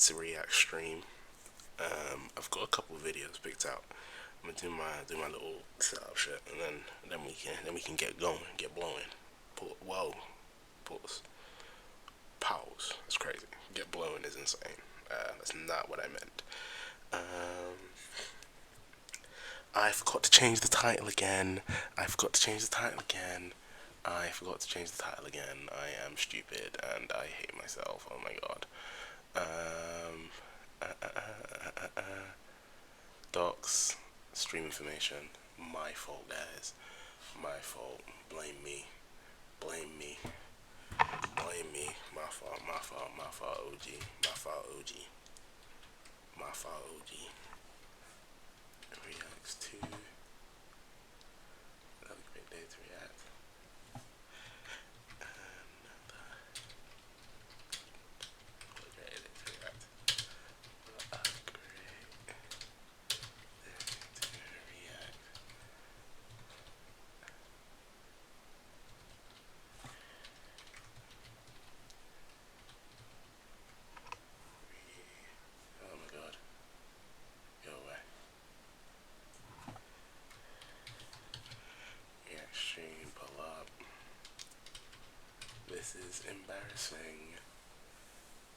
to react stream. I've got a couple of videos picked out. I'm gonna do my little setup shit, and then we can get going, get blowing. Whoa, pause, pause. That's crazy. Get blowing is insane. That's not what I meant. Um, I forgot to change the title again. I forgot to change the title again. I forgot to change the title again. I am stupid and I hate myself. Oh my god. Um, Docs, stream information. My fault, guys. My fault. Blame me. Blame me. Blame me. My fault. My fault. My fault. OG. My fault. OG. My fault. OG. Reacts to. Another great day to react. Oh my god. Go away. Yeah, stream, pull up. This is embarrassing.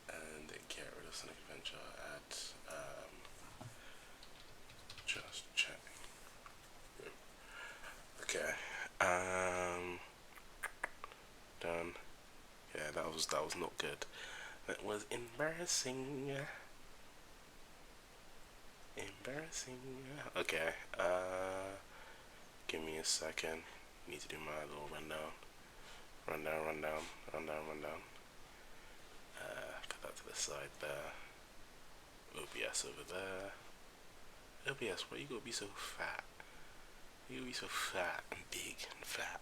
And get rid of Sonic Adventure at just check. Okay. Done. Yeah, that was not good. That was embarrassing. Embarrassing. Okay. Give me a second. Need to do my little rundown. Rundown. Put that to the side there. OBS over there. OBS, why you gonna be so fat? You gonna be so fat and big and fat.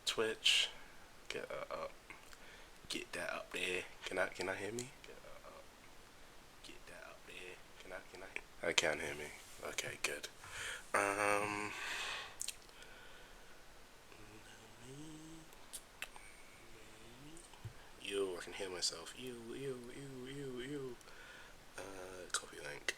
Twitch, get up, get that up there. Can I hear me? Get up, get that up there. Can I? I can't hear me. Okay, good. I can hear myself. You. Copy link.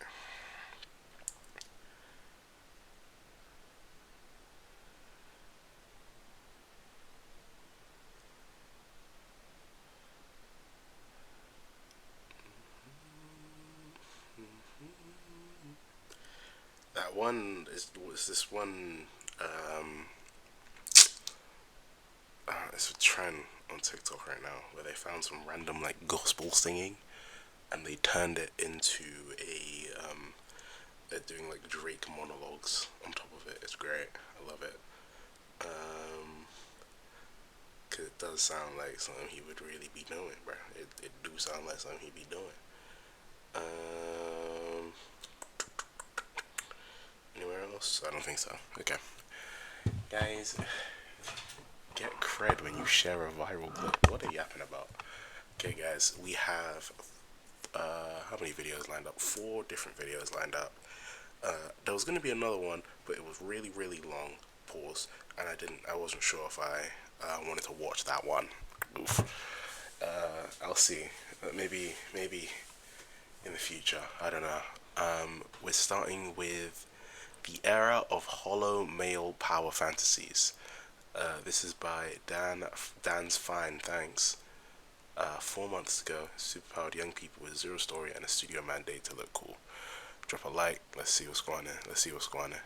That one was this one. It's a trend on TikTok right now where they found some random like gospel singing, and they turned it into they're doing like Drake monologues on top of it. It's great. I love it. Cause it does sound like something he would really be doing, bro. It do sound like something he'd be doing. Anywhere else? I don't think so. Okay, guys, get cred when you share a viral clip. What are you yapping about? Okay, guys, we have how many videos lined up? 4 different videos lined up. There was gonna be another one, but it was really long. Pause. And I wasn't sure if I wanted to watch that one. Oof. I'll see. Maybe in the future. I don't know. We're starting with the era of hollow male power fantasies. This is by Dan's Fine Thanks. 4 months ago, superpowered young people with zero story and a studio mandate to look cool. Drop a like. Let's see what's going on. Let's see what's going on.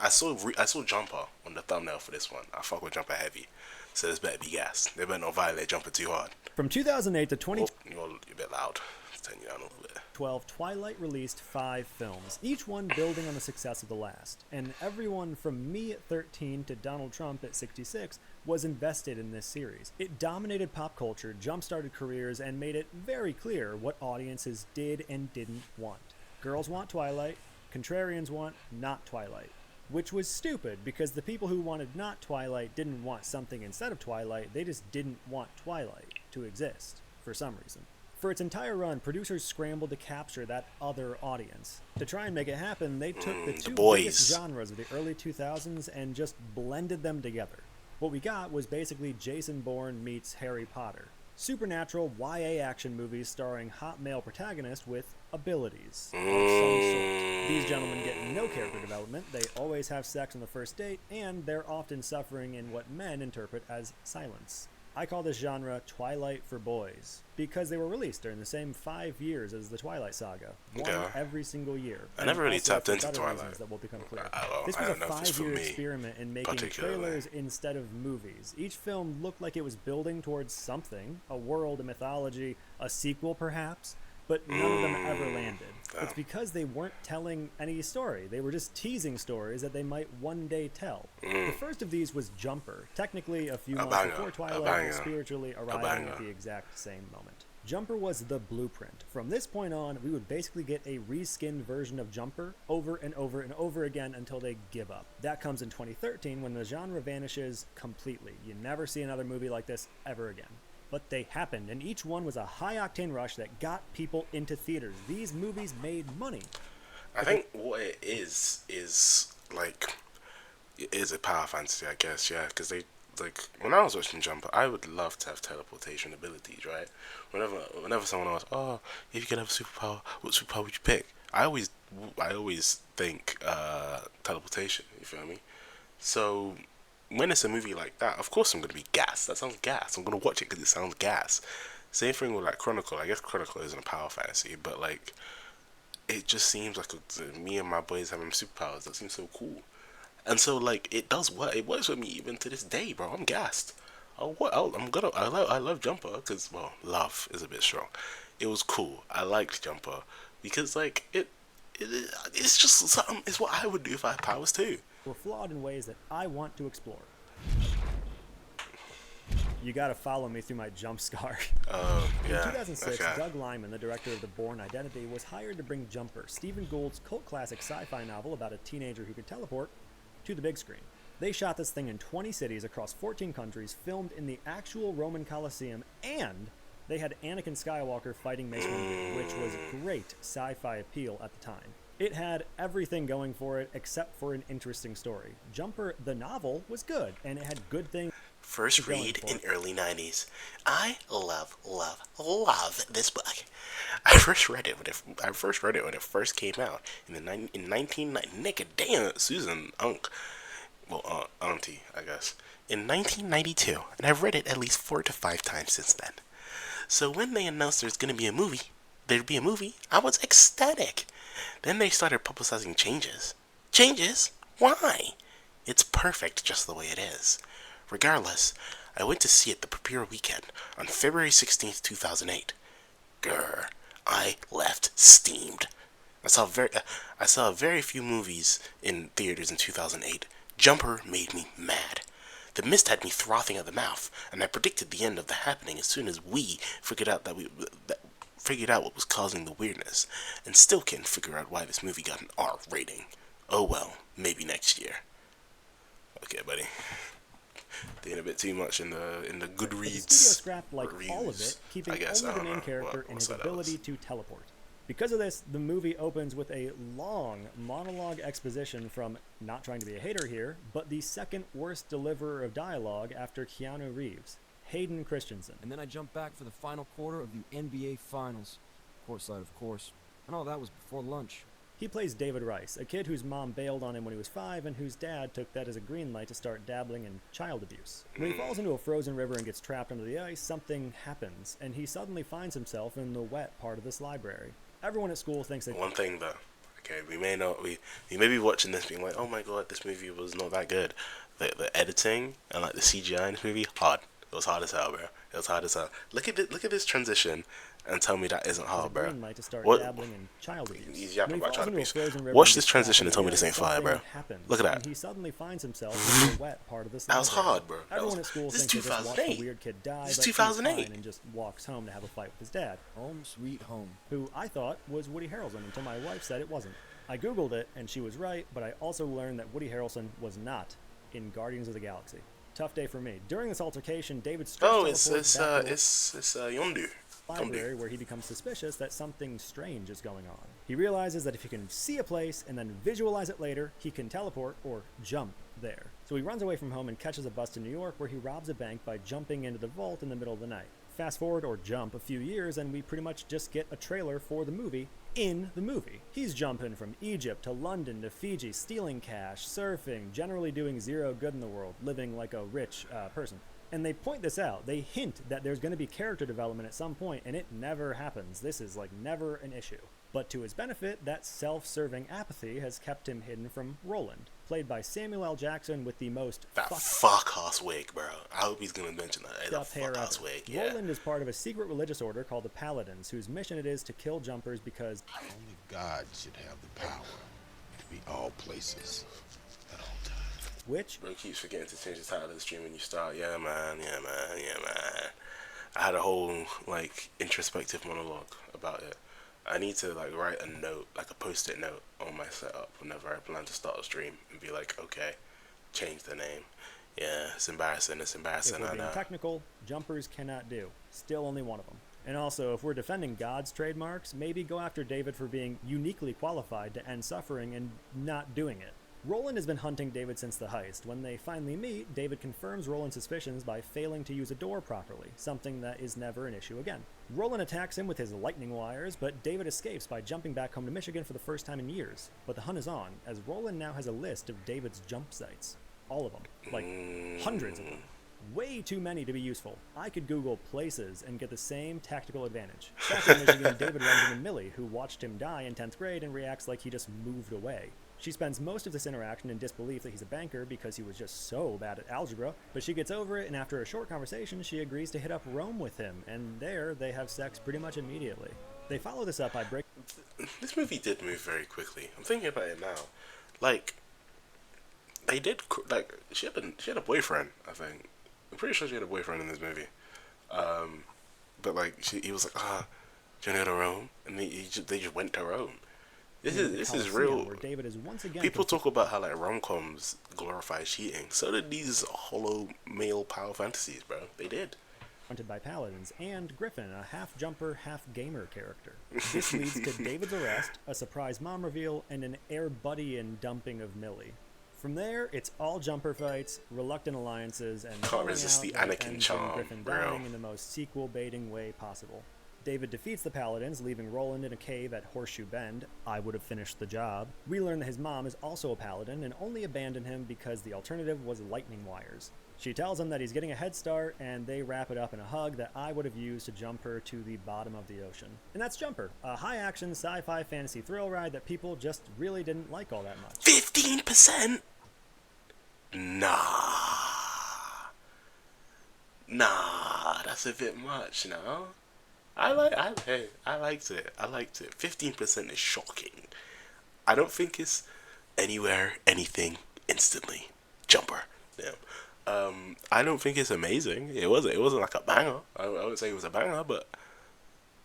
I saw Jumper on the thumbnail for this one. I fuck with Jumper heavy, so this better be gas. They better not violate Jumper too hard. From 2008 to 2012, you're a bit loud. Turn you down a little bit. Twilight released 5 films, each one building on the success of the last. And everyone from me at 13 to Donald Trump at 66 was invested in this series. It dominated pop culture, jump-started careers, and made it very clear what audiences did and didn't want. Girls want Twilight, contrarians want not Twilight. Which was stupid, because the people who wanted not Twilight didn't want something instead of Twilight, they just didn't want Twilight to exist, for some reason. For its entire run, producers scrambled to capture that other audience. To try and make it happen, they took the The two biggest boys. genres of the early 2000s and just blended them together. What we got was basically Jason Bourne meets Harry Potter. Supernatural YA action movies starring hot male protagonists with abilities of some sort. These gentlemen get no character development, they always have sex on the first date, and they're often suffering in what men interpret as silence. I call this genre Twilight for Boys because they were released during the same 5 years as the Twilight Saga, one Okay. every single year. I never really Also, tapped for into better Twilight. reasons that will become clear. Well, This I was a don't know if it's for 5-year me experiment in making particularly. trailers instead of movies. Each film looked like it was building towards something, a world, a mythology, a sequel perhaps, but none of them ever landed. It's because they weren't telling any story. They were just teasing stories that they might one day tell. The first of these was Jumper, technically a few months banger, before a Twilight, banger, and spiritually arriving banger. at the exact same moment. Jumper was the blueprint. From this point on, we would basically get a reskinned version of Jumper over and over and over again until they give up. That comes in 2013 when the genre vanishes completely. You never see another movie like this ever again. But they happened, and each one was a high-octane rush that got people into theaters. These movies made money. I think what it is like, it is a power fantasy, I guess, yeah, because they, like, when I was watching Jumper, I would love to have teleportation abilities, right? Whenever someone asks, oh, if you could have a superpower, what superpower would you pick? I always think, teleportation, you feel me? So, when it's a movie like that, of course I'm going to be gassed. That sounds gas. I'm going to watch it because it sounds gas. Same thing with, like, Chronicle. I guess Chronicle isn't a power fantasy, but, like, it just seems like me and my boys having superpowers. That seems so cool. And so, like, it does work. It works with me even to this day, bro. I'm gassed. I love Jumper because, well, love is a bit strong. It was cool. I liked Jumper because, like, it's just something. It's what I would do if I had powers too. Were flawed in ways that I want to explore. You gotta follow me through my jump scar. Yeah. In 2006, Okay. Doug Liman, the director of The Bourne Identity, was hired to bring Jumper, Stephen Gould's cult classic sci-fi novel about a teenager who could teleport, to the big screen. They shot this thing in 20 cities across 14 countries, filmed in the actual Roman Colosseum, and they had Anakin Skywalker fighting Mace Windu, which was great sci-fi appeal at the time. It had everything going for it except for an interesting story. Jumper, the novel, was good, and it had good things. First read in early 90s. I love this book. I first read it when it first came out in 1990. Nigga, damn, Susan Unk, well, Auntie, I guess, in 1992, and I've read it at least 4 to 5 times since then. So when they announced there'd be a movie, I was ecstatic. Then they started publicizing changes. Changes? Why? It's perfect just the way it is. Regardless, I went to see it the premiere weekend on February 16th, 2008. Grr, I left steamed. I saw very few movies in theaters in 2008. Jumper made me mad. The Mist had me frothing at the mouth, and I predicted the end of the happening as soon as we figured out what was causing the weirdness, and still can't figure out why this movie got an R rating. Oh well, maybe next year. Okay, buddy. Doing a bit too much in the Goodreads. The studio scrapped like reviews, all of it, keeping I guess. only I the don't main know character what and his side that ability was. to teleport. Because of this, the movie opens with a long monologue exposition from, not trying to be a hater here, but the second worst deliverer of dialogue after Keanu Reeves, Hayden Christensen. And then I jumped back for the final quarter of the NBA Finals. Courtside, of course. And all that was before lunch. He plays David Rice, a kid whose mom bailed on him when he was 5 and whose dad took that as a green light to start dabbling in child abuse. When he falls into a frozen river and gets trapped under the ice, something happens, and he suddenly finds himself in the wet part of this library. Everyone at school thinks that... One thing though, okay, we may be watching this being like, oh my god, this movie was not that good. The editing and like the CGI in this movie, hard. It was hard as hell, bro. It was hard as hell. Look at this transition, and tell me that isn't hard, bro. green light to start What? dabbling in child abuse. He's yapping When he about falls child into a abuse. frozen river Watch and this gets transition trapped and tell me under this the ain't ice, fire, bro. something happens, Look at that. And he suddenly finds himself in the wet part of this That was library. hard, bro. Everyone at school This is thinks they just watched 2008. a weird kid die, This is but he's 2008. fine and just walks home to have a fight with his dad, Home sweet home. who I thought was Woody Harrelson until my wife said it wasn't. I googled it, and she was right, but I also learned that Woody Harrelson was not in Guardians of the Galaxy. Tough day for me. During this altercation, David Oh, stretched it's Yondu. library where he becomes suspicious that something strange is going on. He realizes that if he can see a place and then visualize it later, he can teleport or jump there. So he runs away from home and catches a bus to New York where he robs a bank by jumping into the vault in the middle of the night. Fast forward or jump a few years and we pretty much just get a trailer for the movie in the movie. He's jumping from Egypt to London to Fiji, stealing cash, surfing, generally doing zero good in the world, living like a rich person. And they point this out. They hint that there's going to be character development at some point, and it never happens. This is like never an issue. But to his benefit, that self-serving apathy has kept him hidden from Roland, played by Samuel L. Jackson with the most fuck-ass wig, bro. I hope he's going to mention that. Hey, that fuck-ass wig, yeah. Roland is part of a secret religious order called the Paladins, whose mission it is to kill jumpers because only God should have the power to be all places at all times. Which bro keeps forgetting to change the title of the stream when you start. Yeah, man. I had a whole like introspective monologue about it. I need to like write a note, like a post-it note on my setup whenever I plan to start a stream and be like, okay, change the name. Yeah, it's embarrassing. It's embarrassing. If we're being technical, jumpers cannot do. Still only one of them. And also, if we're defending God's trademarks, maybe go after David for being uniquely qualified to end suffering and not doing it. Roland has been hunting David since the heist. When they finally meet, David confirms Roland's suspicions by failing to use a door properly, something that is never an issue again. Roland attacks him with his lightning wires, but David escapes by jumping back home to Michigan for the first time in years. But the hunt is on, as Roland now has a list of David's jump sites. All of them. Like, hundreds of them. Way too many to be useful. I could Google places and get the same tactical advantage. Back in Michigan, David runs into Millie, who watched him die in 10th grade and reacts like he just moved away. She spends most of this interaction in disbelief that he's a banker because he was just so bad at algebra, but she gets over it, and after a short conversation, she agrees to hit up Rome with him, and there they have sex pretty much immediately. They follow this up by breaking... This movie did move very quickly. I'm thinking about it now. Like, they did, like, she had a boyfriend, I think. I'm pretty sure she had a boyfriend in this movie. But, like, he was like, do you want to go to Rome? And they just went to Rome. This is real. Where David is once again people talk about how like rom-coms glorify cheating. So did these hollow male power fantasies, bro. They did. Fronted by Paladins and Griffin, a half-jumper, half-gamer character. This leads to David's arrest, a surprise mom reveal, and an Air Buddy and dumping of Millie. From there, it's all jumper fights, reluctant alliances, and can't resist the Anakin charm, Griffin bro. dying in the most sequel-baiting way possible. David defeats the Paladins, leaving Roland in a cave at Horseshoe Bend. I would have finished the job. We learn that his mom is also a Paladin and only abandoned him because the alternative was lightning wires. She tells him that he's getting a head start, and they wrap it up in a hug that I would have used to jump her to the bottom of the ocean. And that's Jumper, a high-action sci-fi fantasy thrill ride that people just really didn't like all that much. 15%? Nah, that's a bit much, no? I liked it. I liked it. 15% is shocking. I don't think it's anywhere, anything, instantly. Jumper. Yeah. I don't think it's amazing. It wasn't like a banger. I wouldn't say it was a banger, but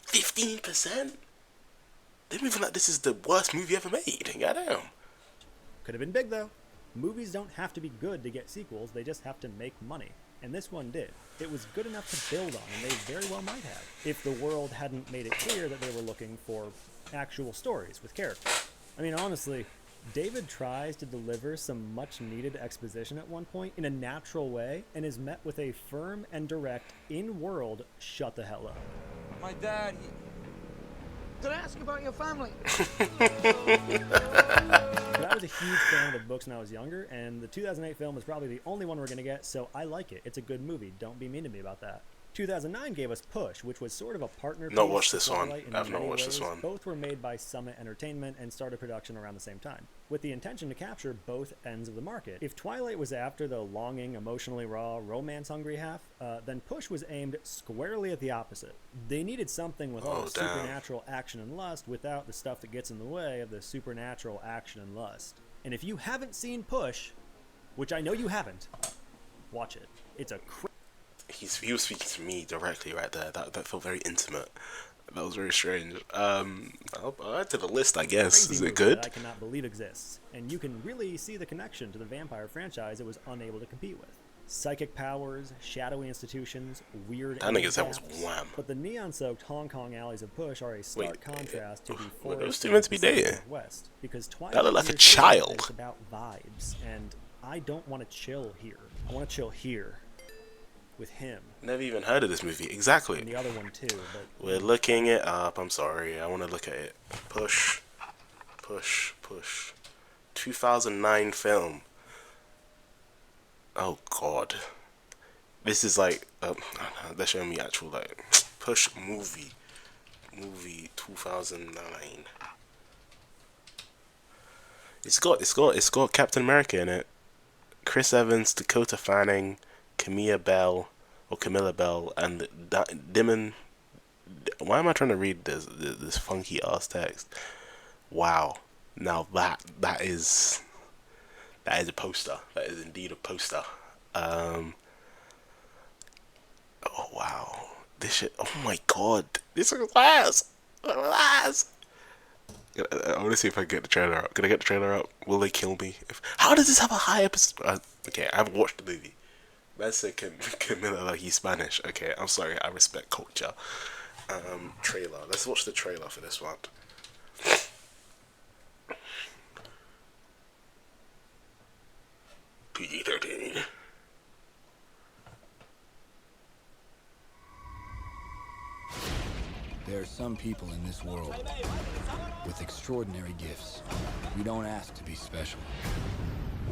15%? They're moving like this is the worst movie ever made. Goddamn. Could have been big, though. Movies don't have to be good to get sequels, they just have to make money. And this one did. It was good enough to build on, and they very well might have, if the world hadn't made it clear that they were looking for actual stories with characters. I mean, honestly, David tries to deliver some much-needed exposition at one point in a natural way, and is met with a firm and direct, in-world, shut the hell up. My dad, Did I ask about your family? But I was a huge fan of the books when I was younger, and the 2008 film is probably the only one we're going to get, so I like it. It's a good movie. Don't be mean to me about that. 2009 gave us Push, which was sort of a partner piece. Not watched this to one. Twilight in I've not many watched this ways. one. Both were made by Summit Entertainment and started production around the same time, with the intention to capture both ends of the market. If Twilight was after the longing, emotionally raw, romance-hungry half, then Push was aimed squarely at the opposite. They needed something with all the supernatural action and lust without the stuff that gets in the way of the supernatural action and lust. And if you haven't seen Push, which I know you haven't, watch it. It's a he was speaking to me directly right there. That felt very intimate. That was very strange. I'll add to the list, I guess. Is it good? That I cannot believe exists, and you can really see the connection to the vampire franchise it was unable to compete with. Psychic powers, shadowy institutions, weird That nigga said was gaps. wham. But the neon-soaked Hong Kong alleys of Push are a stark contrast to the were those forest two of meant the to be Pacific dating? Northwest. Because Twilight That looked like a Year child. is about vibes, and I don't want to chill here. I want to chill here with him. Never even heard of this movie. Exactly. And the other one too, but We're looking it up. I'm sorry. I want to look at it. Push. Push. Push. 2009 film. Oh god. This is like they're showing me actual like Push movie 2009. It's got Captain America in it. Chris Evans, Dakota Fanning, Camilla Bell, and Dimon. Why am I trying to read this funky ass text? Wow. Now that is a poster. That is indeed a poster. Oh wow. This shit. Oh my god. This is ass. Ass. I want to see if I can get the trailer up. Can I get the trailer up? Will they kill me? How does this have a high episode? Okay, I haven't watched the movie. Man said Camilla like he's Spanish. Okay, I'm sorry. I respect culture. Trailer. Let's watch the trailer for this one. PG-13. There are some people in this world with extraordinary gifts. We don't ask to be special.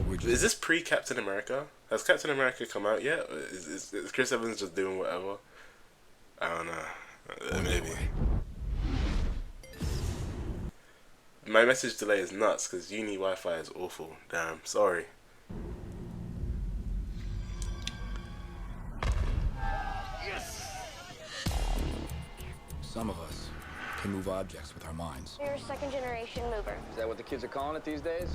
We're just... Is this pre-Captain America? Has Captain America come out yet? Is Chris Evans just doing whatever? I don't know. Maybe. My message delay is nuts because uni Wi-Fi is awful. Damn, sorry. Some of us can move objects with our minds. You're a second-generation mover. Is that what the kids are calling it these days?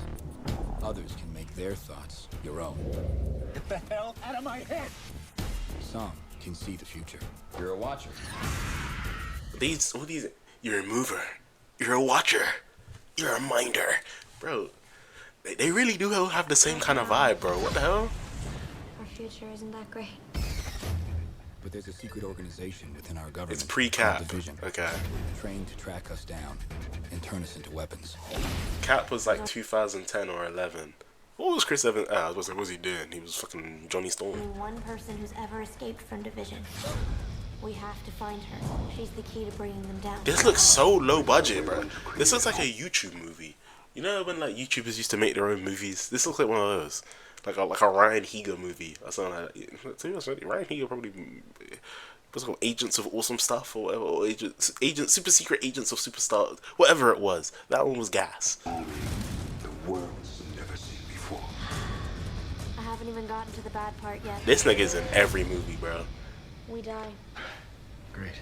Others can make their thoughts your own. Get the hell out of my head! Some can see the future. You're a watcher. All these, you're a mover, you're a watcher, you're a minder, bro. They really do have the same kind of vibe, bro. What the hell? Our future isn't that great. But there's a secret organization within our government. It's pre-Cap. called Division, Okay. trained to track us down and turn us into weapons. Cap was like 2010 or 11. What was Chris Evans? What was he doing? He was fucking Johnny Storm. Only one person who's ever escaped from Division. We have to find her. She's the key to bringing them down. This looks so low budget, bro. This looks like a YouTube movie. You know when like YouTubers used to make their own movies? This looks like one of those. Like a Ryan Higa movie or something like that. To be honest, Ryan Higa probably was called Agents of Awesome Stuff or whatever, or Super Secret Agents of Superstar, whatever it was. That one was gas. The world's never seen before. I haven't even gotten to the bad part yet. This nigga's in every movie, bro. We die. Great.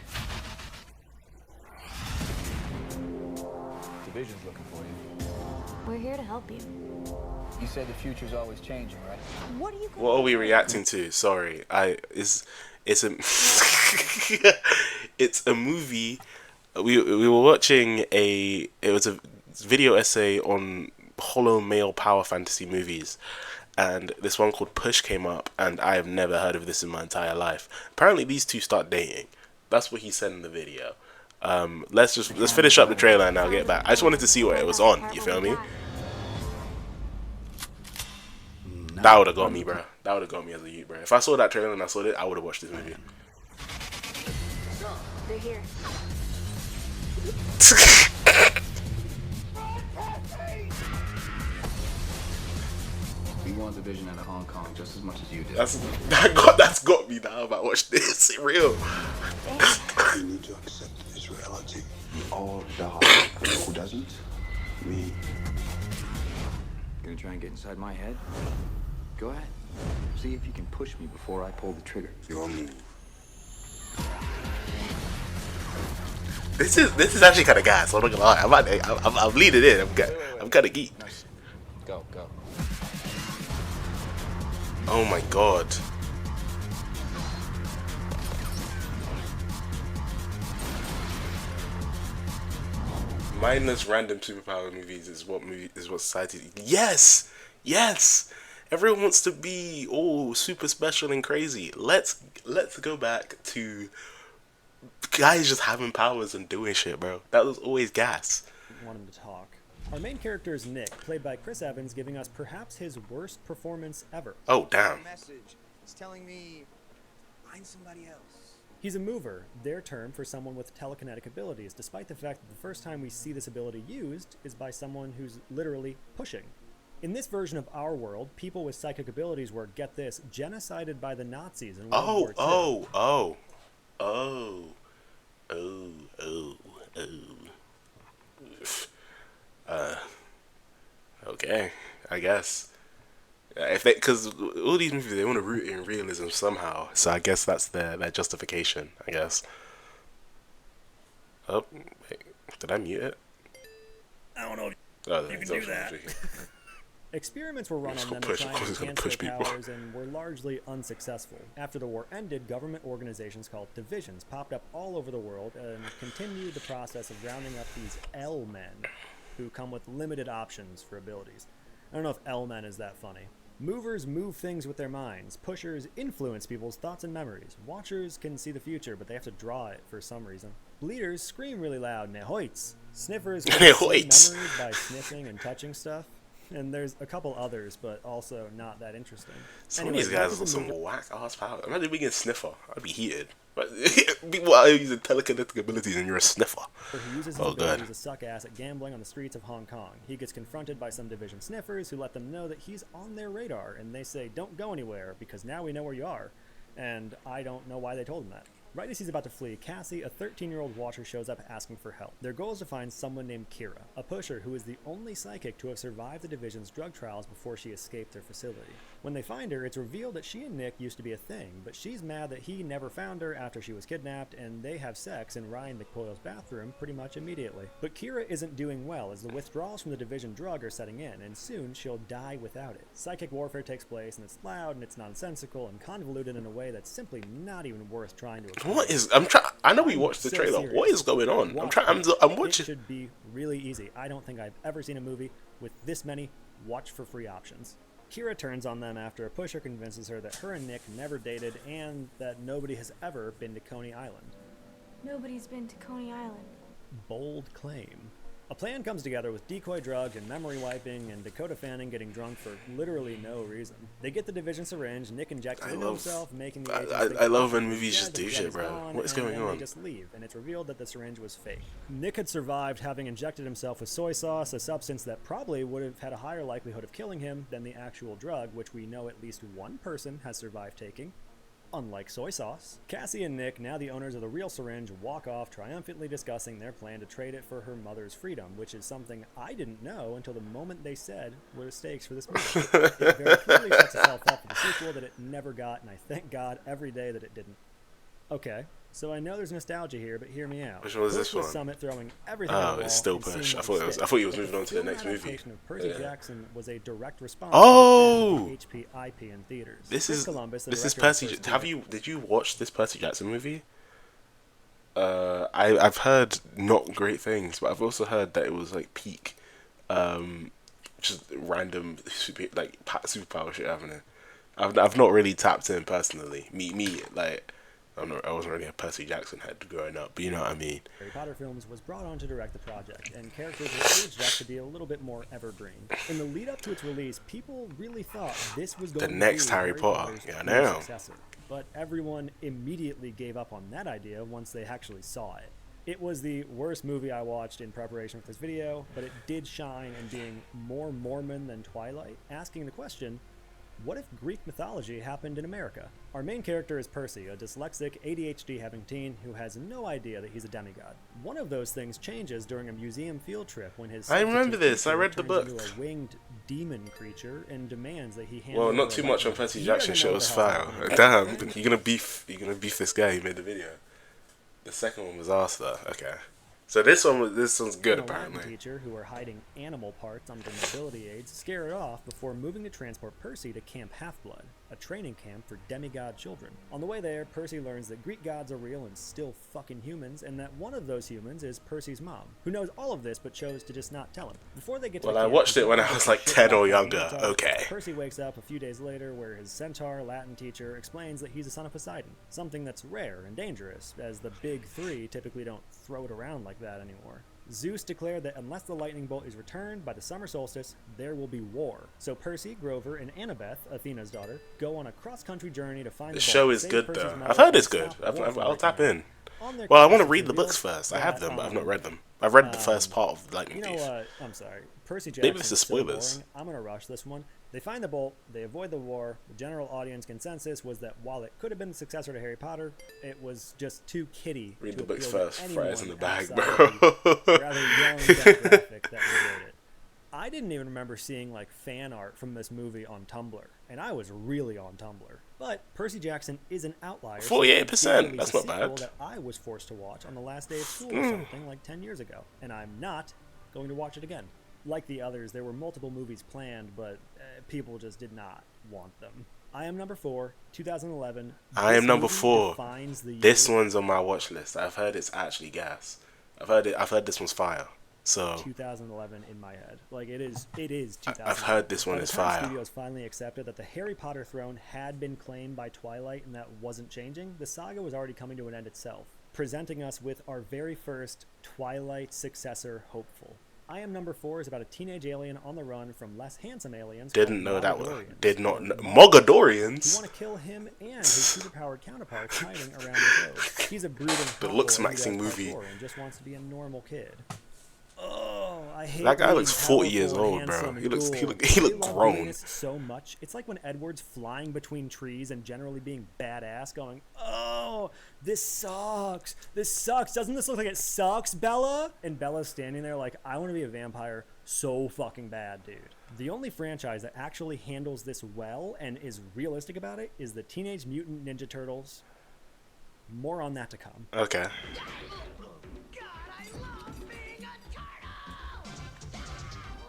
Division's looking for you. We're here to help you. You said the future's always changing, right? What are you? What are we reacting to? Sorry, it's a it's a movie. We were watching it was a video essay on hollow male power fantasy movies, and this one called Push came up, and I have never heard of this in my entire life. Apparently, these two start dating. That's what he said in the video. Let's finish up the trailer and I'll get back. I just wanted to see what it was on. You feel me? That would have got me, bro. That would have got me as a youth, bro. If I saw that trailer and I saw it, I would have watched this movie. They're here. We want Division out of Hong Kong just as much as you did. That's got me now. About watch this. It's real. You need to accept this reality. We all die. Who doesn't? Me. Gonna try and get inside my head? Go ahead. See if you can push me before I pull the trigger. Your move. This is actually kind of gas. I'm not gonna lie. I'm leading in. I'm kind of geek. Nice. Go. Oh my god. Mindless random superpower movies is what society. Yes. Everyone wants to be all super special and crazy. Let's go back to guys just having powers and doing shit, bro. That was always gas. Want him to talk. Our main character is Nick, played by Chris Evans, giving us perhaps his worst performance ever. Oh, damn. Message. It's telling me find somebody else. He's a mover, their term for someone with telekinetic abilities, despite the fact that the first time we see this ability used is by someone who's literally pushing. In this version of our world, people with psychic abilities were, get this, genocided by the Nazis in World War II. Okay, I guess. If they, because all these movies, they want to root in realism somehow, so I guess that's their justification, I guess. Oh, wait, did I mute it? I don't know if you can do that. Experiments were run on them push- trying to it's gonna enhance push their people. powers and were largely unsuccessful. After the war ended, government organizations called divisions popped up all over the world and continued the process of rounding up these L-men, who come with limited options for abilities. I don't know if L-men is that funny. Movers move things with their minds. Pushers influence people's thoughts and memories. Watchers can see the future, but they have to draw it for some reason. Bleeders scream really loud, nehoits. Sniffers can see Nehoits. memories by sniffing and touching stuff. And there's a couple others, but also not that interesting. Some of Anyway, these guys Mark are is a some mover- whack ass power. Imagine being a sniffer. I'd be heated. But people are using telekinetic abilities and you're a sniffer. He uses his Oh, abilities good. to suck ass at gambling on the streets of Hong Kong. He gets confronted by some division sniffers who let them know that he's on their radar, and they say, don't go anywhere, because now we know where you are. And I don't know why they told him that. Right as he's about to flee, Cassie, a 13-year-old watcher, shows up asking for help. Their goal is to find someone named Kira, a pusher who is the only psychic to have survived the division's drug trials before she escaped their facility. When they find her, it's revealed that she and Nick used to be a thing, but she's mad that he never found her after she was kidnapped, and they have sex in Ryan McPoyle's bathroom pretty much immediately. But Kira isn't doing well, as the withdrawals from the division drug are setting in, and soon she'll die without it. Psychic warfare takes place, and it's loud, and it's nonsensical, and convoluted in a way that's simply not even worth trying to explain. What is? I'm trying. I know we watched the So trailer. serious. What is going on? Watch I'm trying. it. I'm It watching. should be really easy. I don't think I've ever seen a movie with this many watch-for-free options. Kira turns on them after a pusher convinces her that her and Nick never dated and that nobody has ever been to Coney Island. Nobody's been to Coney Island. Bold claim. A plan comes together with decoy drugs and memory wiping and Dakota Fanning getting drunk for literally no reason. They get the division syringe, Nick injects it into himself, making the agents think I love when he's movies dead, just that do the shit, jet is bro. gone, What is and going then on? They just leave, and it's revealed that the syringe was fake. Nick had survived having injected himself with soy sauce, a substance that probably would have had a higher likelihood of killing him than the actual drug, which we know at least one person has survived taking. Unlike soy sauce. Cassie and Nick, now the owners of the real syringe, walk off triumphantly discussing their plan to trade it for her mother's freedom, which is something I didn't know until the moment they said were the stakes for this movie. It very clearly sets itself up for the sequel that it never got, and I thank God every day that it didn't. Okay, so I know there's nostalgia here, but hear me out. Which one was this one? Summit throwing everything at Oh, the it's wall still and seeing Push. what I would thought he was stick. moving on to the film next movie. adaptation of Percy Yeah. Jackson was a direct response Oh! to the HP in theaters. This Chris is Columbus, the this is director of Percy. the first Have movie. you? Did you watch this Percy Jackson movie? I've heard not great things, but I've also heard that it was like peak, just random superpower shit happening. I've not really tapped in personally. Me like. I wasn't really a Percy Jackson head growing up, but you know what I mean. Harry Potter films was brought on to direct the project, and characters were aged up to be a little bit more evergreen. In the lead up to its release, people really thought this was going to next be Harry Potter. Potter's Yeah, I new know. successor. But everyone immediately gave up on that idea once they actually saw it. It was the worst movie I watched in preparation for this video, but it did shine in being more Mormon than Twilight, asking the question, what if Greek mythology happened in America? Our main character is Percy, a dyslexic, ADHD-having teen who has no idea that he's a demigod. One of those things changes during a museum field trip when his I remember this. I teacher read the turns book. into a winged demon creature and demands that he hand Well, over not a too much on weapon. Percy He Jackson. doesn't Shit know was what the hell's foul. happening. Damn, you're gonna beef this guy who made the video. The second one was asked though. Okay, so this one's good And a Latin apparently. teacher who are hiding animal parts under mobility aids scare it off before moving to transport Percy to Camp Half-Blood, a training camp for demigod children. On the way there, Percy learns that Greek gods are real and still fucking humans, and that one of those humans is Percy's mom, who knows all of this but chose to just not tell him. Before they get to Well, the I camp, watched it when I was like 10 or younger. Talk, Okay. Percy wakes up a few days later where his centaur Latin teacher explains that he's a son of Poseidon, something that's rare and dangerous, as the big three typically don't throw it around like that anymore. Zeus declared that unless the lightning bolt is returned by the summer solstice, there will be war. So Percy, Grover, and Annabeth, Athena's daughter, go on a cross-country journey to find The the show bolt, is save good Percy's though. mother, I've heard and it's good. stop war from I'll tap breaking in. out. On their Well, I want quest, to read it's the books revealed first. I have that, them, but I've not read them. I've read the first part of Lightning You know Thief. what? I'm sorry. Percy Jackson Maybe it's the is so spoilers. boring. I'm going to rush this one. They find the bolt, they avoid the war. The general audience consensus was that while it could have been the successor to Harry Potter, it was just too kiddie. Read to the books appeal to first. anyone Fries in the bag, outside bro. of the rather young demographic that enjoyed it. I didn't even remember seeing like fan art from this movie on Tumblr, and I was really on Tumblr. But Percy Jackson is an outlier. 48%, that's not bad. That I was forced to watch on the last day of school or something like 10 years ago, and I'm not going to watch it again. Like the others, there were multiple movies planned, but people just did not want them. I Am Number 4, 2011. I Am Number 4. Defines the This year. one's on my watch list. I've heard it's actually gas. I've heard this one's fire. So 2011 in my head. Like it is 2011. I've heard this one By the is time fire. Studios finally accepted that the Harry Potter throne had been claimed by Twilight and that wasn't changing, the saga was already coming to an end itself, presenting us with our very first Twilight successor hopeful. I Am Number 4 is about a teenage alien on the run from less handsome aliens. Didn't called know that one. Mogadorians. Did not know. You Mogadorians. want to kill him and his superpowered counterparts hiding around the globe. He's a brooding The hot looks boy who maxing does movie. parkour and just wants to be a normal kid. Oh, I hate That guy being looks 40 years powerful, old, bro. handsome, He and looks cool. he They look love grown. doing this so much. It's like when Edward's flying between trees and generally being badass, going, "Oh, this sucks. This sucks. Doesn't this look like it sucks, Bella?" And Bella's standing there like, "I want to be a vampire so fucking bad, dude." The only franchise that actually handles this well and is realistic about it is the Teenage Mutant Ninja Turtles. More on that to come. Okay.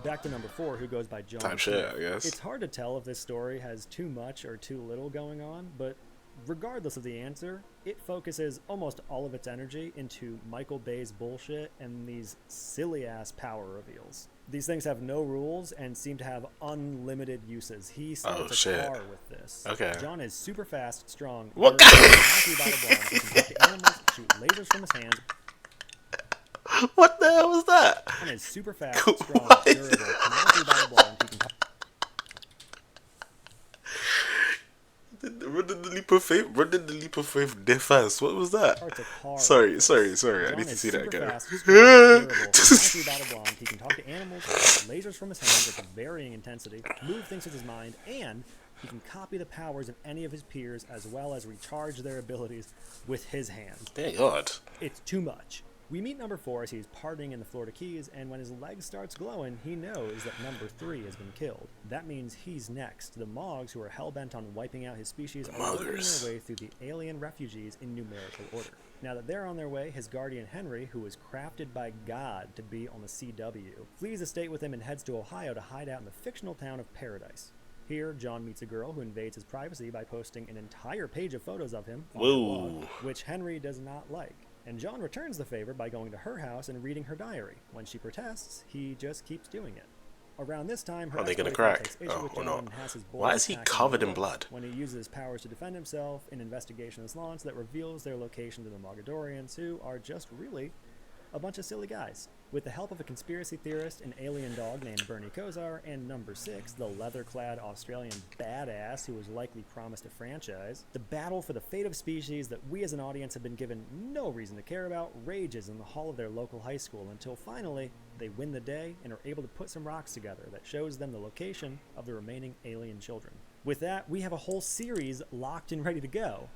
Back to number 4, who goes by John. Type shit, I guess. It's hard to tell if this story has too much or too little going on, but regardless of the answer, it focuses almost all of its energy into Michael Bay's bullshit and these silly-ass power reveals. These things have no rules and seem to have unlimited uses. He starts a car with this. Okay. John is super fast, strong, What? naturally by the blonde, he can talk to animals, shoot lasers from his hands, What the hell was that? and is super fast, Cool. strong, What is durable, naturally by the blonde, he can talk. Where did the leap of faith differ? What was that? Starts a car Sorry. with I this. need John to is see that super again. fast, strong, durable, naturally battle blonde. He can talk to animals, shoot lasers from his hands with varying intensity, move things with his mind, and he can copy the powers of any of his peers as well as recharge their abilities with his hands. Thank God. It's too much. We meet number 4 as he's partying in the Florida Keys, and when his leg starts glowing, he knows that number 3 has been killed. That means he's next. The Mogs, who are hell-bent on wiping out his species, are working their way through the alien refugees in numerical order. Now that they're on their way, his guardian Henry, who was crafted by God to be on the CW, flees the state with him and heads to Ohio to hide out in the fictional town of Paradise. Here, John meets a girl who invades his privacy by posting an entire page of photos of him on her blog, which Henry does not like. And John returns the favor by going to her house and reading her diary. When she protests, he just keeps doing it. Around this time, her Are they gonna ex-boyfriend crack? takes issue with Or John not? and has his boys Why is he attack him covered in the blood? when he uses his powers to defend himself, an investigation is launched that reveals their location to the Mogadorians, who are just really a bunch of silly guys. With the help of a conspiracy theorist, an alien dog named Bernie Kosar, and number 6, the leather-clad Australian badass who was likely promised a franchise, the battle for the fate of species that we as an audience have been given no reason to care about rages in the hall of their local high school until finally they win the day and are able to put some rocks together that shows them the location of the remaining alien children. With that, we have a whole series locked and ready to go.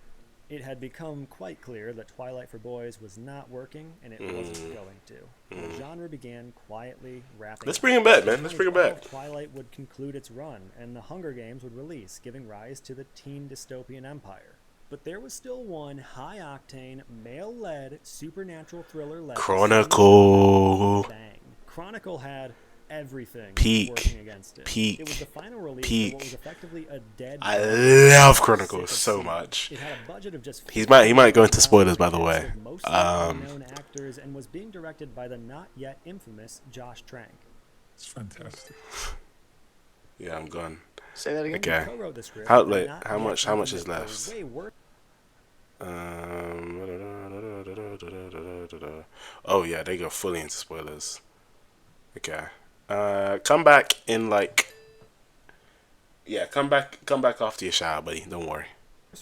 It had become quite clear that Twilight for Boys was not working, and it wasn't going to. The genre began quietly wrapping Let's up. bring it back, man. In Let's bring it back. 2012, Twilight would conclude its run, and the Hunger Games would release, giving rise to the teen dystopian empire. But there was still one high-octane, male-led, supernatural thriller left. Chronicle. Bang. Chronicle had everything Peak. working against it. Peak. It was the final release Peak. of what was effectively a dead. I love for the Chronicles sake so of much. it had a budget of just He might go into spoilers, by the way. mostly unknown actors, and was being directed by the not yet infamous Josh Trank. It's fantastic. Yeah, I'm gone. Say that again. Okay. He co-wrote the script, How and like not how yet much infamous is for left? way worse. Oh yeah, they go fully into spoilers. Okay. Come back in like. Yeah, come back after your shower, buddy. Don't worry.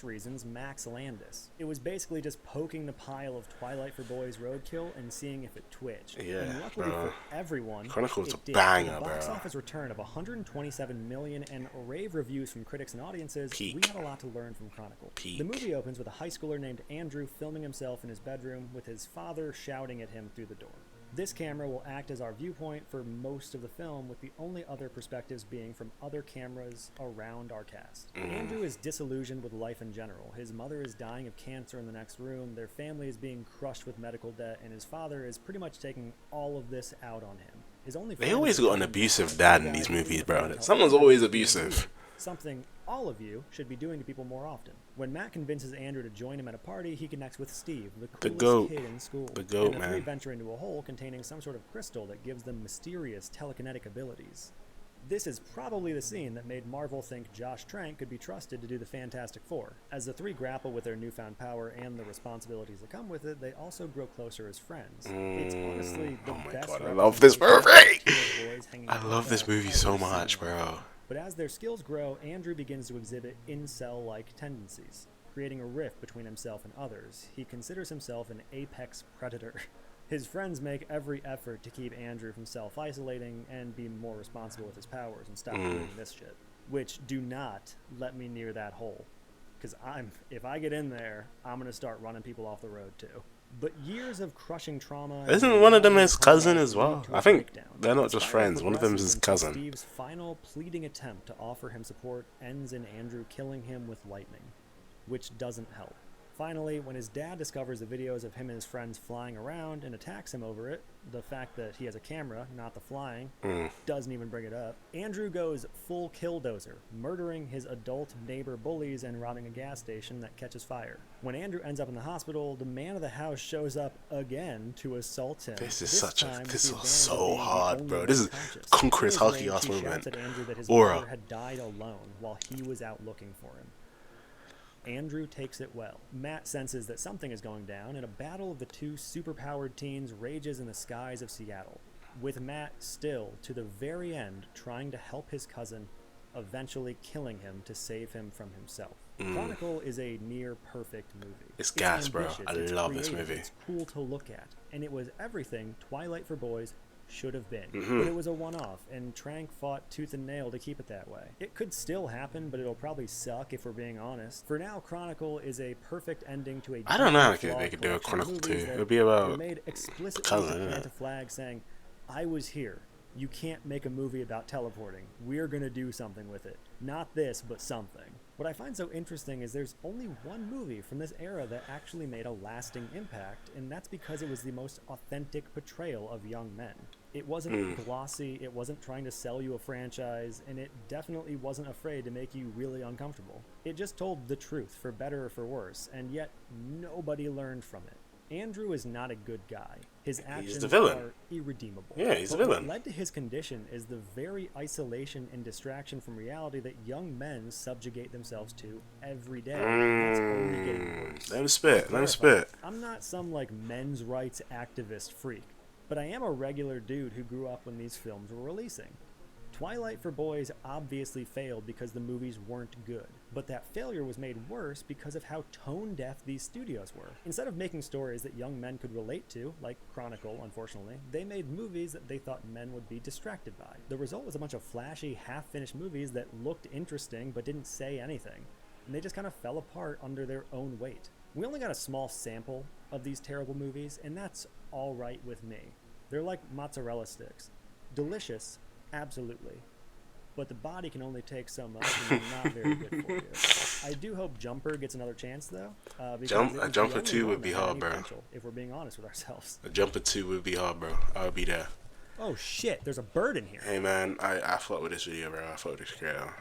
Reasons Max Landis. It was basically just poking the pile of Twilight for Boys roadkill and seeing if it twitched. Yeah, and luckily bro. for everyone, Chronicles it a did. banger, With a box bro. office return of 127 million and rave reviews from critics and audiences, Peak. we had a lot to learn from Chronicle. Peak. The movie opens with a high schooler named Andrew filming himself in his bedroom with his father shouting at him through the door. This camera will act as our viewpoint for most of the film, with the only other perspectives being from other cameras around our cast. Andrew is disillusioned with life in general. His mother is dying of cancer in the next room, their family is being crushed with medical debt, and his father is pretty much taking all of this out on him. His only They friend always is got an a abusive dad in these movies, bro. Someone's always abusive. Something all of you should be doing to people more often. When Matt convinces Andrew to join him at a party, he connects with Steve, the coolest goat. kid in school. The goat, and the three man. venture into a hole containing some sort of crystal that gives them mysterious telekinetic abilities. This is probably the scene that made Marvel think Josh Trank could be trusted to do the Fantastic Four. As the three grapple with their newfound power and the responsibilities that come with it, they also grow closer as friends. It's honestly the Oh my best god, I love this representation movie! of teenage boys hanging I out love this I've movie ever so seen. much, bro. But as their skills grow, Andrew begins to exhibit incel-like tendencies, creating a rift between himself and others. He considers himself an apex predator. His friends make every effort to keep Andrew from self-isolating and be more responsible with his powers and stop doing this shit. Which, do not let me near that hole. Because if I get in there, I'm going to start running people off the road too. But years of crushing trauma... Isn't one of them his cousin as well? I think they're not just friends. One of them is his cousin. Steve's final pleading attempt to offer him support ends in Andrew killing him with lightning, which doesn't help. Finally, when his dad discovers the videos of him and his friends flying around and attacks him over it, the fact that he has a camera, not the flying, doesn't even bring it up, Andrew goes full killdozer, murdering his adult neighbor bullies and robbing a gas station that catches fire. When Andrew ends up in the hospital, the man of the house shows up again to assault him. This is This such a time with this the is advantage of so being the hard, only bro. one This is conscious. Conqueror's In his hockey rage, ass he shouts movement. at Andrew that his Aura. brother had died alone while he was out looking for him. Andrew takes it well. Matt senses that something is going down, and a battle of the two superpowered teens rages in the skies of Seattle, with Matt still, to the very end, trying to help his cousin, eventually killing him to save him from himself. Chronicle is a near-perfect movie. It's gas, bro. ambitious, I it's love this creative, movie. It's cool to look at, and it was everything Twilight for Boys should have been. But it was a one-off, and Trank fought tooth and nail to keep it that way. It could still happen, but it'll probably suck if we're being honest. For now, Chronicle is a perfect ending to a I don't know how deeply they could do a flawed collection of Chronicle movies 2. that It'd be about were made explicitly cousin, to innit? plant a flag saying, I was here. You can't make a movie about teleporting. We're gonna do something with it. Not this, but something. What I find so interesting is there's only one movie from this era that actually made a lasting impact, and that's because it was the most authentic portrayal of young men. It wasn't glossy, it wasn't trying to sell you a franchise, and it definitely wasn't afraid to make you really uncomfortable. It just told the truth, for better or for worse, and yet nobody learned from it. Andrew is not a good guy. His actions the villain. are irredeemable. Yeah, he's the But villain. What led to his condition is the very isolation and distraction from reality that young men subjugate themselves to every day. That's only getting worse. Let him spit. Let him Clarify, spit. I'm not some like men's rights activist freak, but I am a regular dude who grew up when these films were releasing. Twilight for Boys obviously failed because the movies weren't good, but that failure was made worse because of how tone-deaf these studios were. Instead of making stories that young men could relate to, like Chronicle, unfortunately, they made movies that they thought men would be distracted by. The result was a bunch of flashy, half-finished movies that looked interesting but didn't say anything, and they just kind of fell apart under their own weight. We only got a small sample of these terrible movies, and that's alright with me. They're like mozzarella sticks. Delicious, absolutely. But the body can only take so much, and they're not very good for you. I do hope Jumper gets another chance, though. Because it was the Jumper only 2 one would be that had hard, any bro. potential, if we're being honest with ourselves. A Jumper 2 would be hard, bro. I would be there. Oh shit, there's a bird in here. Hey man, I thought with this video, bro. I thought with this creator.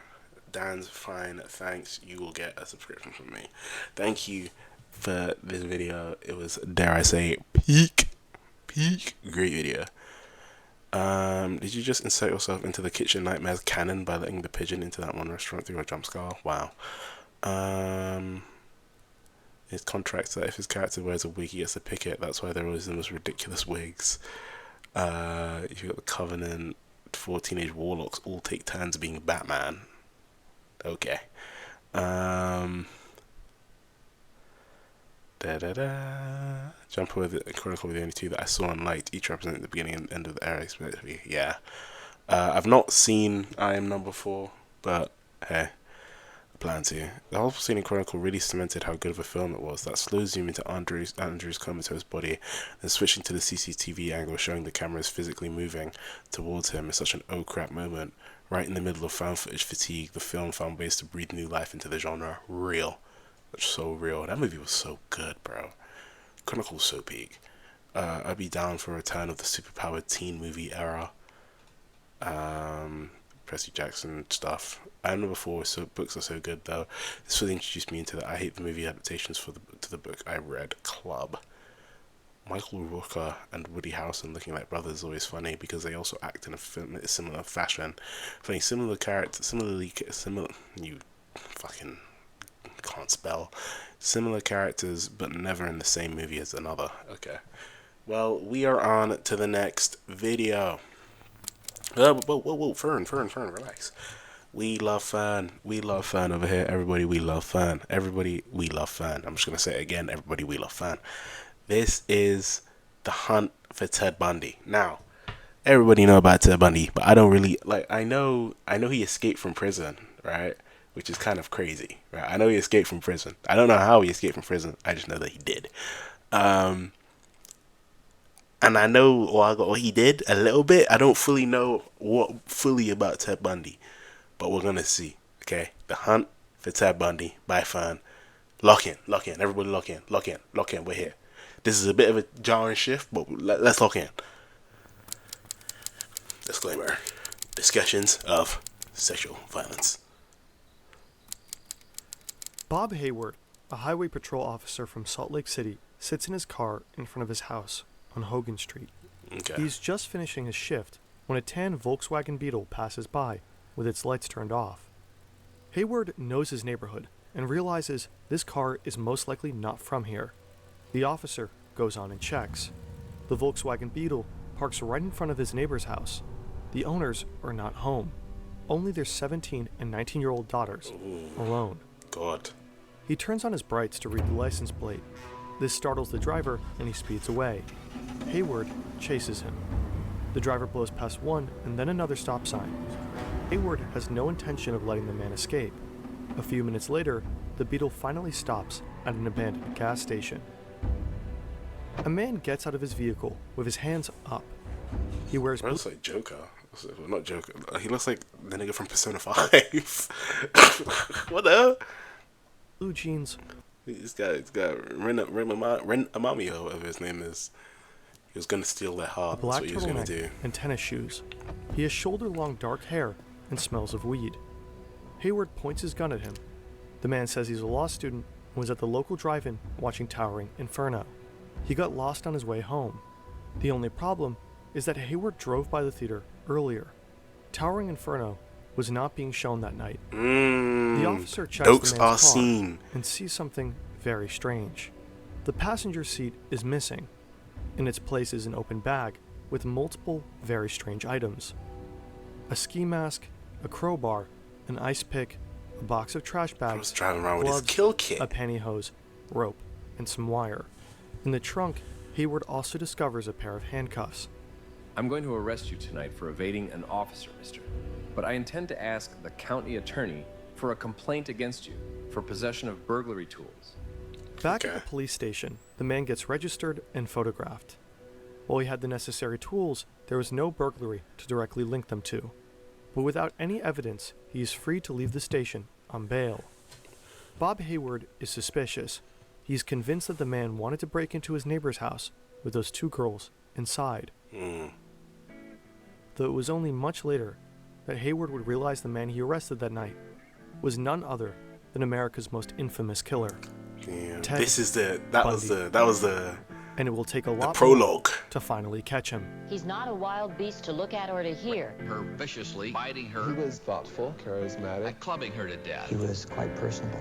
Dan's fine, thanks. You will get a subscription from me. Thank you for this video. It was, dare I say, peak, great video. Did you just insert yourself into the Kitchen Nightmares canon by letting the pigeon into that one restaurant through a jump scare? Wow. His contracts that if his character wears a wig, he gets to pick it. That's why they're always the most ridiculous wigs. If you got the Covenant, 4 teenage warlocks all take turns being Batman. Okay. Jumper with the Chronicle were the only two that I saw and liked, each representing the beginning and end of the era. Yeah. I've not seen I Am Number 4, but hey, I plan to. The whole scene in Chronicle really cemented how good of a film it was. That slow zoom into Andrew's comatose body, then switching to the CCTV angle showing the cameras physically moving towards him is such an oh crap moment. Right in the middle of found footage fatigue, the film found ways to breathe new life into the genre. Real. That's so real. That movie was so good, bro. Chronicle's so peak. I'd be down for a return of the superpowered teen movie era. Percy Jackson stuff. I Am Number 4, so books are so good though. This really introduced me into the I hate the movie adaptations to the book I read club. Michael Rooker and Woody Harrelson looking like brothers is always funny because they also act in a similar fashion. Playing similar characters, you fucking can't spell. Similar characters, but never in the same movie as another. Okay. Well, we are on to the next video. Whoa, Fern, relax. We love Fern over here. Everybody, we love Fern. Everybody, we love Fern. I'm just gonna say it again. Everybody, we love Fern. This is the hunt for Ted Bundy. Now, everybody know about Ted Bundy, but I don't really like. I know he escaped from prison, right? Which is kind of crazy, right? I know he escaped from prison. I don't know how he escaped from prison. I just know that he did. And I know what he did a little bit. I don't fully know what fully about Ted Bundy, but we're gonna see. Okay, the hunt for Ted Bundy by Fern. Lock in. Everybody, lock in. We're here. This is a bit of a jarring shift, but let's lock in. Disclaimer: discussions of sexual violence. Bob Hayward, a highway patrol officer from Salt Lake City, sits in his car in front of his house on Hogan Street. Okay. He's just finishing his shift when a tan Volkswagen Beetle passes by with its lights turned off. Hayward knows his neighborhood and realizes this car is most likely not from here. The officer goes on and checks. The Volkswagen Beetle parks right in front of his neighbor's house. The owners are not home. Only their 17 and 19-year-old daughters alone. God. He turns on his brights to read the license plate. This startles the driver and he speeds away. Hayward chases him. The driver blows past one and then another stop sign. Hayward has no intention of letting the man escape. A few minutes later, the Beetle finally stops at an abandoned gas station. A man gets out of his vehicle with his hands up. He wears He looks like Joker. Well, not Joker. He looks like the nigga from Persona 5. What the hell? blue jeans. He's got Ren Amami, or whatever his name is. He was gonna steal their heart. A black That's what he was gonna do. turtleneck and tennis shoes. He has shoulder-long dark hair and smells of weed. Hayward points his gun at him. The man says he's a law student and was at the local drive-in watching Towering Inferno. He got lost on his way home. The only problem is that Hayward drove by the theater earlier. Towering Inferno was not being shown that night. The officer checks the man's car and sees something very strange. The passenger seat is missing. In its place is an open bag with multiple very strange items. A ski mask, a crowbar, an ice pick, a box of trash bags, driving around gloves, with his kill kit, a pantyhose, rope, and some wire. In the trunk, Hayward also discovers a pair of handcuffs. I'm going to arrest you tonight for evading an officer, mister. But I intend to ask the county attorney for a complaint against you for possession of burglary tools. Back at the police station, the man gets registered and photographed. While he had the necessary tools, there was no burglary to directly link them to. But without any evidence, he is free to leave the station on bail. Bob Hayward is suspicious. He is convinced that the man wanted to break into his neighbor's house with those two girls inside. though it was only much later that Hayward would realize the man he arrested that night was none other than America's most infamous killer. Damn. Ted That was the and it will take a lot prologue more to finally catch him. He's not a wild beast to look at or to hear. Her viciously, biting her. He was thoughtful, charismatic. And clubbing her to death. He was quite personable.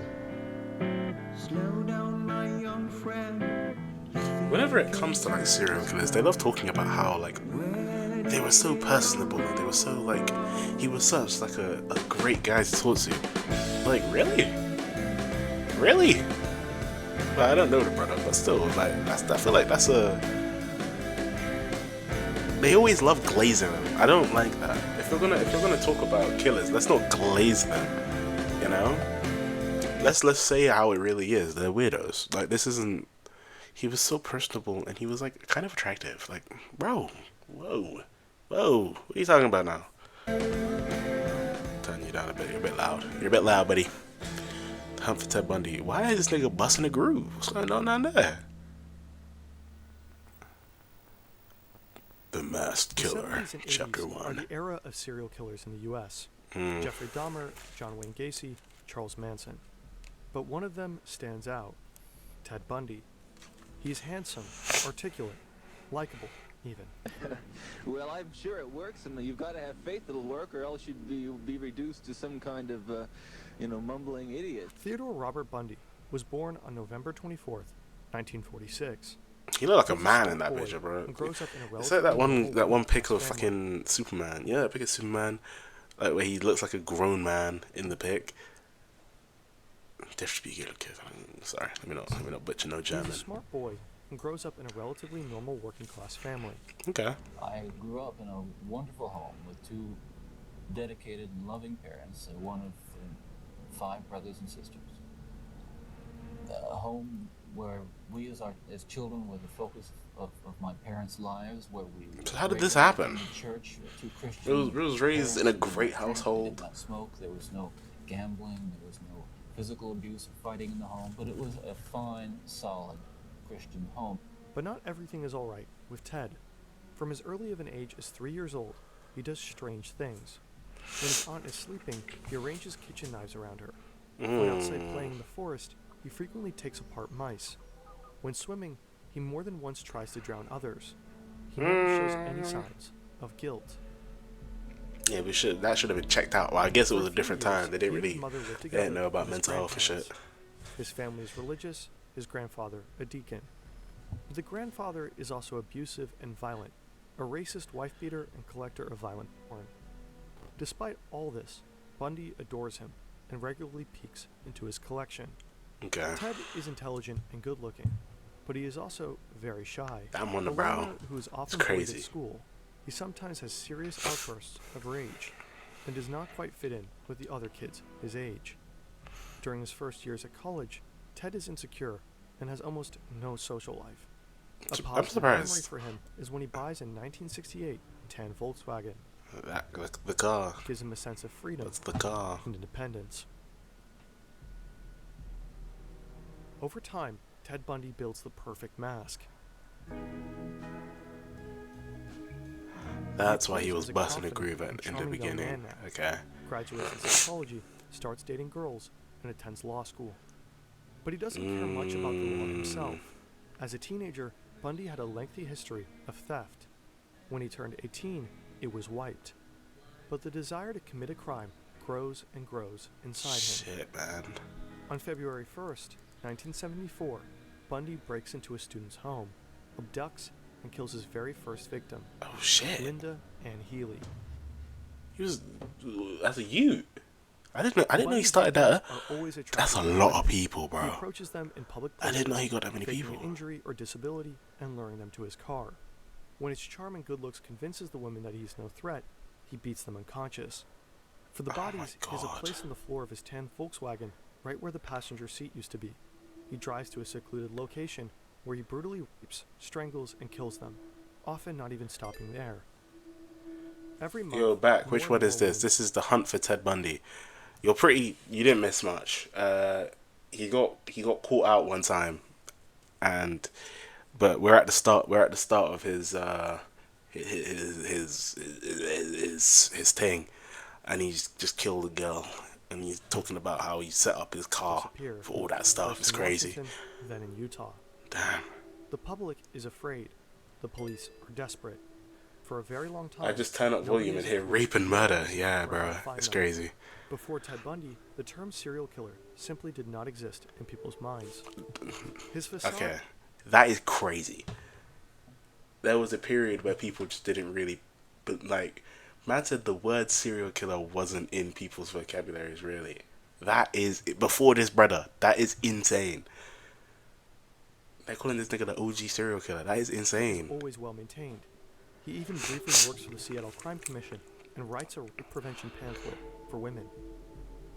Slow down, my young friend. Whenever it comes to like serial killers, they love talking about how like they were so personable and they were so like he was such like a great guy to talk to. Like really? Well, I don't know the brother, but still, like I feel like that's a. They always love glazing them. I don't like that. If we're gonna talk about killers, let's not glaze them. You know? Let's say how it really is. They're weirdos. Like this isn't. He was so personable and he was like kind of attractive. Like, bro, whoa, what are you talking about now? Turn you down a bit. You're a bit loud. Buddy. Hunt for Ted Bundy. Why is this nigga busting a groove? What's going on down there? The Masked Killer, The 70s and 80s Chapter are 1. the era of serial killers in the U.S. Jeffrey Dahmer, John Wayne Gacy, Charles Manson. But one of them stands out. Ted Bundy. He's handsome, articulate, likable, even. Well, I'm sure it works, and you've got to have faith it'll work, or else you'll be reduced to some kind of, mumbling idiot. Theodore Robert Bundy was born on November 24th, 1946. He looked like a man in that picture, bro. It's like that one pic of fucking Superman. Yeah, that pic of Superman, like where he looks like a grown man in the pic. Sorry, let me not butcher no German. He's a smart boy and grows up in a relatively normal working class family. Okay. I grew up in a wonderful home with two dedicated and loving parents, one of 5 brothers and sisters. A home where we as children were the focus of my parents' lives, where we... So how did this happen? Church, two Christian It was raised in a great household. They did not smoke, there was no gambling, there was no physical abuse or fighting in the home, but it was a fine, solid Christian home. But not everything is all right with Ted. From as early of an age as 3 years old, he does strange things. When his aunt is sleeping, he arranges kitchen knives around her. When outside playing in the forest, he frequently takes apart mice. When swimming, he more than once tries to drown others. He never shows any signs of guilt. Yeah, that should have been checked out. Well, I guess it was a different time. They didn't know about mental health and shit. His family is religious, his grandfather a deacon. The grandfather is also abusive and violent, a racist wife-beater and collector of violent porn. Despite all this, Bundy adores him and regularly peeks into his collection. Okay. Ted is intelligent and good-looking, but he is also very shy. I'm on the brow. Who is often It's bullied crazy. at school. He sometimes has serious outbursts of rage and does not quite fit in with the other kids his age. During his first years at college, Ted is insecure and has almost no social life. A I'm positive surprised. memory for him is when he buys a 1968 tan Volkswagen. The car. Gives him a sense of freedom. That's the car. And independence. Over time, Ted Bundy builds the perfect mask. That's why he was busting a groove in the beginning. Okay. Graduates in psychology, starts dating girls, and attends law school. But he doesn't care much about the law himself. As a teenager, Bundy had a lengthy history of theft. When he turned 18, it was wiped. But the desire to commit a crime grows and grows inside him. Shit, man. On February 1st, 1974, Bundy breaks into a student's home, abducts, and kills his very first victim. Oh shit. Linda Ann Healy. He was as a youth. I didn't know he started that. That's a lot of people, bro. He approaches them in public I didn't know he got that many faking people. An injury or disability and luring them to his car. When his charm and good looks convinces the women that he is no threat, he beats them unconscious. For the bodies, he has a place on the floor of his tan Volkswagen, right where the passenger seat used to be. He drives to a secluded location where he brutally rapes, strangles, and kills them, often not even stopping there. Every month, Yo, back. Which one is this? This is the Hunt for Ted Bundy. You didn't miss much. He got caught out one time, but we're at the start of his his thing, and he's just killed a girl. And he's talking about how he set up his car for all that stuff. It's crazy. Then in Utah. Damn. The public is afraid. The police are desperate. For a very long time, I just turn up volume and hear rape and murder. Yeah, bro. It's crazy. Before Ted Bundy, the term serial killer simply did not exist in people's minds. His facade. Okay, that is crazy. There was a period where people just didn't really, but like, man said the word serial killer wasn't in people's vocabularies really. That is, before this brother, that is insane. They're calling this nigga the OG serial killer. That is insane. Always well maintained. He even briefly works for the Seattle Crime Commission and writes a rape prevention pamphlet for women.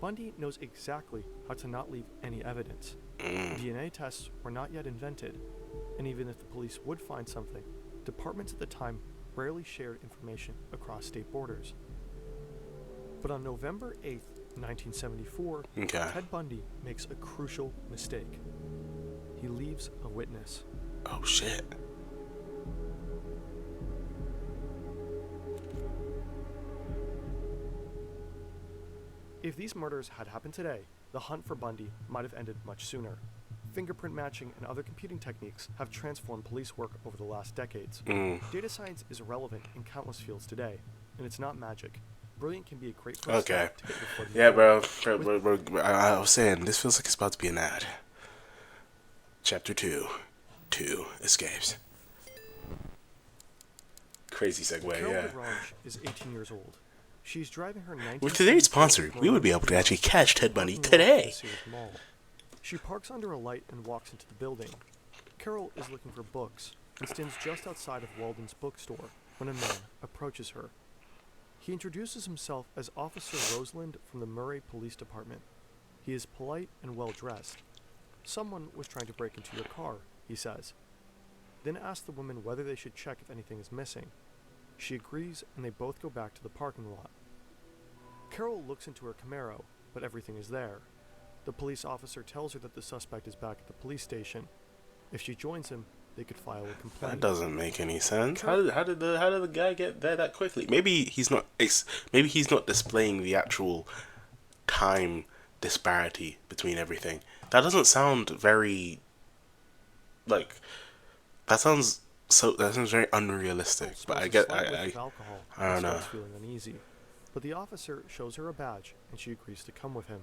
Bundy knows exactly how to not leave any evidence. DNA tests were not yet invented, and even if the police would find something, departments at the time rarely shared information across state borders. But on November 8th, 1974, Ted Bundy makes a crucial mistake. He leaves a witness. Oh shit. If these murders had happened today, the hunt for Bundy might have ended much sooner. Fingerprint matching and other computing techniques have transformed police work over the last decades. Data science is relevant in countless fields today, and it's not magic. Brilliant can be a great first step to get your foot in the door. Bro. I was saying, this feels like it's about to be an ad. Chapter 2. 2 escapes. Crazy segue, Carol yeah. DeRange is 18 years old. She's driving her 19 With today's sponsor, we would be able to actually catch Ted Bundy today. She parks under a light and walks into the building. Carol is looking for books and stands just outside of Walden's bookstore when a man approaches her. He introduces himself as Officer Roseland from the Murray Police Department. He is polite and well-dressed. Someone was trying to break into your car, he says. Then asks the woman whether they should check if anything is missing. She agrees, and they both go back to the parking lot. Carol looks into her Camaro, but everything is there. The police officer tells her that the suspect is back at the police station. If she joins him, they could file a complaint. That doesn't make any sense. How did the guy get there that quickly? Maybe he's not displaying the actual time disparity between everything. That doesn't sound very that sounds very unrealistic. But I don't know. Feeling uneasy, but the officer shows her a badge and she agrees to come with him.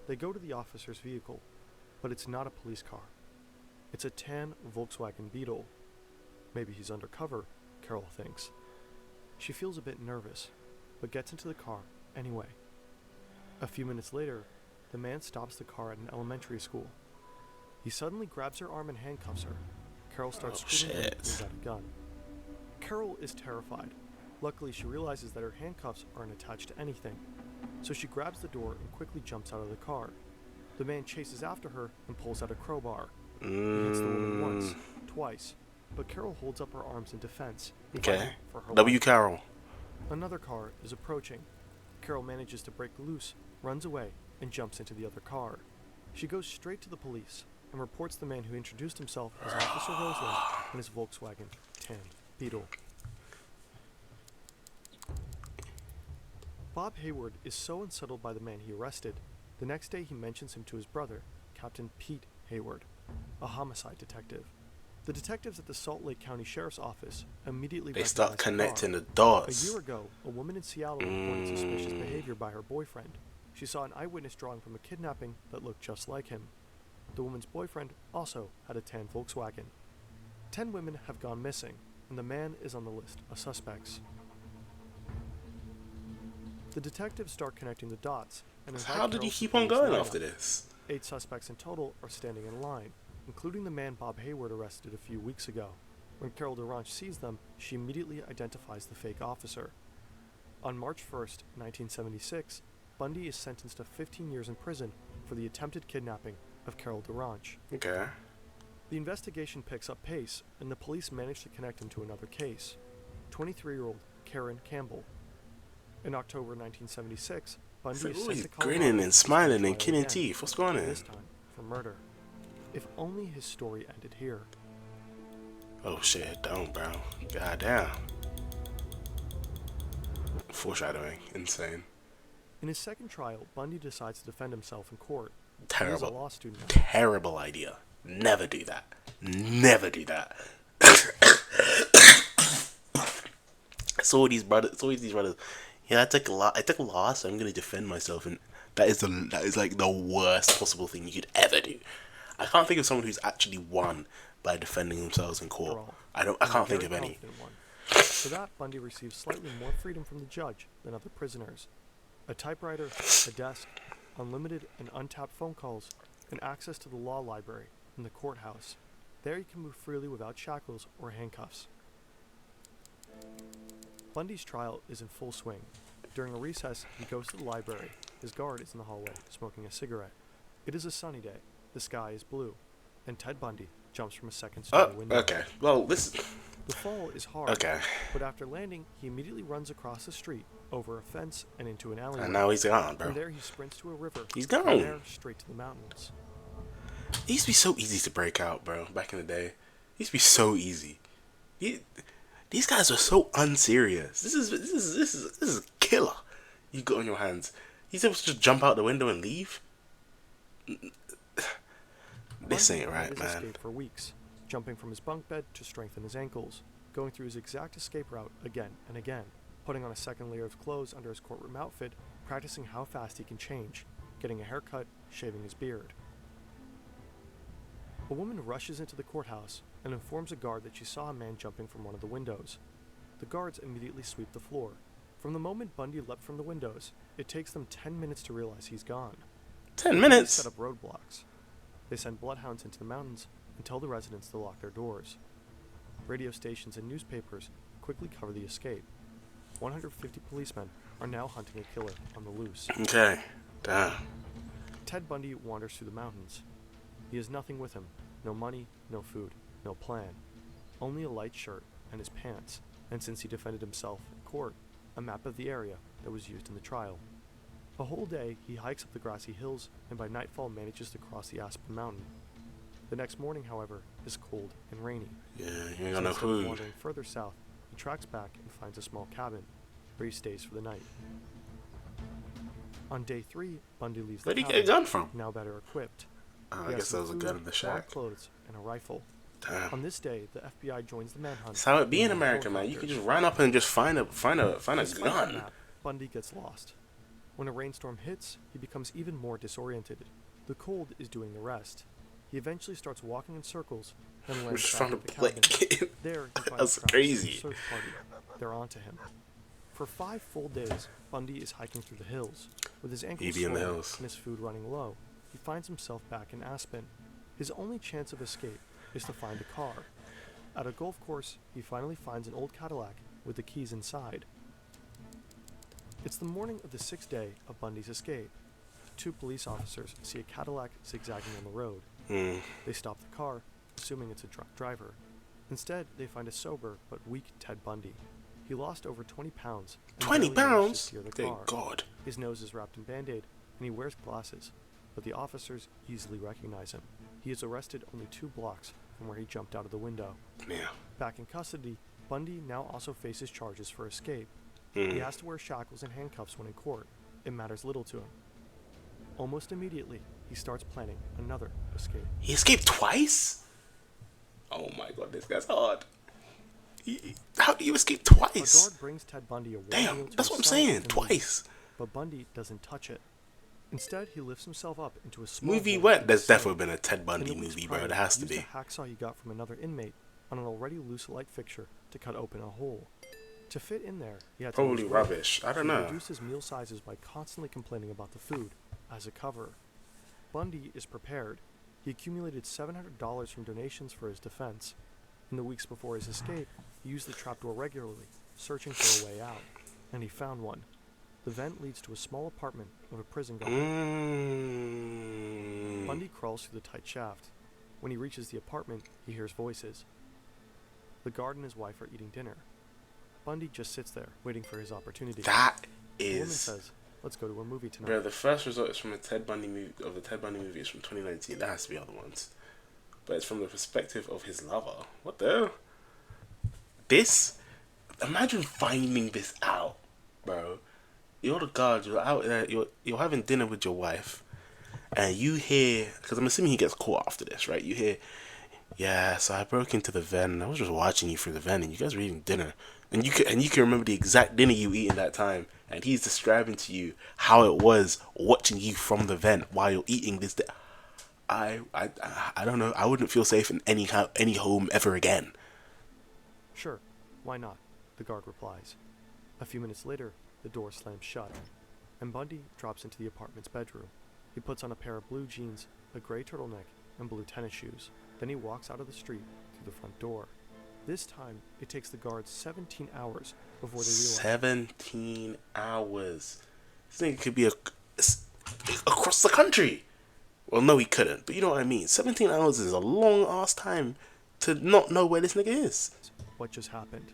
They go to the officer's vehicle, but it's not a police car. It's a tan Volkswagen Beetle. Maybe he's undercover, Carol thinks. She feels a bit nervous, but gets into the car anyway. A few minutes later, the man stops the car at an elementary school. He suddenly grabs her arm and handcuffs her. Carol starts screaming and pulls out a gun. Carol is terrified. Luckily, she realizes that her handcuffs aren't attached to anything, so she grabs the door and quickly jumps out of the car. The man chases after her and pulls out a crowbar. He hits the woman once, twice, but Carol holds up her arms in defense. Okay. For her W. life. Carol. Another car is approaching. Carol manages to break loose, runs away, and jumps into the other car. She goes straight to the police and reports the man who introduced himself as Officer Roseland and his Volkswagen tan Beetle. Bob Hayward is so unsettled by the man he arrested, the next day he mentions him to his brother, Captain Pete Hayward, a homicide detective. The detectives at the Salt Lake County Sheriff's Office immediately start connecting the A dots. year ago, a woman in Seattle reported suspicious behavior by her boyfriend. She saw an eyewitness drawing from a kidnapping that looked just like him. The woman's boyfriend also had a tan Volkswagen. 10 women have gone missing, and the man is on the list of suspects. The detectives start connecting the dots. And How did you keep on going after this? 8 suspects in total are standing in line, including the man Bob Hayward arrested a few weeks ago. When Carol DeRange sees them, she immediately identifies the fake officer. On March 1st, 1976, Bundy is sentenced to 15 years in prison for the attempted kidnapping of Carol DeRange. Okay. The investigation picks up pace, and the police manage to connect him to another case. 23-year-old Karen Campbell. In October 1976, Bundy is sent to Colorado grinning and smiling and to killing trial teeth. What's going on? this time for murder. If only his story ended here. Oh shit, don't, bro. Goddamn. Foreshadowing. Insane. In his second trial, Bundy decides to defend himself in court. He is a Terrible. law student now. Terrible idea. Never do that. Never do that. It's always these brothers. Yeah, I took a loss. So I'm gonna defend myself, and that is like the worst possible thing you could ever do. I can't think of someone who's actually won by defending themselves in court. I can't think of any. For that, Bundy receives slightly more freedom from the judge than other prisoners. A typewriter, a desk, unlimited and untapped phone calls, and access to the law library in the courthouse. There he can move freely without shackles or handcuffs. Bundy's trial is in full swing. During a recess, he goes to the library. His guard is in the hallway, smoking a cigarette. It is a sunny day. The sky is blue. And Ted Bundy jumps from a second-story window. Okay. Well, The fall is hard. Okay. But after landing, he immediately runs across the street, over a fence, and into an alleyway. And now he's gone, bro. From there, he sprints to a river. He's gone. From there, straight to the mountains. It used to be so easy to break out, bro. Back in the day, it used to be so easy. These guys are so unserious. This is a killer. You got on your hands. He's able to just jump out the window and leave. This ain't right, man. Escaped for weeks, jumping from his bunk bed to strengthen his ankles, going through his exact escape route again and again, putting on a second layer of clothes under his courtroom outfit, practicing how fast he can change, getting a haircut, shaving his beard. A woman rushes into the courthouse and informs a guard that she saw a man jumping from one of the windows. The guards immediately sweep the floor. From the moment Bundy leapt from the windows, it takes them 10 minutes to realize he's gone. 10 minutes? They set up roadblocks. They send bloodhounds into the mountains and tell the residents to lock their doors. Radio stations and newspapers quickly cover the escape. 150 policemen are now hunting a killer on the loose. Okay. Damn. Ted Bundy wanders through the mountains. He has nothing with him. No money, no food, no plan. Only a light shirt and his pants, and since he defended himself in court, a map of the area that was used in the trial. A whole day, he hikes up the grassy hills and by nightfall manages to cross the Aspen Mountain. The next morning, however, is cold and rainy. Yeah, you ain't got Instead no of food. wandering further south, he tracks back and finds a small cabin, where he stays for the night. On day 3, Bundy leaves the Where'd he cabin, get a gun from? now better equipped. Oh, He I has guess there was a some gun food, in the warm shack. clothes, and a rifle. Damn. On this day, the FBI joins the manhunt. That's how it be in the America, man. You helicopter. can just run up and just find a Despite the gun. map, Bundy gets lost. When a rainstorm hits, he becomes even more disoriented. The cold is doing the rest. He eventually starts walking in circles and lands Just back found at a the cabin. blanket. There, he finds That's tracks crazy. of a search party. They're onto him. For 5 full days, Bundy is hiking through the hills. With his ankles Evie in the swollen hills. and his food running low, he finds himself back in Aspen. His only chance of escape is to find a car. At a golf course, he finally finds an old Cadillac with the keys inside. It's the morning of the 6th day of Bundy's escape. 2 police officers see a Cadillac zigzagging on the road. They stop the car, assuming it's a drunk driver. Instead, they find a sober but weak Ted Bundy. He lost over 20 pounds. and 20 barely managed to pounds? steer the Thank car. God. His nose is wrapped in Band-Aid, and he wears glasses, but the officers easily recognize him. He is arrested only 2 blocks from where he jumped out of the window. Yeah. Back in custody, Bundy now also faces charges for escape. He has to wear shackles and handcuffs when in court. It matters little to him. Almost immediately, he starts planning another escape. He escaped twice? Oh my God, this guy's hard. How do you escape A twice? guard brings Ted Bundy a warm Damn, meal to that's his what I'm cell saying, and twice. leaves. But Bundy doesn't touch it. Instead, he lifts himself up into a small Movie hole went. in There's the cell. definitely been a Ted In Bundy the weeks movie, bro. prior, There has to he be. used a hacksaw he got from another inmate on an already loose light fixture to cut open a hole. To fit in there, he had to Probably lose weight, rubbish. I so don't he know. reduced his meal sizes by constantly complaining about the food as a cover. Bundy is prepared. He accumulated $700 from donations for his defense. In the weeks before his escape, he used the trapdoor regularly, searching for a way out, and he found one. The vent leads to a small apartment of a prison guard. Bundy crawls through the tight shaft. When he reaches the apartment, he hears voices. The guard and his wife are eating dinner. Bundy just sits there, waiting for his opportunity. That The woman is. says, "Let's go to a movie tonight." Bro, the first result is from a Ted Bundy movie. Of the Ted Bundy movie is from 2019. That has to be other ones, but it's from the perspective of his lover. What the hell? This? Imagine finding this out bro. You're the guard. You're out there. You're having dinner with your wife, and you hear, because I'm assuming he gets caught after this, right? You hear, yeah. So I broke into the van. And I was just watching you through the van, and you guys were eating dinner, and you can remember the exact dinner you eat in that time, and he's describing to you how it was watching you from the vent while you're eating this. I don't know. I wouldn't feel safe in any home ever again. Sure, why not? The guard replies. A few minutes later, the door slams shut, and Bundy drops into the apartment's bedroom. He puts on a pair of blue jeans, a gray turtleneck, and blue tennis shoes. Then he walks out of the street through the front door. This time, it takes the guards 17 hours before they realize... 17 hours. This nigga could be across the country. Well, no, he couldn't, but you know what I mean. 17 hours is a long ass time to not know where this nigga is. What just happened?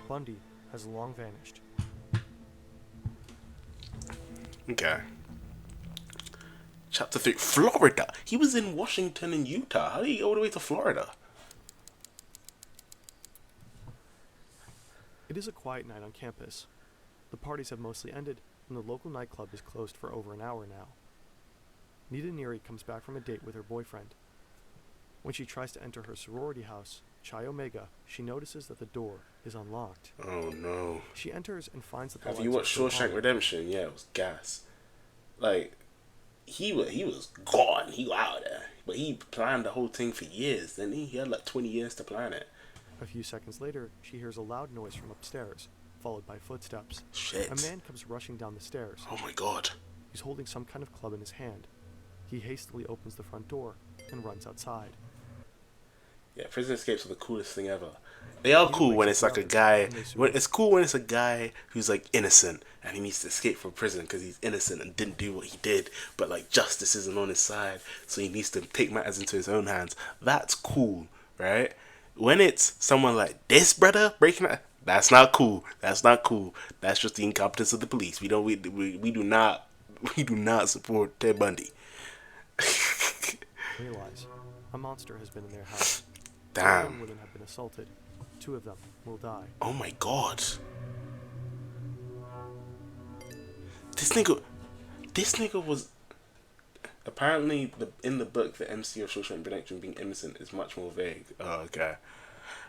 Bundy has long vanished. Okay. Chapter 3. Florida. He was in Washington and Utah. How did he go all the way to Florida? It is a quiet night on campus. The parties have mostly ended, and the local nightclub is closed for over an hour now. Nita Neary comes back from a date with her boyfriend. When she tries to enter her sorority house, Chi Omega, she notices that the door is unlocked. Oh no. She enters and finds that the Have lights you are watched still Shawshank on. Redemption? Yeah, it was gas. Like, he was gone. He was out there. But he planned the whole thing for years. Then he had like 20 years to plan it. A few seconds later, she hears a loud noise from upstairs, followed by footsteps. Shit. A man comes rushing down the stairs. Oh my god. He's holding some kind of club in his hand. He hastily opens the front door and runs outside. Yeah, prison escapes are the coolest thing ever. They are cool when it's like a guy. It's cool when it's a guy who's like innocent and he needs to escape from prison because he's innocent and didn't do what he did. But like justice isn't on his side, so he needs to take matters into his own hands. That's cool, right? When it's someone like this brother breaking out, that's not cool. That's not cool. That's just the incompetence of the police. We do not support Ted Bundy. Realize a monster has been in their house. Damn. 7 women have been assaulted. 2 of them will die. Oh my god. This nigga was apparently in the book. The MC of Shawshank Redemption being innocent is much more vague. Oh, okay.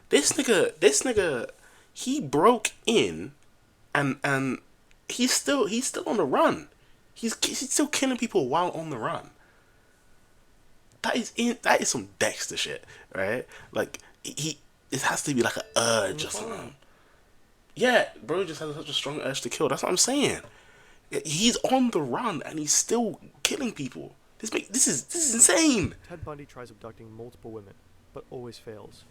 This nigga, he broke in, and he's still on the run. He's still killing people while on the run. That is some Dexter shit, right? Like it has to be like an urge or something. Yeah, bro, just has such a strong urge to kill. That's what I'm saying. He's on the run and he's still killing people. This is insane. Ted Bundy tries abducting multiple women, but always fails.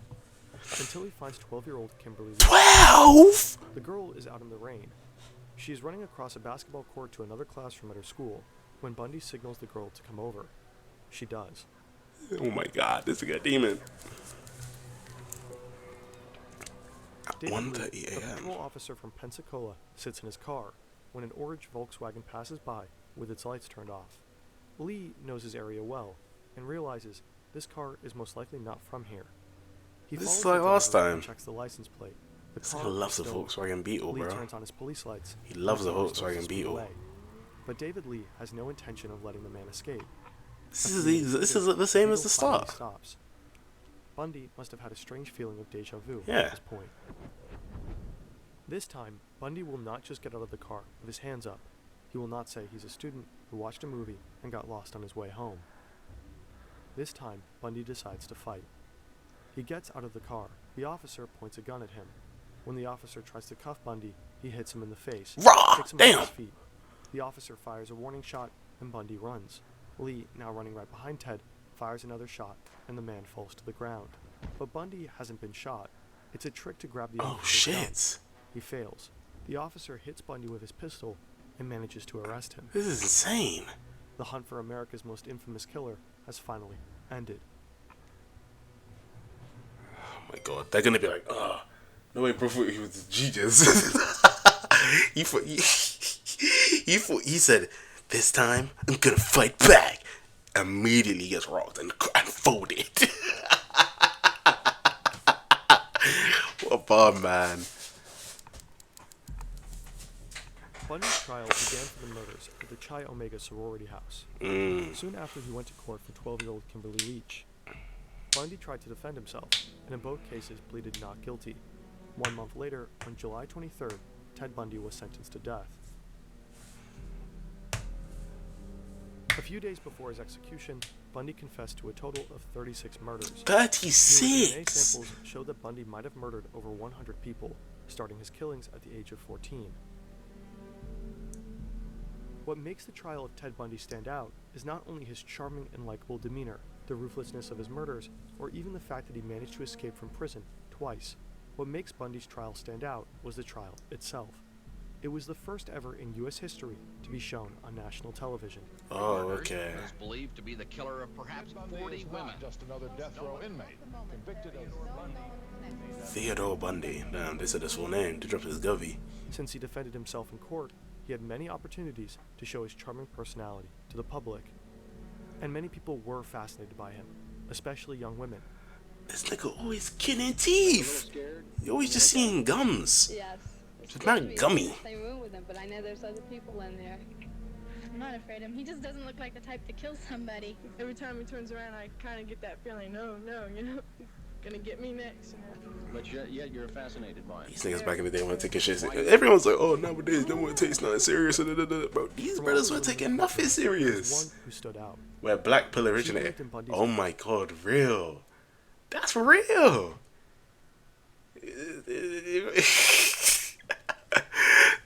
Until he finds 12-year-old Kimberly Lee. 12? The girl is out in the rain. She is running across a basketball court to another classroom at her school when Bundy signals the girl to come over. She does. Oh my god, this is a demon. At 1:30 a a.m. patrol officer from Pensacola sits in his car when an orange Volkswagen passes by with its lights turned off. Lee knows his area well and realizes this car is most likely not from here. He This is follows like the last driver and time. checks the license plate. The This car nigga loves is the stolen. Volkswagen Beetle, Lee bro. turns on his police lights. He loves the and starts Volkswagen to Beetle. away. But David Lee has no intention of letting the man escape. This is the same as the start. Stops. Bundy must have had a strange feeling of deja vu Yeah. at this point. This time, Bundy will not just get out of the car with his hands up. He will not say he's a student who watched a movie and got lost on his way home. This time, Bundy decides to fight. He gets out of the car. The officer points a gun at him. When the officer tries to cuff Bundy, he hits him in the face. Rah! Kicks him Damn! off his feet. The officer fires a warning shot, and Bundy runs. Lee, now running right behind Ted, fires another shot, and the man falls to the ground. But Bundy hasn't been shot. It's a trick to grab the Oh officer's gun. shit. He fails. The officer hits Bundy with his pistol and manages to arrest him. This is insane. The hunt for America's most infamous killer has finally ended. Oh my god, they're gonna be like, no way, bro, he was a genius. He said, this time I'm gonna fight back. Immediately gets rocked and folded. What a bomb, man. Bundy's trial began for the murders at the Chi Omega sorority house. Soon after he went to court for 12-year-old Kimberly Leach. Bundy tried to defend himself, and in both cases pleaded not guilty. 1 month later, on July 23rd, Ted Bundy was sentenced to death. A few days before his execution, Bundy confessed to a total of 36 murders. 36! New DNA samples showed that Bundy might have murdered over 100 people, starting his killings at the age of 14. What makes the trial of Ted Bundy stand out is not only his charming and likable demeanor, the ruthlessness of his murders, or even the fact that he managed to escape from prison twice. What makes Bundy's trial stand out was the trial itself. It was the first ever in U.S. history to be shown on national television. Oh, okay. Is believed to be the killer of perhaps 40 women. Just another death row inmate convicted of Theodore Bundy. Damn, they said his full name to drop his govey. Since he defended himself in court, he had many opportunities to show his charming personality to the public. And many people were fascinated by him, especially young women. This nigga always killing teeth. You always just seeing gums. Yes. It's not gummy. Same room with him, but I know there's other people in there. I'm not afraid of him. He just doesn't look like the type to kill somebody. Every time he turns around, I kind of get that feeling, no, you know, he's gonna get me next. You know? But yet you're fascinated by him. These niggas back in the day weren't taking shit serious. Everyone's like, oh, nowadays no one takes nothing serious. Bro, these brothers weren't taking nothing serious. One who stood out. Where Black Pill originated. Oh my god, real. That's real.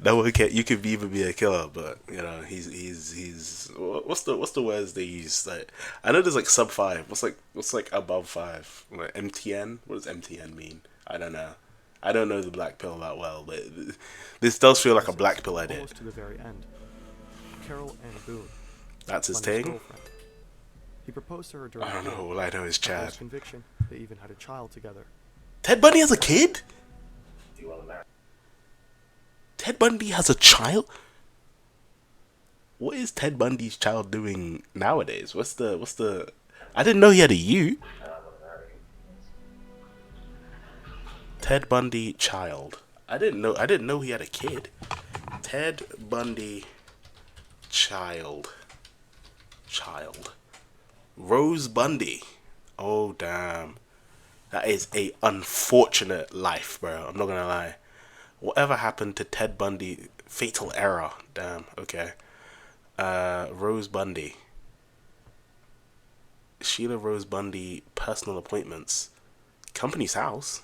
No one can. You could even be a killer, but you know he's. What's the words they use? Like, I know there's like sub 5. What's like above 5? Like MTN. What does MTN mean? I don't know. I don't know the Black Pill that well, but this does feel like a Black Pill edit. Almost to the very end. Carol Ann Boone. That's his Bundy's thing. girlfriend. He proposed to her during. I don't know. All I know is Chad. Post conviction, they even had a child together. Ted Bundy has a kid? Ted Bundy has a child? What is Ted Bundy's child doing nowadays? What's the I didn't know he had a U. Ted Bundy child. I didn't know he had a kid. Ted Bundy child. Rose Bundy. Oh damn. That is a unfortunate life, bro. I'm not gonna lie. Whatever happened to Ted Bundy? Fatal error. Damn. Okay. Rose Bundy. Sheila Rose Bundy personal appointments. Company's house.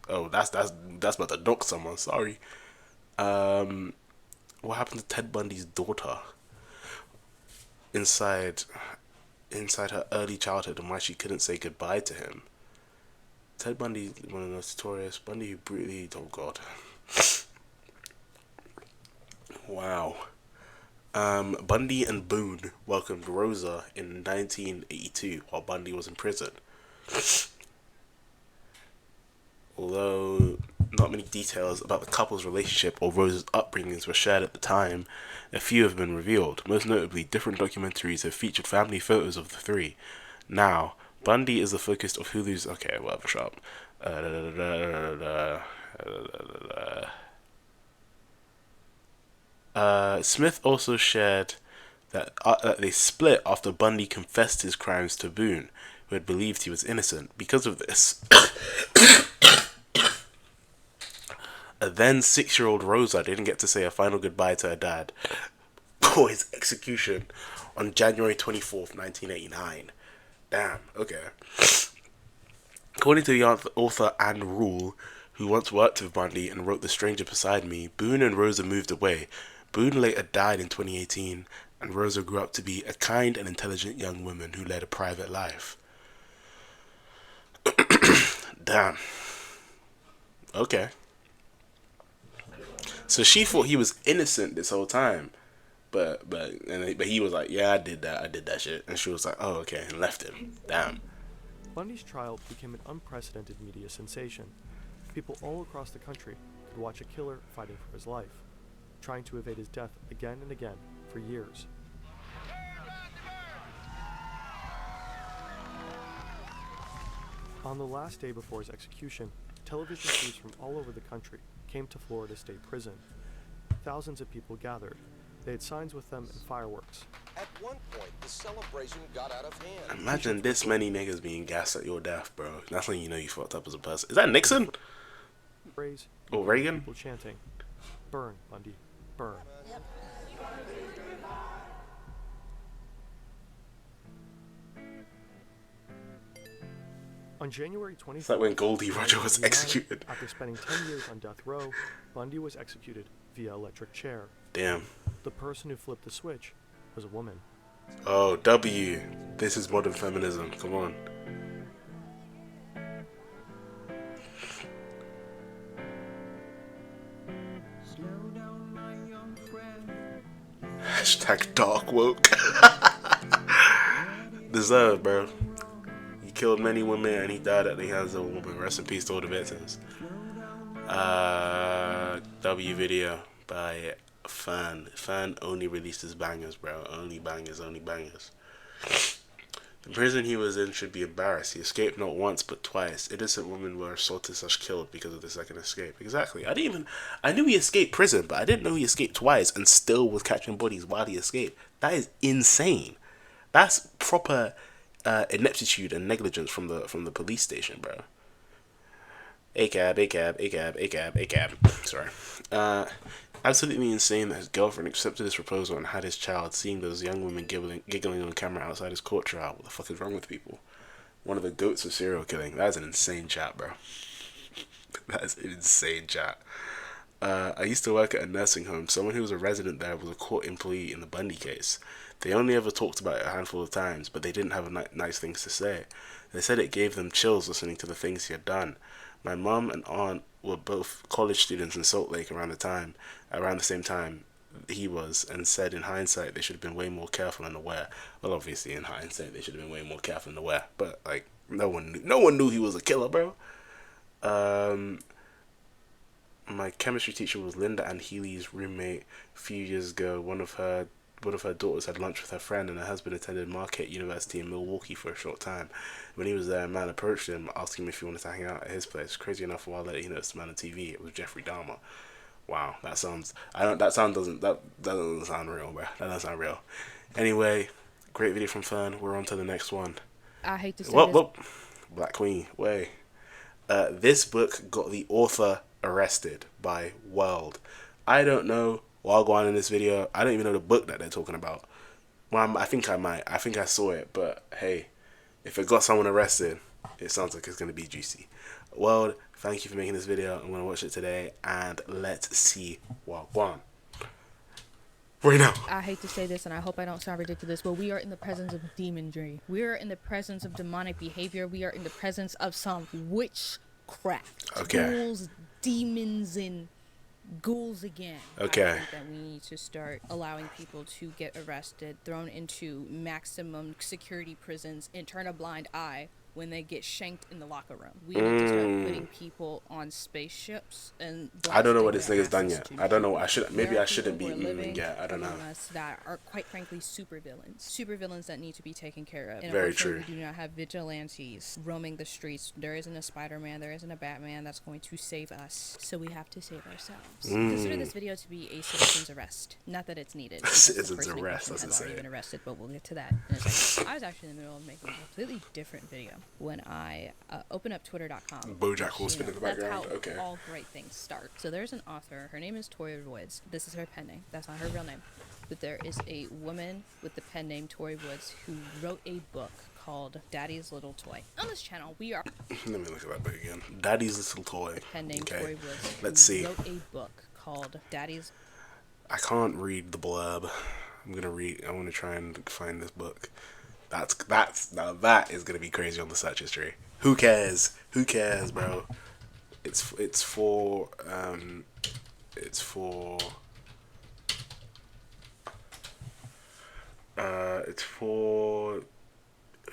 Oh, that's about to dock someone. Sorry. What happened to Ted Bundy's daughter? Inside her early childhood and why she couldn't say goodbye to him. Ted Bundy, one of the most notorious. Bundy who brutally. Oh God. Wow. Bundy and Boone welcomed Rosa in 1982 while Bundy was in prison. Although not many details about the couple's relationship or Rosa's upbringings were shared at the time, a few have been revealed. Most notably, different documentaries have featured family photos of the three. Now, Bundy is the focus of Hulu's... Okay, whatever, shut up. Smith also shared that they split after Bundy confessed his crimes to Boone, who had believed he was innocent. Because of this, a then 6-year-old Rosa didn't get to say a final goodbye to her dad for his execution on January 24th, 1989. Damn, okay. According to the author Anne Rule, who once worked with Bundy and wrote The Stranger Beside Me, Boone and Rosa moved away. Boone later died in 2018, and Rosa grew up to be a kind and intelligent young woman who led a private life. Damn. Okay. So she thought he was innocent this whole time. But he was like, yeah, I did that shit. And she was like, oh, okay, and left him. Damn. Bundy's trial became an unprecedented media sensation. People all across the country could watch a killer fighting for his life, trying to evade his death again and again for years. On the last day before his execution, television crews from all over the country came to Florida State Prison. thousands of people gathered. They had signs with them and fireworks. At one point, the celebration got out of hand. Imagine this many niggas being gassed at your death, bro. That's when you know you fucked up as a person. Is that Nixon? Phrase, or Reagan? People chanting, "Burn, Bundy, burn." On January 24th, it's like when Goldie Roger was executed. After spending 10 years on death row, Bundy was executed via electric chair. Damn. The person who flipped the switch was a woman. Oh, W. This is modern feminism. Come on. Hashtag dark woke. Deserved, bro. He killed many women and he died at the hands of a woman. Rest in peace to all the victims. W video by Fan. Fan only released his bangers, bro. Only bangers, only bangers. The prison he was in should be embarrassed. He escaped not once but twice. Innocent women were assaulted / killed because of the second escape. Exactly. I knew he escaped prison, but I didn't know he escaped twice and still was catching bodies while he escaped. That is insane. That's proper ineptitude and negligence from the police station, bro. ACAB. Sorry. Absolutely insane that his girlfriend accepted his proposal and had his child, seeing those young women giggling on camera outside his court trial. What the fuck is wrong with people? One of the goats of serial killing. That is an insane chat, bro. That is an insane chat. I used to work at a nursing home. Someone who was a resident there was a court employee in the Bundy case. They only ever talked about it a handful of times, but they didn't have nice things to say. They said it gave them chills listening to the things he had done. My mum and aunt were both college students in Salt Lake around the same time he was, and said in hindsight they should have been way more careful and aware. Well, obviously in hindsight they should have been way more careful and aware, but like no one knew he was a killer, bro. My chemistry teacher was Linda Ann Healy's roommate. A few years ago, one of her daughters had lunch with her friend, and her husband attended Marquette University in Milwaukee for a short time. When he was there, a man approached him, asking him if he wanted to hang out at his place. Crazy enough, a while later, he noticed the man on TV. It was Jeffrey Dahmer. Wow, that doesn't sound real, bro. That doesn't sound real. Anyway, great video from Fern. We're on to the next one. I hate to say this. Black Queen, way. This book got the author arrested by World. I don't know while going in this video. I don't even know the book that they're talking about. Well, I think I might. I think I saw it, but hey, if it got someone arrested, it sounds like it's going to be juicy. World, thank you for making this video. I'm going to watch it today, and let's see what one. Right now. I hate to say this, and I hope I don't sound ridiculous, but we are in the presence of demonry. We are in the presence of demonic behavior. We are in the presence of some witchcraft. Okay. Ghouls, demons, and ghouls again. Okay. I think that we need to start allowing people to get arrested, thrown into maximum security prisons, and turn a blind eye when they get shanked in the locker room. We need to start putting people on spaceships and I don't know what this nigga's done yet. I don't know. I shouldn't be yeah, I don't know. Us that are quite frankly supervillains that need to be taken care of. And very true. We do not have vigilantes roaming the streets. There isn't a Spider-Man, there isn't a Batman that's going to save us. So we have to save ourselves. Consider this video to be a citizen's arrest. Not that it's needed. Citizen's arrest doesn't say it. Been arrested, but we'll get to that in a second. I was actually in the middle of making a completely different video when I open up twitter.com. BoJack will spin in the background. That's how okay. all great things start. So there's an author. Her name is Tori Woods. This is her pen name. That's not her real name. But there is a woman with the pen name Tori Woods who wrote a book called Daddy's Little Toy. On this channel, we are... Let me look at that book again. Daddy's Little Toy. Pen name okay. Tori Woods. Let's see. Wrote a book called Daddy's... I can't read the blurb. I want to try and find this book. Now that is gonna be crazy on the search history. Who cares, bro? It's for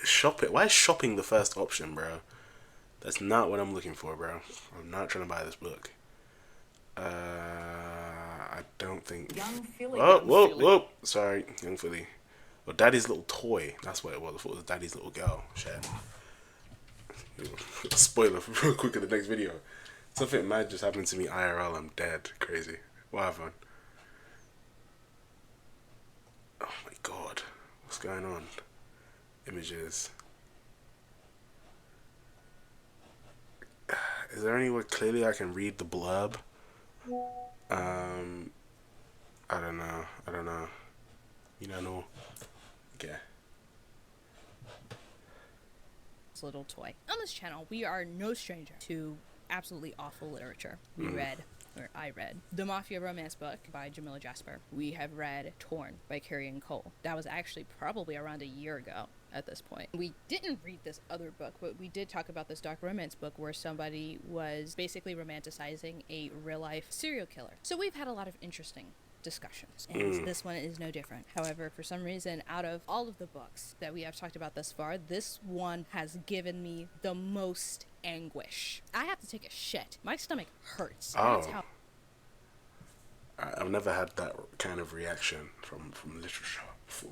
shopping. Why is shopping the first option, bro? That's not what I'm looking for, bro. I'm not trying to buy this book. I don't think. Whoa! Sorry, Young Philly. Well, Daddy's Little Toy. That's what it was. I thought it was Daddy's Little Girl. Shit. Spoiler real quick in the next video. Something mad just happened to me IRL. I'm dead. Crazy. What happened? What's going on? Images. Is there anywhere clearly I can read the blurb? I don't know. You know, no. Okay. This little toy. On this channel, we are no stranger to absolutely awful literature. I read The Mafia Romance Book by Jamila Jasper. We have read Torn by Carrie Ann Cole. That was actually probably around a year ago at this point. We didn't read this other book, but we did talk about this dark romance book where somebody was basically romanticizing a real-life serial killer. So we've had a lot of interesting discussions, and this one is no different. However, for some reason, out of all of the books that we have talked about thus far, this one has given me the most anguish. I have to take a shit. My stomach hurts. That's how I've never had that kind of reaction from literature before.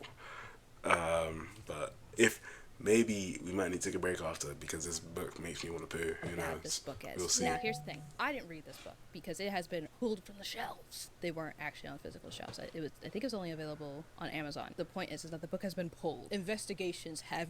But if maybe we might need to take a break after, because this book makes me want to poo. Who knows? This book is. We'll see. Now, here's the thing. I didn't read this book because it has been pulled from the shelves. They weren't actually on physical shelves. I think it was only available on Amazon. The point is that the book has been pulled. Investigations have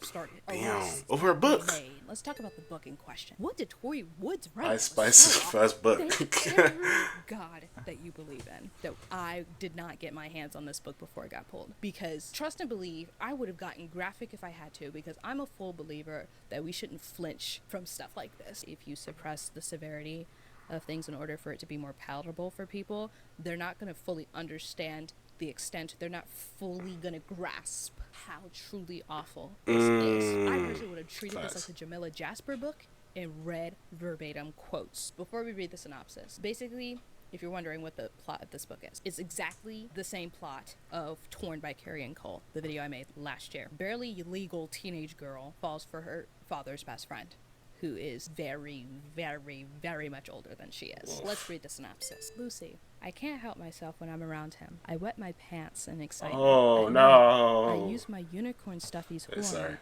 started. Damn, over a book. Let's talk about the book in question. What did Tori Woods write? Ice Spice's first book. Thank every God that you believe in. That I did not get my hands on this book before it got pulled. Because, trust and believe, I would have gotten graphic if I had to, because I'm a full believer that we shouldn't flinch from stuff like this. If you suppress the severity of things in order for it to be more palatable for people, they're not going to fully understand the extent. They're not fully going to grasp how truly awful this is. I personally would have treated this like the Jamila Jasper book and read verbatim quotes before we read the synopsis. Basically, if you're wondering what the plot of this book is, it's exactly the same plot of Torn by Carrie Ann Cole, the video I made last year. Barely legal teenage girl falls for her father's best friend, who is very, very, very much older than she is. Let's read the synopsis. Lucy, I can't help myself when I'm around him. I wet my pants in excitement. Oh, no. I use my unicorn stuffy's horn. Sorry.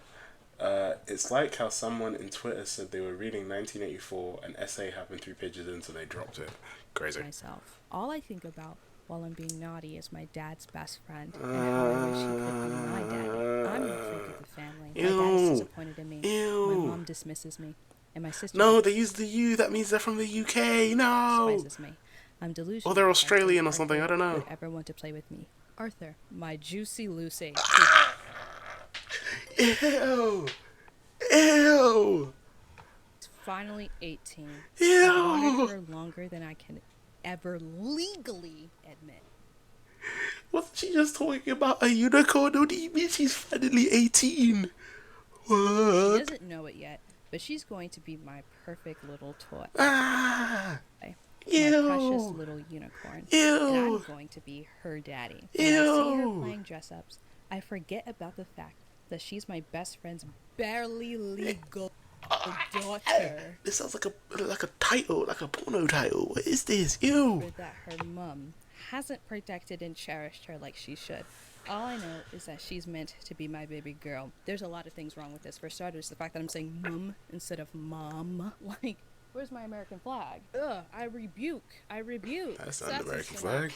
It's like how someone in Twitter said they were reading 1984, an essay happened 3 pages in, so they dropped it. Crazy. Myself. All I think about while I'm being naughty is my dad's best friend, and how I wish he could be my daddy. I'm the freak of the family. My dad is disappointed in me. My mom dismisses me, and my sister. No, they use the U. That means they're from the UK. No. Despises me. I'm delusional. Or they're Australian or something. I don't know. Would ever want to play with me? Arthur, my juicy Lucy. Ew. Ew. It's finally 18. Ew. I wanted her longer than I can ever legally admit. Wasn't she just talking about a unicorn? What do you mean she's finally 18? What? She doesn't know it yet, but she's going to be my perfect little toy. Ah. My precious little unicorn. Ew. And I'm going to be her daddy. When Ew. I see her playing dress-ups, I forget about the fact that she's my best friend's barely legal daughter. This sounds like a title, like a porno title. What is this? Ew. Or that her mum hasn't protected and cherished her like she should. All I know is that she's meant to be my baby girl. There's a lot of things wrong with this. For starters, the fact that I'm saying mum instead of mom. Like, where's my American flag? Ugh, I rebuke. That's not an American flag.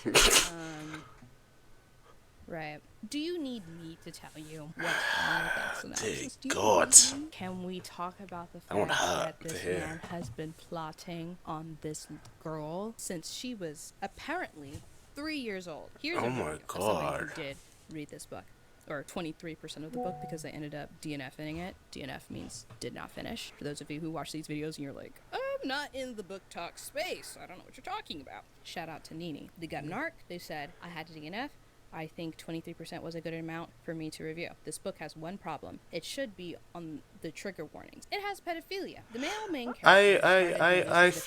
Right. Do you need me to tell you what's wrong with that synopsis? God. Can we talk about the I want fact her that to this hear. man has been plotting on this girl since she was apparently 3 years old? Here's Oh a my video of God. somebody who did read this book. Or 23% of the book, because they ended up DNFing it. DNF means did not finish. For those of you who watch these videos and you're like, I'm not in the book talk space. I don't know what you're talking about. Shout out to Nini. They got an arc. They said, I had to DNF. I think 23% was a good amount for me to review. This book has one problem. It should be on the trigger warnings. It has pedophilia. The male main character.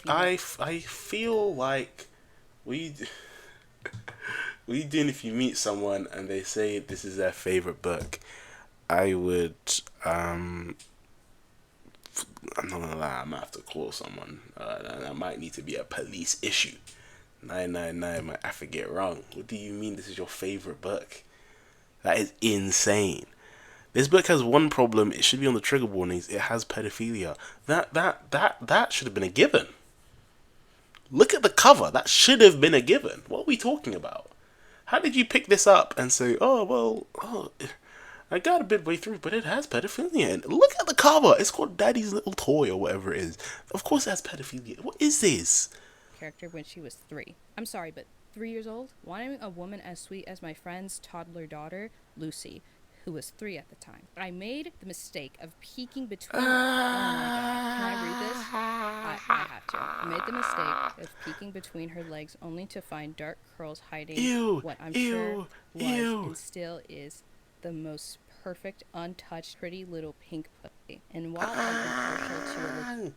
I feel like we do. If you meet someone and they say this is their favorite book, I would. I'm not gonna lie. I might have to call someone. That might need to be a police issue. 999, I forget wrong. What do you mean this is your favorite book? That is insane. This book has one problem. It should be on the trigger warnings. It has pedophilia. That should have been a given. Look at the cover. That should have been a given. What are we talking about? How did you pick this up and say, oh, well, I got a bit way through, but it has pedophilia. And look at the cover. It's called Daddy's Little Toy or whatever it is. Of course it has pedophilia. What is this? Character when she was 3. I'm sorry, but 3 years old? Wanting a woman as sweet as my friend's toddler daughter, Lucy, who was 3 at the time. I made the mistake of peeking between... Oh my god. Can I read this? I have to. I made the mistake of peeking between her legs only to find dark curls hiding what I'm sure was and still is the most perfect, untouched, pretty little pink pussy. And while I'm impartial to a...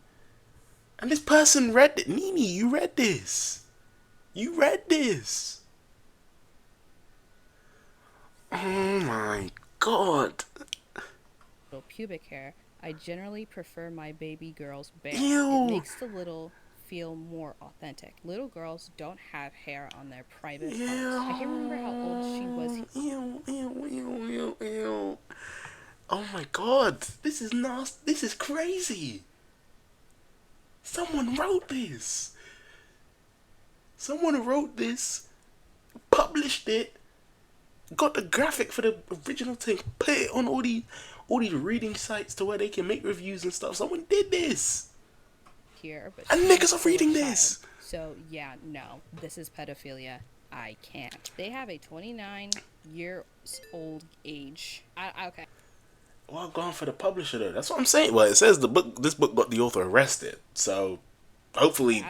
And this person read it. Nini, you read this. You read this. Oh my god. Pubic hair, I generally prefer my baby girls bare. Ew. It makes the little feel more authentic. Little girls don't have hair on their private parts. I can't remember how old she was. Ew. Oh my god. This is nasty. This is crazy. Someone wrote this. Someone wrote this, published it, got the graphic for the original thing, put it on all these reading sites to where they can make reviews and stuff. Someone did this. Here, but and niggas are reading this. So yeah, no, this is pedophilia. I can't. They have a 29-year-old age. Okay. Well, gone for the publisher though. That's what I'm saying. Well, it says this book got the author arrested. So hopefully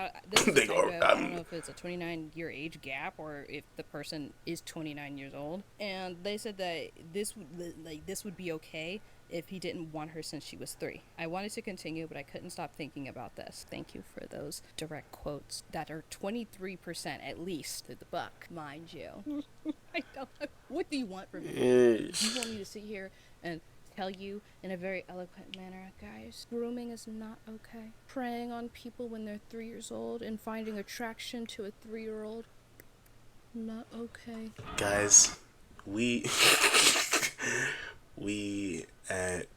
they got. I don't know if it's a 29-year age gap or if the person is 29 years old. And they said that this would be okay if he didn't want her since she was 3. I wanted to continue, but I couldn't stop thinking about this. Thank you for those direct quotes that are 23% at least through the book, mind you. I don't know. What do you want from me? You want me to sit here and tell you in a very eloquent manner, guys, grooming is not okay. Preying on people when they're 3 years old and finding attraction to a 3-year-old, not okay. Guys, we at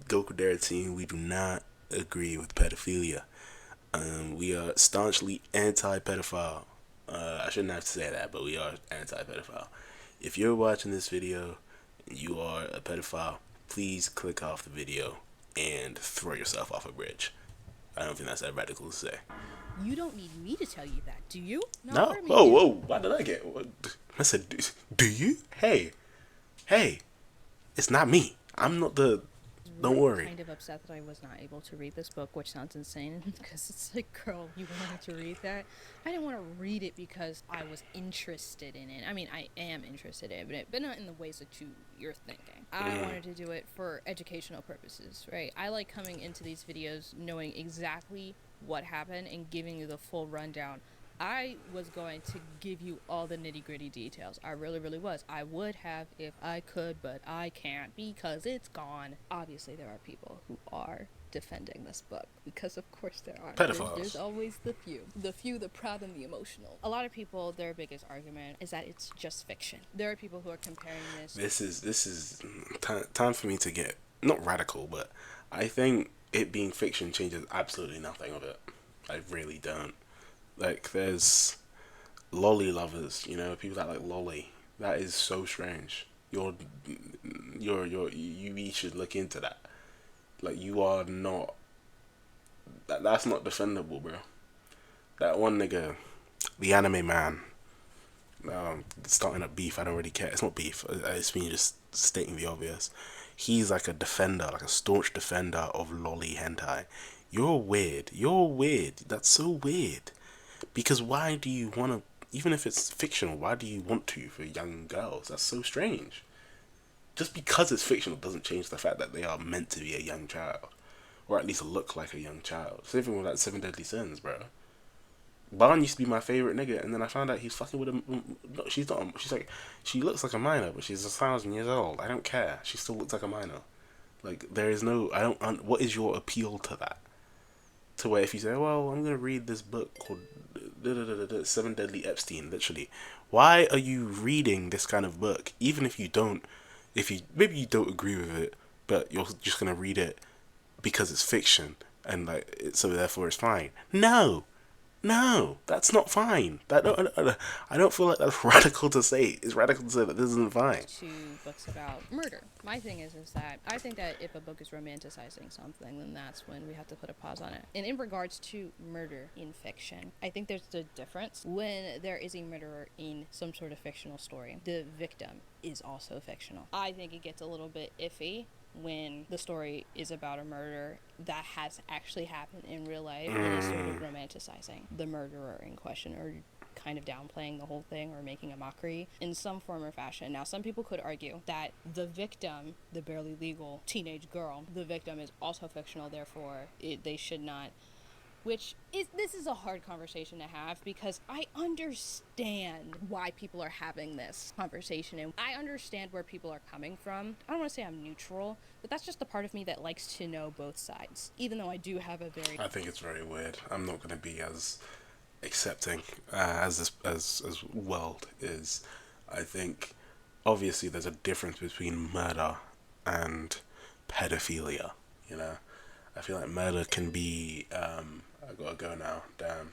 gxkudera team, we do not agree with pedophilia. We are staunchly anti-pedophile. I shouldn't have to say that, but we are anti-pedophile. If you're watching this video and you are a pedophile, please click off the video and throw yourself off a bridge. I don't think that's that radical to say. You don't need me to tell you that, do you? No. Whoa. Why did I get? I said, do you? Hey. It's not me. I'm not the. Don't worry. I'm kind of upset that I was not able to read this book, which sounds insane because it's like, girl, you wanted to read that? I didn't want to read it because I was interested in it. I mean, I am interested in it, but not in the ways that you're thinking. I wanted to do it for educational purposes, right? I like coming into these videos knowing exactly what happened and giving you the full rundown. I was going to give you all the nitty-gritty details. I really was. I would have if I could, but I can't because it's gone. Obviously, there are people who are defending this book because, of course, there are. Pedophiles. There's always the few, the proud, and the emotional. A lot of people, their biggest argument is that it's just fiction. There are people who are comparing this. This is time for me to get not radical, but I think it being fiction changes absolutely nothing of it. I really don't. Like, there's lolly lovers, you know, people that like lolly. That is so strange. You should look into that. Like, you are not. That's not defendable, bro. That one nigga, the anime man, starting a beef. I don't really care. It's not beef. It's me just stating the obvious. He's like a defender, like a staunch defender of lolly hentai. You're weird. That's so weird. Because why do you want to, even if it's fictional, why do you want to for young girls? That's so strange. Just because it's fictional doesn't change the fact that they are meant to be a young child. Or at least look like a young child. Same thing with like 7 Deadly Sins, bro. Barn used to be my favorite nigga, and then I found out he's fucking with a... No, she's not... She looks like a minor, but she's 1,000 years old. I don't care. She still looks like a minor. Like, there is no... what is your appeal to that? To where if you say, well, I'm going to read this book called 7 Deadly Epstein, literally. Why are you reading this kind of book? Even if you don't, maybe you don't agree with it, but you're just going to read it because it's fiction, and like, so therefore it's fine. No! No, that's not fine. I don't feel like that's radical to say. It's radical to say that this isn't fine. To books about murder. My thing is that I think that if a book is romanticizing something, then that's when we have to put a pause on it. And in regards to murder in fiction, I think there's a difference when there is a murderer in some sort of fictional story. The victim is also fictional. I think it gets a little bit iffy when the story is about a murder that has actually happened in real life and is sort of romanticizing the murderer in question, or kind of downplaying the whole thing or making a mockery in some form or fashion. Now, some people could argue that the victim, the barely legal teenage girl, the victim is also fictional, therefore they should not. This is a hard conversation to have, because I understand why people are having this conversation, and I understand where people are coming from. I don't want to say I'm neutral, but that's just the part of me that likes to know both sides, even though I do have a very... I think it's very weird. I'm not going to be as accepting as world is. I think obviously there's a difference between murder and pedophilia. You know, I feel like murder can be I gotta go now, damn,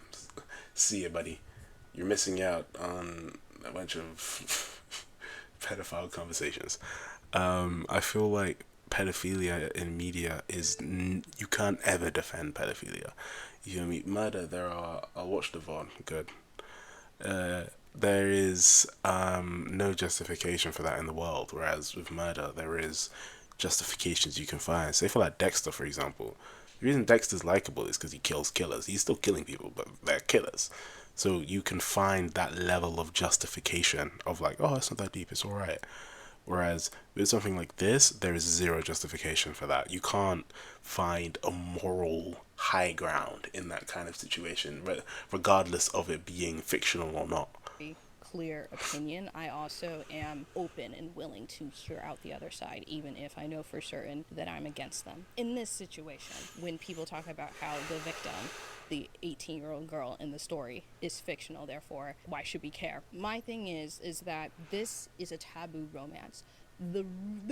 see ya, buddy, you're missing out on a bunch of pedophile conversations. I feel like pedophilia in media is you can't ever defend pedophilia. You know, murder, I watched the VOD, good. There is no justification for that in the world, whereas with murder there is justifications you can find. Say for like Dexter, for example. The reason Dexter's likable is because he kills killers. He's still killing people, but they're killers. So you can find that level of justification of like, oh, it's not that deep, it's alright. Whereas with something like this, there is zero justification for that. You can't find a moral high ground in that kind of situation, regardless of it being fictional or not. Clear opinion. I also am open and willing to hear out the other side, even if I know for certain that I'm against them. In this situation, when people talk about how the victim, the 18-year-old girl in the story, is fictional, therefore why should we care? My thing is that this is a taboo romance. The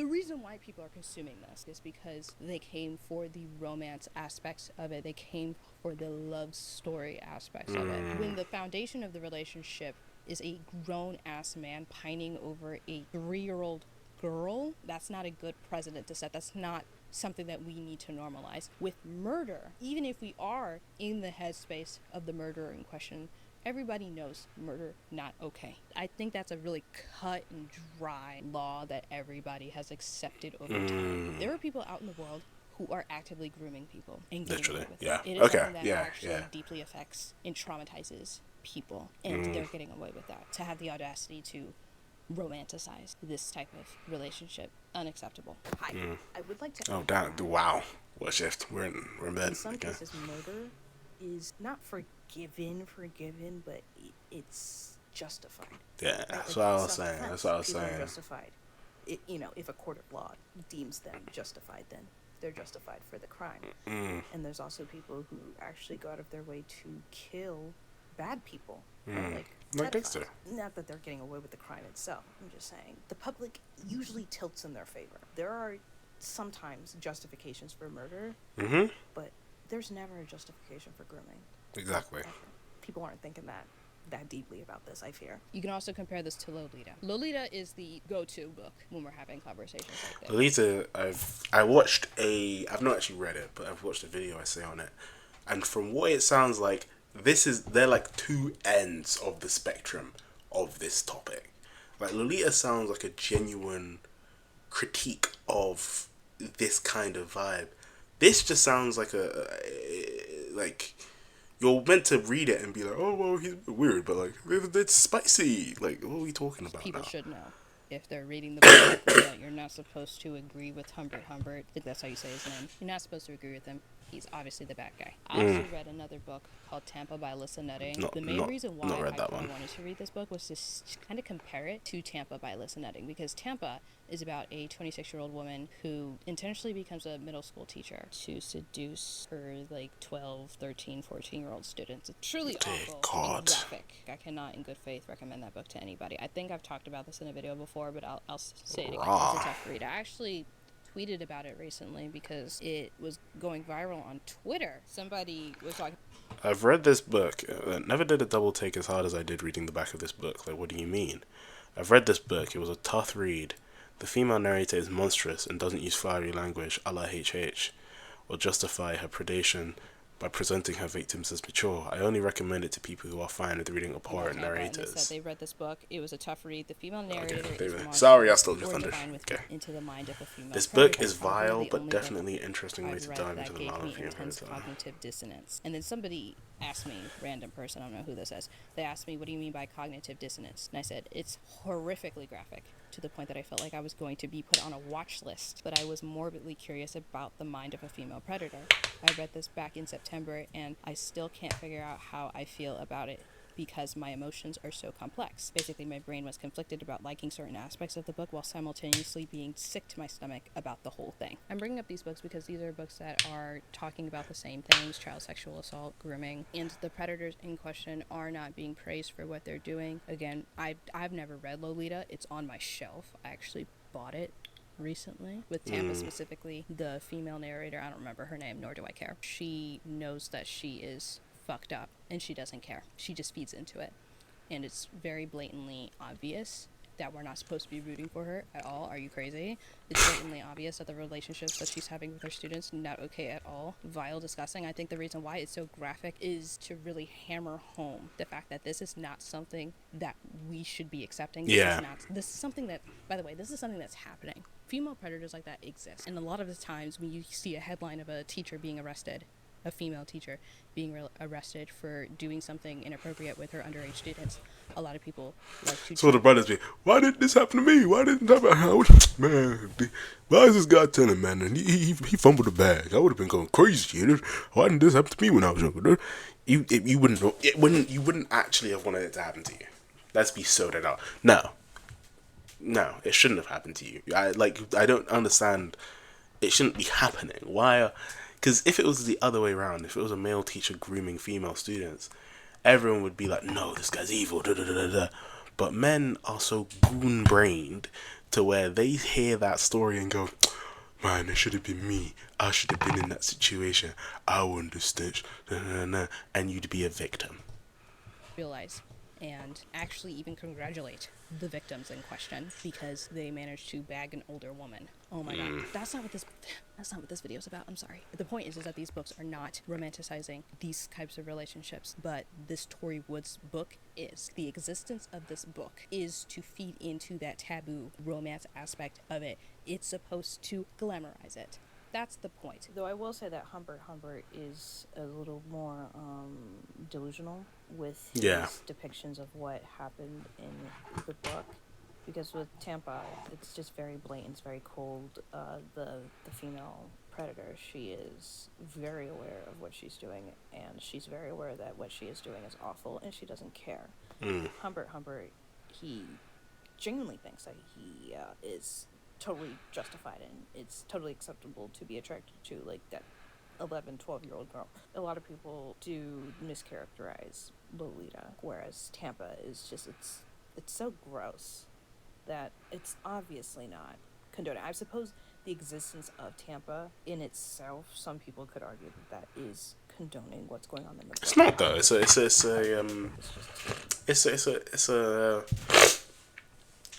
reason why people are consuming this is because they came for the romance aspects of it. They came for the love story aspects of it. When the foundation of the relationship is a grown-ass man pining over a 3-year-old girl, that's not a good precedent to set. That's not something that we need to normalize. With murder, even if we are in the headspace of the murderer in question, everybody knows murder not okay. I think that's a really cut and dry law that everybody has accepted over time. There are people out in the world who are actively grooming people and getting away with it. It is something that actually deeply affects and traumatizes people, and they're getting away with that. To have the audacity to romanticize this type of relationship, unacceptable. Hi, I would like to... Oh, damn, wow. What a shift. We're in bed. In some cases, murder is not forgiven, but it's justified. Yeah, right? that's what I was saying. That's what I was saying. Justified. If a court of law deems them justified, then they're justified for the crime. And there's also people who actually go out of their way to kill bad people, right? Like Dexter. Not that they're getting away with the crime itself. I'm just saying the public usually tilts in their favor. There are sometimes justifications for murder, but there's never a justification for grooming. Exactly. People aren't thinking that deeply about this, I fear. You can also compare this to Lolita. Lolita is the go-to book when we're having conversations like this. Lolita, I've not actually read it, but I've watched a video essay on it, and from what it sounds like, they're like two ends of the spectrum of this topic. Like, Lolita sounds like a genuine critique of this kind of vibe. This just sounds like like you're meant to read it and be like, oh well, he's weird, but like it's spicy. Like, what are we talking about? People should know, if they're reading the book, that you're not supposed to agree with Humbert. I think that's how you say his name. You're not supposed to agree with him. He's obviously the bad guy. I also read another book called Tampa by Alyssa Nutting. The main reason why I wanted to read this book was to kind of compare it to Tampa by Alyssa Nutting, because Tampa is about a 26-year-old woman who intentionally becomes a middle school teacher to seduce her like 12, 13, 14-year-old students. It's truly awful and graphic. I cannot in good faith recommend that book to anybody. I think I've talked about this in a video before, but I'll say it again. It's a tough read. I actually tweeted about it recently because it was going viral on Twitter. Somebody was talking. I've read this book. Never did a double take as hard as I did reading the back of this book. Like, what do you mean? I've read this book. It was a tough read. The female narrator is monstrous and doesn't use flowery language a la HH, or justify her predation by presenting her victims as mature. I only recommend it to people who are fine with reading abhorrent narrators. They said they read this book. It was a tough read. The female narrator is sorry, I stole your thunder. Okay. Into the mind of a female. This book is vile, but definitely an interesting way to dive into the knowledge of intense cognitive dissonance. And then somebody asked me, random person, I don't know who this is, they asked me, what do you mean by cognitive dissonance? And I said, it's horrifically graphic, to the point that I felt like I was going to be put on a watch list, but I was morbidly curious about the mind of a female predator. I read this back in September, and I still can't figure out how I feel about it because my emotions are so complex. Basically, my brain was conflicted about liking certain aspects of the book while simultaneously being sick to my stomach about the whole thing. I'm bringing up these books because these are books that are talking about the same things: child sexual assault, grooming, and the predators in question are not being praised for what they're doing. Again, I've never read Lolita. It's on my shelf. I actually bought it recently with Tampa specifically. The female narrator, I don't remember her name, nor do I care. She knows that she is fucked up and she doesn't care. She just feeds into it, and it's very blatantly obvious that we're not supposed to be rooting for her at all. Are you crazy? It's blatantly obvious that the relationships that she's having with her students not okay at all. Vile, disgusting. I think the reason why it's so graphic is to really hammer home the fact that this is not something that we should be accepting. This is something that, by the way, this is something that's happening. Female predators like that exist, and a lot of the times when you see a headline of a teacher being arrested, a female teacher being arrested for doing something inappropriate with her underage students, a lot of people like to... So the brothers be, why did this happen to me? Why didn't that happen? Man, why is this guy telling, man? And he fumbled the bag. I would have been going crazy. Why didn't this happen to me when I was younger? You wouldn't know. You wouldn't actually have wanted it to happen to you. Let's be so that out. No, it shouldn't have happened to you. I don't understand. It shouldn't be happening. Why? Because if it was the other way around, if it was a male teacher grooming female students, everyone would be like, no, this guy's evil, da da da da. But men are so goon-brained to where they hear that story and go, man, it should have been me. I should have been in that situation. I wouldn't have snitched, da, da, da, da. And you'd be a victim. Realize and actually even congratulate the victims in question because they managed to bag an older woman. Oh my god, that's not what this video is about. I'm sorry. The point is that these books are not romanticizing these types of relationships, but this Tori Woods book is. The existence of this book is to feed into that taboo romance aspect of it. It's supposed to glamorize it. That's the point. Though I will say that Humbert is a little more delusional with his depictions of what happened in the book. Because with Tampa, it's just very blatant, it's very cold. The female predator, she is very aware of what she's doing, and she's very aware that what she is doing is awful, and she doesn't care. Humbert, he genuinely thinks that he is totally justified and it's totally acceptable to be attracted to like that 11-12-year-old girl. A lot of people do mischaracterize Lolita, whereas Tampa is just it's so gross that it's obviously not condoning. I suppose the existence of Tampa in itself, some people could argue that is condoning what's going on in the book. It's not though. It's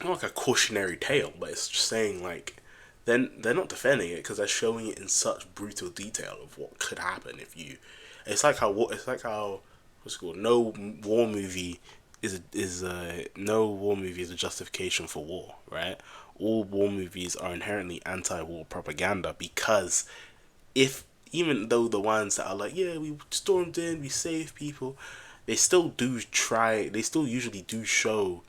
not like a cautionary tale, but it's just saying like they're not defending it because they're showing it in such brutal detail of what could happen if you. It's like how what's it called? No war movie is a justification for war, right? All war movies are inherently anti-war propaganda because even though the ones that are like, yeah, we stormed in, we saved people, they still usually do show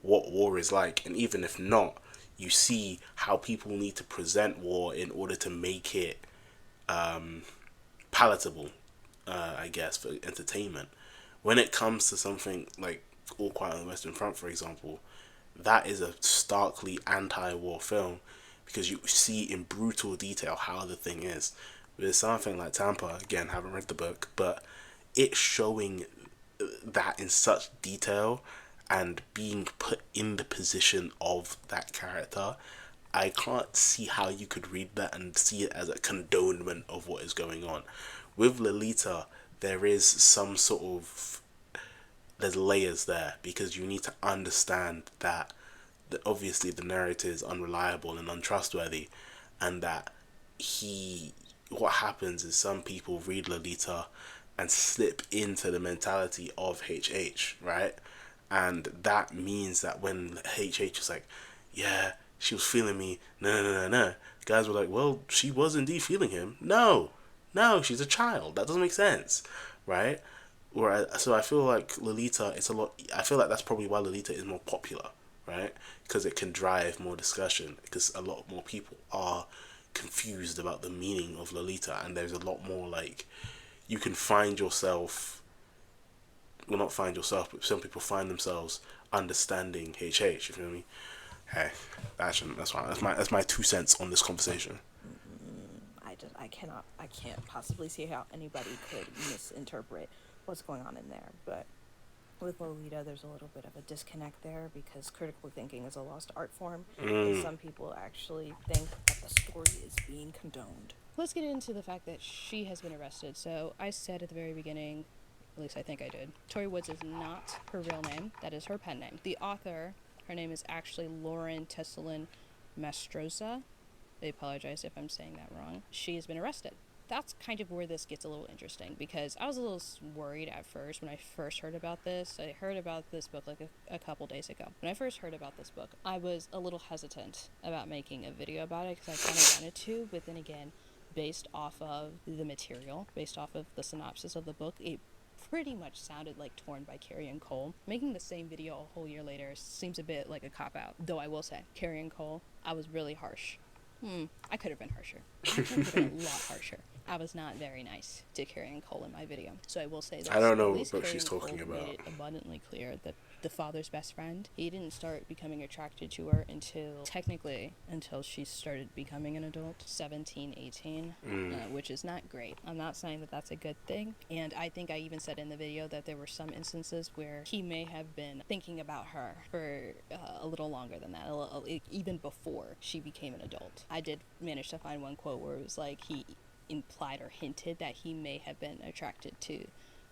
what war is like, and even if not, you see how people need to present war in order to make it palatable, I guess, for entertainment. When it comes to something like All Quiet on the Western Front, for example, that is a starkly anti-war film because you see in brutal detail how the thing is. With something like Tampa, again, haven't read the book, but it's showing that in such detail and being put in the position of that character, I can't see how you could read that and see it as a condonement of what is going on. With Lolita, there is some sort of, there's layers there, because you need to understand that obviously the narrator is unreliable and untrustworthy, and that what happens is some people read Lolita and slip into the mentality of HH, right? And that means that when HH is like, yeah, she was feeling me, no, guys were like, well, she was indeed feeling him. No, she's a child. That doesn't make sense, right? So I feel like Lolita, I feel like that's probably why Lolita is more popular, right? Because it can drive more discussion, because a lot more people are confused about the meaning of Lolita, and there's a lot more, like, you can find yourself, well, not find yourself, but some people find themselves understanding HH, you feel me? Hey, that's my 2 cents on this conversation. I can't possibly see how anybody could misinterpret what's going on in there, but with Lolita, there's a little bit of a disconnect there, because critical thinking is a lost art form, and some people actually think that the story is being condoned. Let's get into the fact that she has been arrested. So I said at the very beginning, at least I think I did, Tori Woods is not her real name. That is her pen name. The author, her name is actually Lauren Tesselin Mastroza. I apologize if I'm saying that wrong. She has been arrested. That's kind of where this gets a little interesting, because I was a little worried at first when I first heard about this. I heard about this book like a couple days ago. When I first heard about this book, I was a little hesitant about making a video about it, because I kind of wanted to, but then again, based off of the material, based off of the synopsis of the book, it pretty much sounded like Torn by Carrie and Cole. Making the same video a whole year later seems a bit like a cop-out, though I will say, Carrie and Cole, I was really harsh. I could have been harsher. I could have been a lot harsher. I was not very nice to Carrie and Cole in my video. So I will say that I don't know what what she's talking about. Made it abundantly clear that the father's best friend, he didn't start becoming attracted to her until she started becoming an adult, 17, 18, which is not great. I'm not saying that that's a good thing. And I think I even said in the video that there were some instances where he may have been thinking about her for a little longer than that, even before she became an adult. I did manage to find one quote where it was like he implied or hinted that he may have been attracted to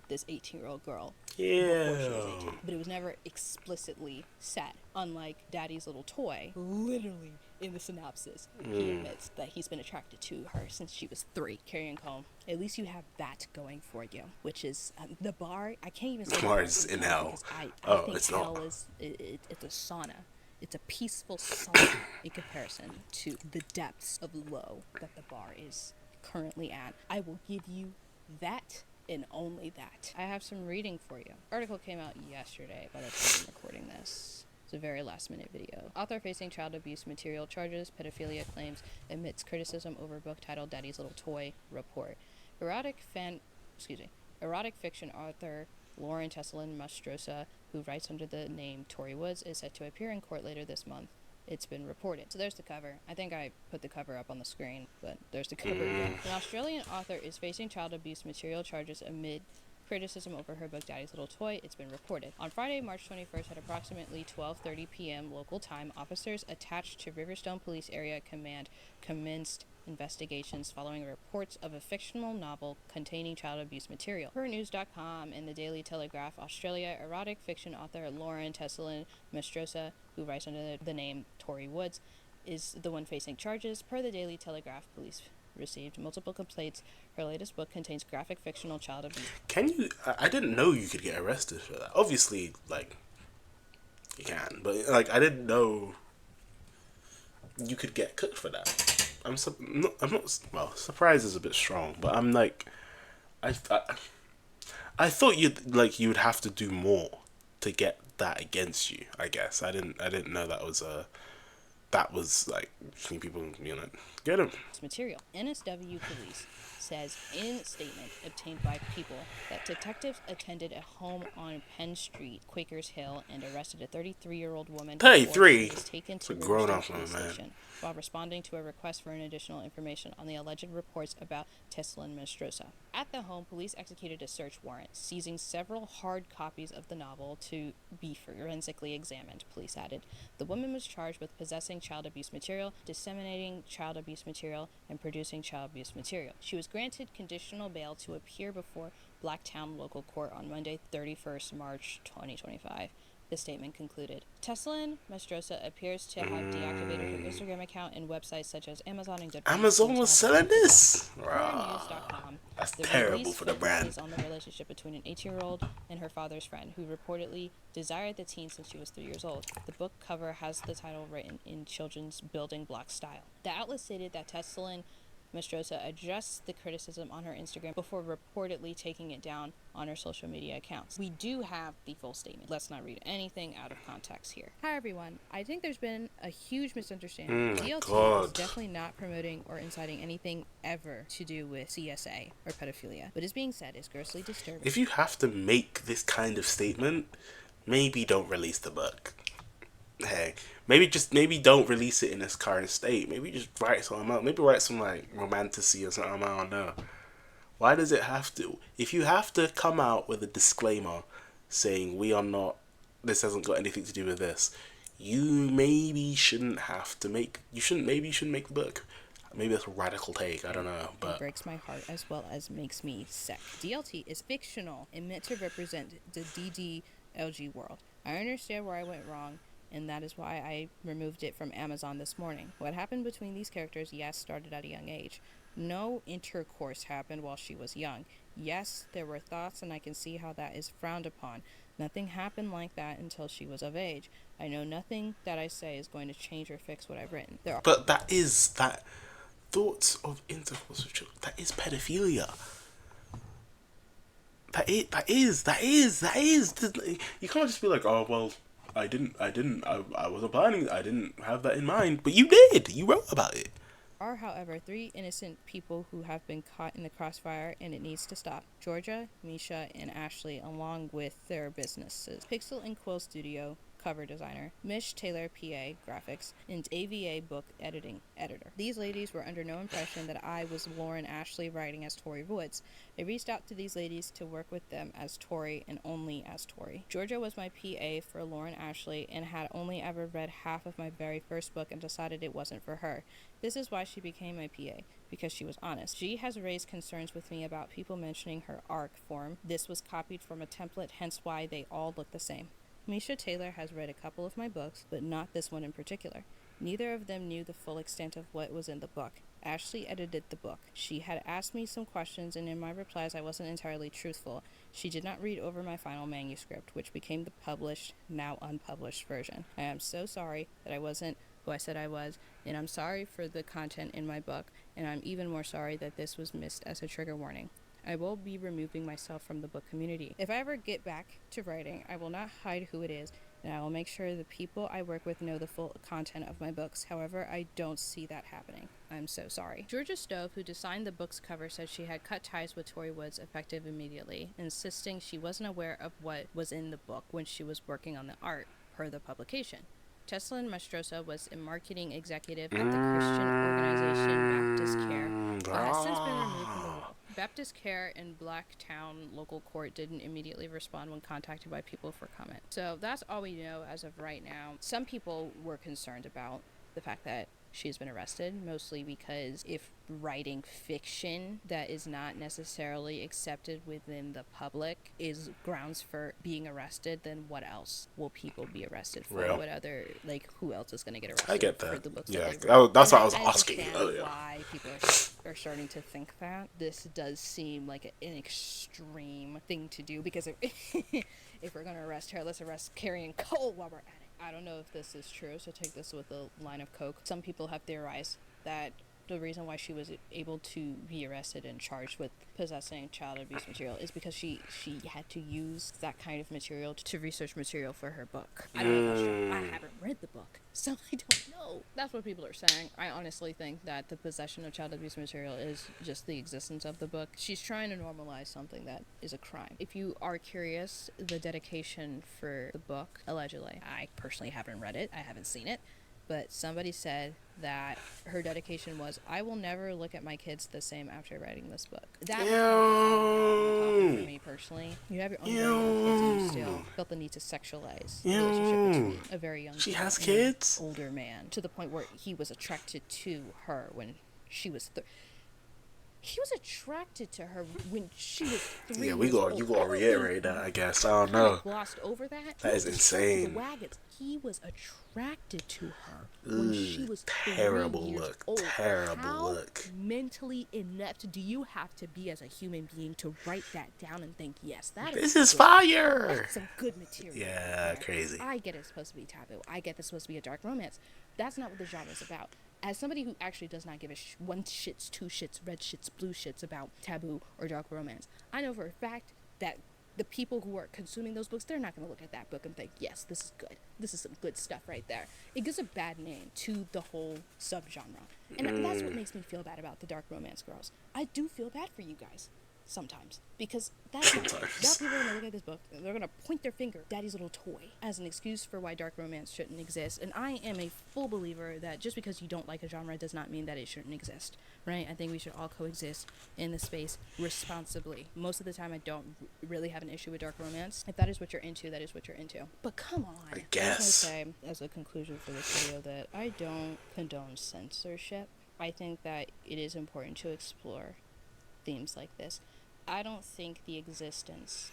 this 18-year-old girl before she was 18, but it was never explicitly said. Unlike Daddy's Little Toy, literally in the synopsis, he admits that he's been attracted to her since she was 3. Carrie and Cole, at least you have that going for you, which is the bar. I can't even say the bar is in hell. I think it's hell not. It's a sauna. It's a peaceful sauna in comparison to the depths of low that the bar is currently at. I will give you that and only that. I have some reading for you. Article came out yesterday by the time I'm recording this. It's a very last minute video. Author facing child abuse material charges, pedophilia claims, admits criticism over book titled Daddy's Little Toy report. Erotic fiction author Lauren Tesselin Mastroza, who writes under the name Tori Woods, is set to appear in court later this month. It's been reported. So there's the cover. I think I put the cover up on the screen, but there's the cover again. An Australian author is facing child abuse material charges amid criticism over her book Daddy's Little Toy. It's been reported. On Friday, March 21st at approximately 12:30 p.m. local time, officers attached to Riverstone Police Area Command commenced investigations following reports of a fictional novel containing child abuse material. Per News.com and the Daily Telegraph, Australia erotic fiction author Lauren Tesselin Mastroza, who writes under the name Tori Woods, is the one facing charges. Per the Daily Telegraph, police received multiple complaints. Her latest book contains graphic fictional child abuse. I didn't know you could get arrested for that. Obviously, like, you can, but like, I didn't know you could get cooked for that. I'm not, well, surprised is a bit strong, but I'm like, I thought you'd have to do more to get that against you, I guess. I didn't know that was like, people, get him. Material. NSW police says in a statement obtained by People that detectives attended a home on Penn Street, Quakers Hill, and arrested a 33-year-old woman. 33? Was taken to a grown-up woman, man. while responding to a request for an additional information on the alleged reports about Teslin Mastrosa. At the home, police executed a search warrant, seizing several hard copies of the novel to be forensically examined, police added. The woman was charged with possessing child abuse material, disseminating child abuse material, and producing child abuse material. She was granted conditional bail to appear before Blacktown local court on Monday, 31st March 2025. The statement concluded. Teslin Mastrosa appears to have deactivated her Instagram account and websites such as Amazon and Goodreads. Amazon was selling this? News.com. That's The terrible release for the brand. focuses on the relationship between an 18-year-old and her father's friend, who reportedly desired the teen since she was 3 years old. The book cover has the title written in children's building block style. The outlet stated that Teslin Mastrosa addressed the criticism on her Instagram before reportedly taking it down on her social media accounts. We do have the full statement. Let's not read anything out of context here. Hi everyone. I think there's been a huge misunderstanding. DLT is definitely not promoting or inciting anything ever to do with CSA or pedophilia. What is being said is grossly disturbing. If you have to make this kind of statement, maybe don't release the book. Hey, maybe don't release it in its current state. Maybe just write something out. Maybe write some like romantasy or something. I don't know. Why does it have to? If you have to come out with a disclaimer saying this hasn't got anything to do with this, maybe you shouldn't make the book. Maybe that's a radical take. I don't know, but it breaks my heart as well as makes me sick. DLT is fictional and meant to represent the DDLG world. I understand where I went wrong, and that is why I removed it from Amazon this morning. What happened between these characters, yes, started at a young age. No intercourse happened while she was young. Yes, there were thoughts, and I can see how that is frowned upon. Nothing happened like that until she was of age. I know nothing that I say is going to change or fix what I've written. But that thoughts of intercourse with children, that is pedophilia. That is. You can't just be like, oh well, I wasn't planning. I didn't have that in mind, but you did. You wrote about it. Are, however, 3 innocent people who have been caught in the crossfire, and it needs to stop. Georgia, Misha, and Ashley, along with their businesses. Pixel and Quill Studio, cover designer, Mish Taylor, PA, graphics, and AVA book editing editor. These ladies were under no impression that I was Lauren Ashley writing as Tori Woods. I reached out to these ladies to work with them as Tori and only as Tori. Georgia was my PA for Lauren Ashley and had only ever read half of my very first book and decided it wasn't for her. This is why she became my PA, because she was honest. She has raised concerns with me about people mentioning her ARC form. This was copied from a template, hence why they all look the same. Misha Taylor has read a couple of my books, but not this one in particular. Neither of them knew the full extent of what was in the book. Ashley edited the book. She had asked me some questions, and in my replies I wasn't entirely truthful. She did not read over my final manuscript, which became the published, now unpublished version. I am so sorry that I wasn't who I said I was, and I'm sorry for the content in my book, and I'm even more sorry that this was missed as a trigger warning. I will be removing myself from the book community. If I ever get back to writing, I will not hide who it is, and I will make sure the people I work with know the full content of my books. However, I don't see that happening. I'm so sorry. Georgia Stove, who designed the book's cover, said she had cut ties with Tori Woods effective immediately, insisting she wasn't aware of what was in the book when she was working on the art, per the publication. Teslin Mastrosa was a marketing executive at the Christian organization Baptist Care, but has since been removed from the role. Baptist Care and Blacktown local court didn't immediately respond when contacted by people for comment. So that's all we know as of right now. Some people were concerned about the fact that she's been arrested, mostly because if writing fiction that is not necessarily accepted within the public is grounds for being arrested, then what else will people be arrested for? Real. What other, who else is going to get arrested? I get that. For the books Yeah, that they wrote? that's what I was And asking understand earlier. why people are starting to think that. This does seem like an extreme thing to do, because if we're going to arrest her, let's arrest Carrie and Cole while we're at it. I don't know if this is true, so take this with a line of coke. Some people have theorized that the reason why she was able to be arrested and charged with possessing child abuse material is because she had to use that kind of material to research material for her book. I don't know if that's true. I haven't read the book, so I don't know. That's what people are saying. I honestly think that the possession of child abuse material is just the existence of the book. She's trying to normalize something that is a crime. If you are curious, the dedication for the book, allegedly, I personally haven't read it. I haven't seen it. but somebody said that her dedication was, I will never look at my kids the same after writing this book. That was for me personally. You have your own very young kids and you still felt the need to sexualize the relationship between a very young She girl has and kids? an older man, to the point where he was attracted to her when she was he was attracted to her when she was 3 Yeah, years old. you gotta reiterate that, I guess. I don't know. Glossed over that. That is insane. The wagons. He was attracted to her when she was terrible 3 years look. old. Terrible How look. mentally inept do you have to be as a human being to write that down and think, yes, This is fire. That's some good material. Yeah, crazy. I get it's supposed to be taboo. I get it's supposed to be a dark romance. That's not what the genre is about. As somebody who actually does not give a one shits, two shits, red shits, blue shits about taboo or dark romance, I know for a fact that the people who are consuming those books, they're not going to look at that book and think, yes, this is good. This is some good stuff right there. It gives a bad name to the whole subgenre. And that's what makes me feel bad about the dark romance girls. I do feel bad for you guys. Sometimes, because that's now people are gonna look at this book, they're gonna point their finger, daddy's little toy, as an excuse for why dark romance shouldn't exist. And I am a full believer that just because you don't like a genre does not mean that it shouldn't exist, right? I think we should all coexist in the space responsibly. Most of the time I don't really have an issue with dark romance. If that is what you're into, that is what you're into. But come on. I guess. I say, as a conclusion for this video, that I don't condone censorship. I think that it is important to explore themes like this. I don't think the existence...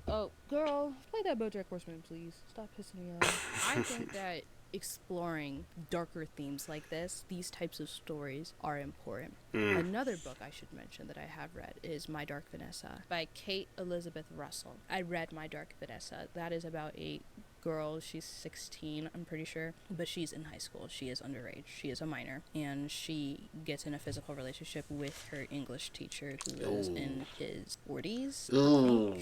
Oh, girl, play that BoJack Horseman, please. Stop pissing me off. I think that exploring darker themes like this, these types of stories, are important. Another book I should mention that I have read is My Dark Vanessa by Kate Elizabeth Russell. I read My Dark Vanessa. That is about a girl. She's 16, I'm pretty sure, but she's in high school. She is underage. She is a minor, and she gets in a physical relationship with her English teacher, who is in his 40s.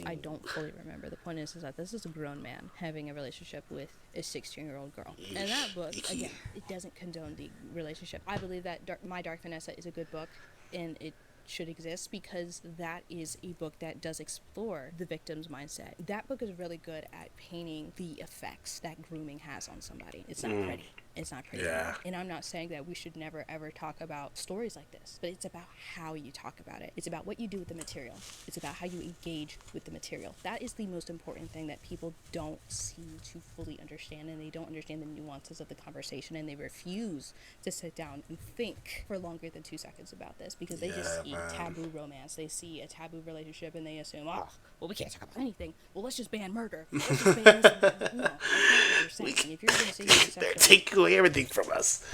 I don't fully remember. The point is that this is a grown man having a relationship with a 16-year-old girl. And that book, again, it doesn't condone the relationship. I believe that My Dark Vanessa is a good book, and it should exist because that is a book that does explore the victim's mindset. That book is really good at painting the effects that grooming has on somebody. It's not pretty. It's not pretty. Yeah. And I'm not saying that we should never ever talk about stories like this, but it's about how you talk about it. It's about what you do with the material. It's about how you engage with the material. That is the most important thing that people don't seem to fully understand, and they don't understand the nuances of the conversation, and they refuse to sit down and think for longer than 2 seconds about this because they just see taboo romance. They see a taboo relationship and they assume, oh, well, we can't talk about anything. Well, let's just ban murder. Let's just ban this. No, that's not what you're saying. If you're going to say They're taking away everything from us.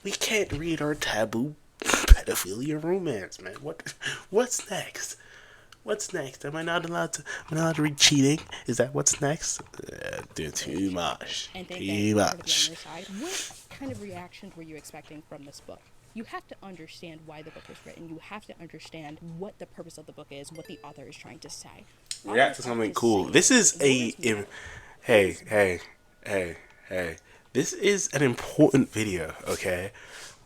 We can't read our taboo pedophilia romance, man. What's next? What's next? Am I not allowed to read cheating? Is that what's next? Doing too much. Too much. What kind of reactions were you expecting from this book? You have to understand why the book was written. You have to understand what the purpose of the book is, what the author is trying to say. React to something cool. This is hey. This is an important video, okay,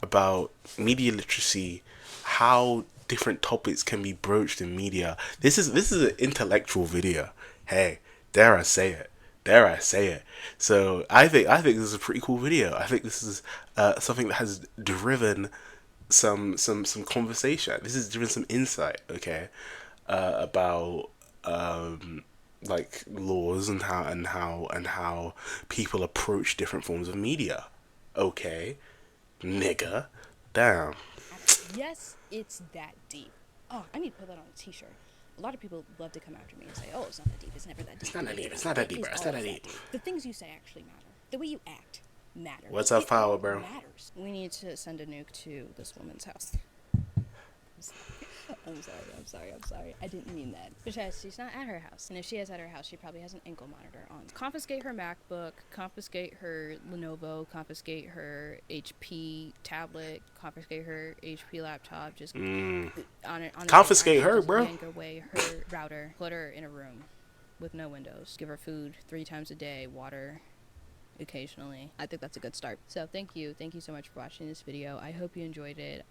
about media literacy, how different topics can be broached in media. This is an intellectual video. Hey, dare I say it. So I think this is a pretty cool video. I think this is something that has driven some conversation. This has driven some insight, okay, about like laws and how people approach different forms of media. Okay, nigga, damn. Yes, it's that deep. Oh, I need to put that on a t-shirt. A lot of people love to come after me and say, oh, it's not that deep. It's never that deep. It's not that deep. It's not that deep, bro. It's not that deep. The things you say actually matter. The way you act matters. What's up, power, bro? Matters. We need to send a nuke to this woman's house. I'm sorry. I didn't mean that. Because she's not at her house. And if she is at her house, she probably has an ankle monitor on. Confiscate her MacBook, confiscate her Lenovo, confiscate her HP tablet, confiscate her HP laptop. Just confiscate her, bro. Yank away her router. Put her in a room with no windows. Give her food 3 times a day, water occasionally. I think that's a good start. So thank you so much for watching this video. I hope you enjoyed it.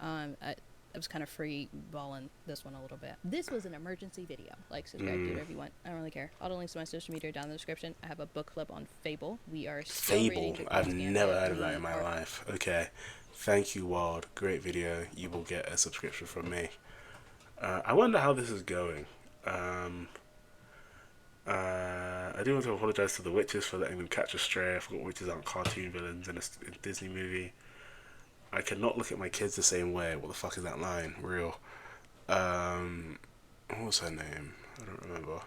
I was kind of free balling this one a little bit. This was an emergency video. Like, subscribe, do whatever you want. I don't really care. All the links to my social media are down in the description. I have a book club on Fable. We are still reading Fable. The I've Queen's never Gambit. heard of that in my life. Okay. Thank you, Wild. Great video. You will get a subscription from me. I wonder how this is going. I do want to apologize to the witches for letting them catch a stray. I forgot witches aren't cartoon villains in a Disney movie. I cannot look at my kids the same way. What the fuck is that line? Real. What was her name? I don't remember.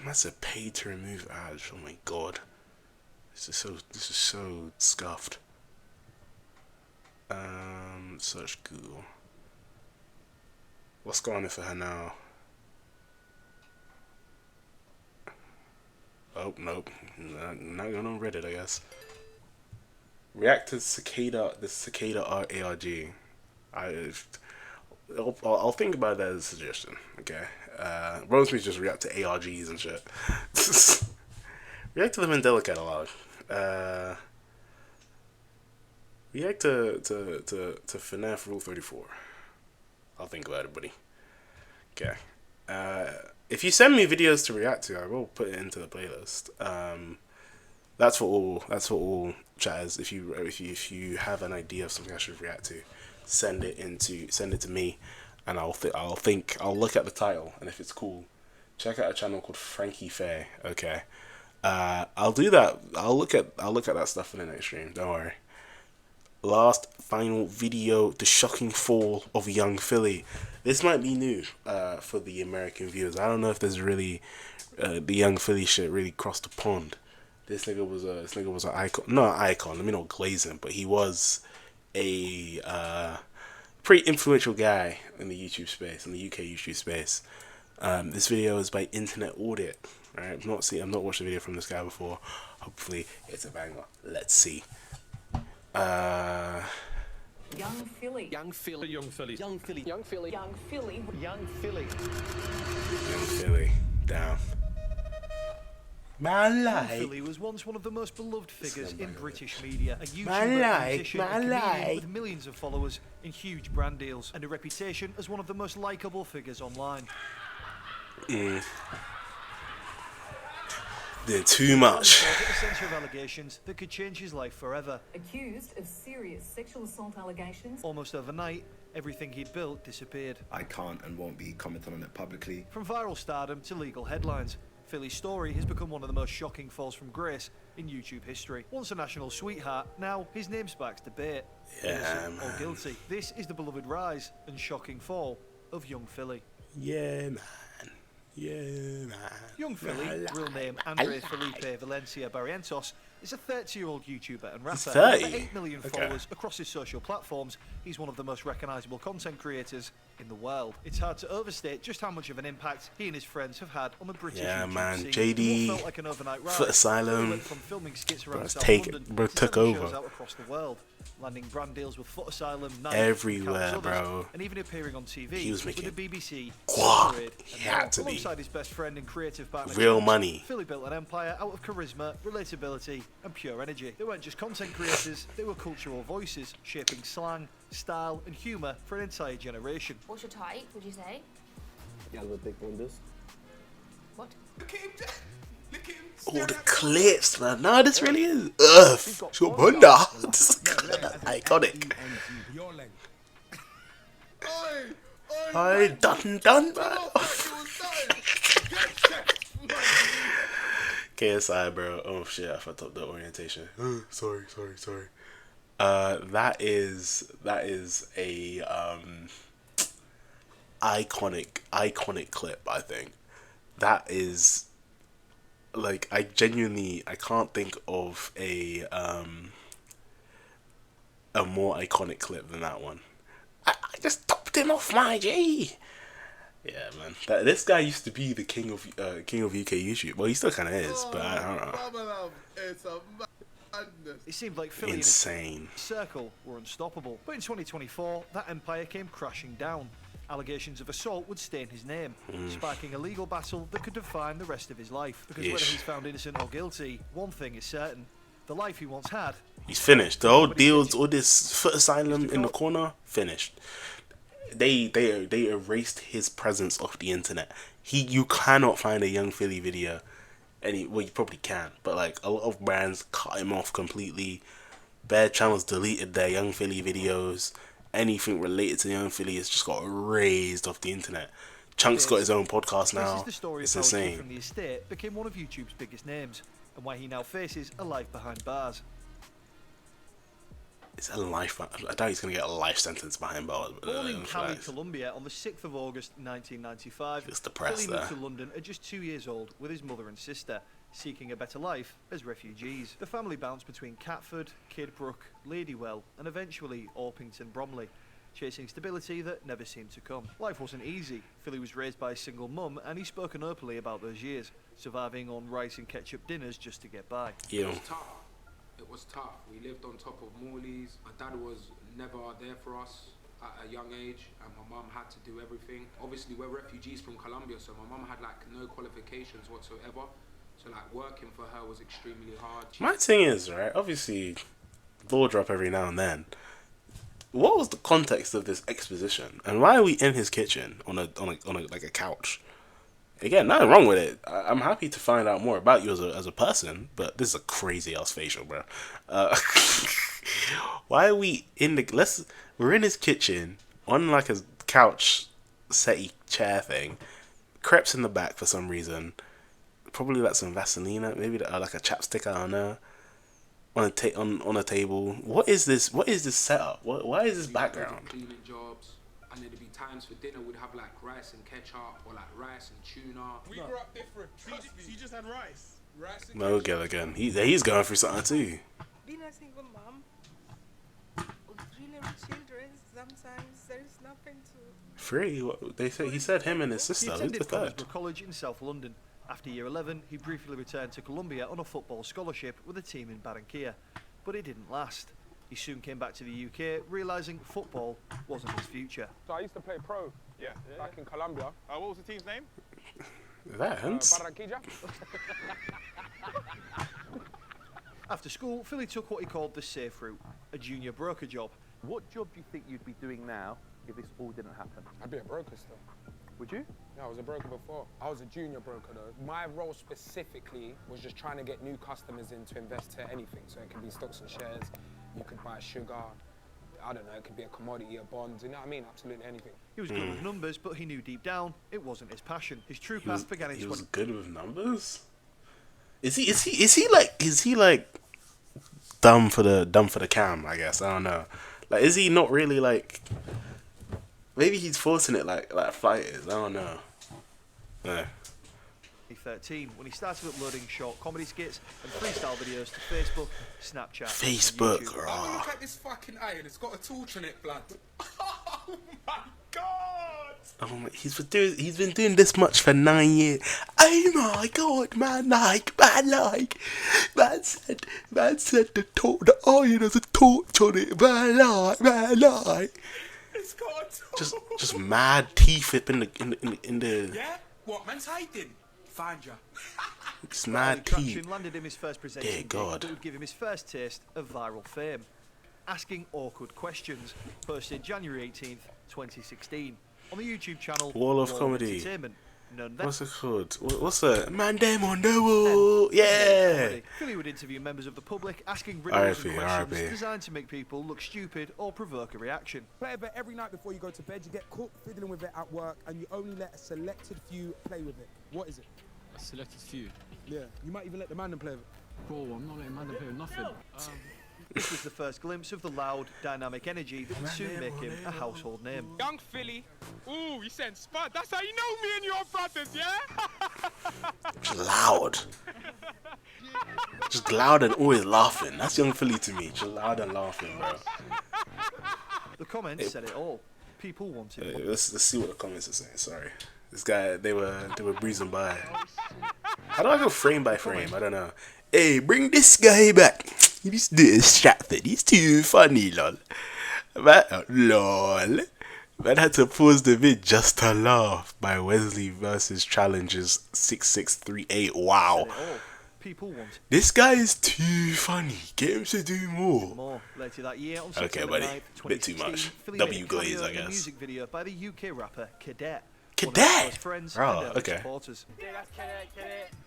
That's a pay to remove ad. Oh my god. This is so scuffed. Search Google. What's going on for her now? Oh, nope. Not going on Reddit, I guess. React to the Cicada ARG. I'll think about that as a suggestion, okay? Roseme's just react to ARGs and shit. React to the Mandela Catalog. React to FNAF Rule 34. I'll think about it, buddy. Okay. If you send me videos to react to, I will put it into the playlist. That's for all chatters. If you have an idea of something I should react to, send it to me, and I'll look at the title, and if it's cool, check out a channel called Frankie Faye. Okay. I'll do that. I'll look at that stuff in the next stream. Don't worry. Last final video, the shocking fall of Young Philly. This might be new for the American viewers. I don't know if there's really the Young Philly shit really crossed the pond. This nigga was an icon. Not an icon. Let me not glaze him, but he was a pretty influential guy in the YouTube space, in the UK YouTube space. This video is by Internet Audit. Right, I've not watched a video from this guy before. Hopefully, it's a banger. Let's see. Young Philly. Young Philly. Young Philly. Young Philly. Young Philly. Young Philly. Young Philly. Young Philly. Down. Young Philly was once one of the most beloved figures in British media. A YouTuber, musician, and comedian with millions of followers in huge brand deals and a reputation as one of the most likeable figures online. They're too much. A censor of allegations that could change his life forever. Accused of serious sexual assault allegations. Almost overnight, everything he'd built disappeared. I can't and won't be commenting on it publicly. From viral stardom to legal headlines, Philly's story has become one of the most shocking falls from grace in YouTube history. Once a national sweetheart, now his name sparks debate. Yeah, innocent or guilty. This is the beloved rise and shocking fall of Young Philly. Yeah, man. Yeah, man. Young Philly, real name Andre Felipe Valencia Barrientos, is a 30-year-old YouTuber and rapper with over 8 million followers across his social platforms. He's one of the most recognisable content creators in the world. It's hard to overstate just how much of an impact he and his friends have had on the British YouTube scene. JD, felt like an overnight rise. Foot Asylum, went from filming skits around South bro, took over. Shows out across the world, landing brand deals with Foot Asylum, everywhere, bro. And even appearing on TV he was making with the BBC. He had to be. Alongside his best friend and creative partner, real money. Philly built an empire out of charisma, relatability, and pure energy. They weren't just content creators; they were cultural voices, shaping slang, style, and humour for an entire generation. What's your type, would you say? Yeah, the big blunders. What? All the clips, man. No, this really is. Ugh. Shobunda. Iconic. I done, man. KSI, bro. Oh shit, I fucked up the orientation. Sorry. That is a iconic clip, I think. That is, like, I can't think of a more iconic clip than that one. I just topped him off, my G. Yeah, man. This guy used to be the king of UK YouTube. Well, he still kind of is, but I don't know. It seemed like Philly insane. And his circle were unstoppable. But in 2024, that empire came crashing down. Allegations of assault would stain his name, sparking a legal battle that could define the rest of his life. Because whether he's found innocent or guilty, one thing is certain: the life he once had. He's finished. The whole deals, all this foot asylum in the corner, finished. They erased his presence off the internet. You cannot find a Young Philly video. Well, you probably can, but like a lot of brands cut him off completely. Bad channels deleted their Young Philly videos. Anything related to Young Philly has just got erased off the internet. Chunk's got his own podcast now. This is the story It's of how a kid insane. from the estate became one of YouTube's biggest names, and why he now faces a life behind bars. It's a life. I doubt he's gonna get a life sentence behind bars. Born in Cali, Colombia, on the 6th of August 1995, He's depressed Philly moved there. to London at just 2 years old with his mother and sister, seeking a better life as refugees. The family bounced between Catford, Kidbrooke, Ladywell, and eventually Orpington Bromley, chasing stability that never seemed to come. Life wasn't easy. Philly was raised by a single mum, and he's spoken openly about those years, surviving on rice and ketchup dinners just to get by. Yeah. It was tough. It was tough. We lived on top of Morley's. My dad was never there for us at a young age, and my mum had to do everything. Obviously, we're refugees from Colombia, so my mum had like no qualifications whatsoever. So like working for her was extremely hard. My thing is, right, obviously, ball drop every now and then. What was the context of this exposition, and why are we in his kitchen on a like a couch? Again, nothing wrong with it. I'm happy to find out more about you as a person, but this is a crazy ass facial, bro. Why are we in the? We're in his kitchen on like a couch setty chair thing. Crepes in the back for some reason. Probably like some Vaseline, maybe like a chapstick. I don't know. On a table. What is this? What is this setup? Why is this background? Cleaning jobs, and there'd be times for dinner we'd have like rice and ketchup or like rice and tuna. We grew up different. So you just had rice. Rice and Mo Gilligan. He's going through something too. Being a single mom with 3 little children, sometimes there is nothing to. Free? What, they say he said him and his sister. He Who's the attended third? Conisbrough College in South London. After year 11, he briefly returned to Colombia on a football scholarship with a team in Barranquilla, but it didn't last. He soon came back to the UK, realising football wasn't his future. So I used to play pro. Yeah. Back in Colombia. What was the team's name? That hints. Barranquilla. After school, Philly took what he called the safe route, a junior broker job. What job do you think you'd be doing now if this all didn't happen? I'd be a broker still. Would you? Yeah, I was a broker before. I was a junior broker though. My role specifically was just trying to get new customers in to invest to anything. So it could be stocks and shares, you could buy sugar, I don't know, it could be a commodity, a bond, you know what I mean? Absolutely anything. He was good with numbers, but he knew deep down it wasn't his passion. His true path began in He was good with numbers? Is he like dumb for the cam, I guess. I don't know. Like, is he not really like? Maybe he's forcing it like fighters. I don't know. Yeah. 2013, when he started uploading short comedy skits and freestyle videos to Facebook, Snapchat, Facebook, and YouTube. Oh, look at this fucking iron. It's got a torch in it, blood. Oh my god! Oh my, he's been doing this much for 9 years. Oh my god, man said the iron has a torch on it, man. It's got a torch. Just mad teeth in the. Yeah? What, man's hiding? Find ya. It's mad Traction teeth. landed him his first presenting Dear gig God. that would give him his first taste of viral fame. Asking Awkward Questions, posted January 18th, 2016, on the YouTube channel Wall of Comedy. Entertainment. None better. What's it called? What's that? Man, them on the wall. Yeah. Philly would interview members of the public, asking R.I.P., riddles and questions R.I.P.. designed to make people look stupid or provoke a reaction. Play a bit every night before you go to bed. You get caught fiddling with it at work, and you only let a selected few play with it. What is it? A selected few. Yeah, you might even let the man play with it. Bro, I'm not letting man play with nothing. This was the first glimpse of the loud, dynamic energy that would soon make him a household name. Young Philly. Ooh, he sent spud. That's how you know me and your brothers, yeah? Just loud. Just loud and always laughing. That's Young Philly to me. Just loud and laughing, bro. The comments said it all. People wanted more. Let's see what the comments are saying. Sorry. This guy, they were breezing by. How do I go frame by frame? I don't know. Hey, bring this guy back. He's distracted. He's too funny, lol. Lol. Man had to pause the vid just to laugh by Wesley versus Challenges 6638. Wow. people want This guy is too funny. Get him to do more. more. Later that year, on Okay, September buddy. 9th, Bit too 2016, much. Philly W made a glaze, cameo I in a guess. music video by the UK rapper Cadet. Cadet? Friends Oh, and early okay. supporters. Yeah, that's Cadet.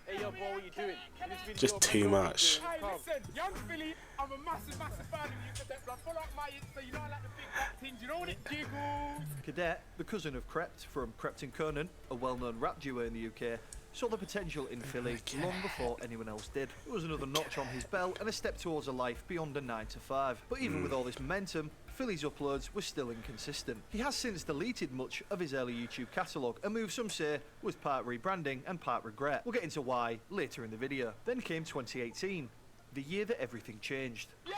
Hey, yo, bro, what you doing? This video, Just too bro, what you much. doing? Hey, listen, young Philly, I'm a massive fan of you, Cadet, blood. Follow up my Insta, you know I like the big back things, you know when it jiggles. Cadet, the cousin of Krept from Krept and Conan, a well-known rap duo in the UK, saw the potential in Philly long before anyone else did. It was another notch on his belt and a step towards a life beyond a 9 to 5. But even with all this momentum, Philly's uploads were still inconsistent. He has since deleted much of his early YouTube catalogue, a move some say was part rebranding and part regret. We'll get into why later in the video. Then came 2018, the year that everything changed. Yeah,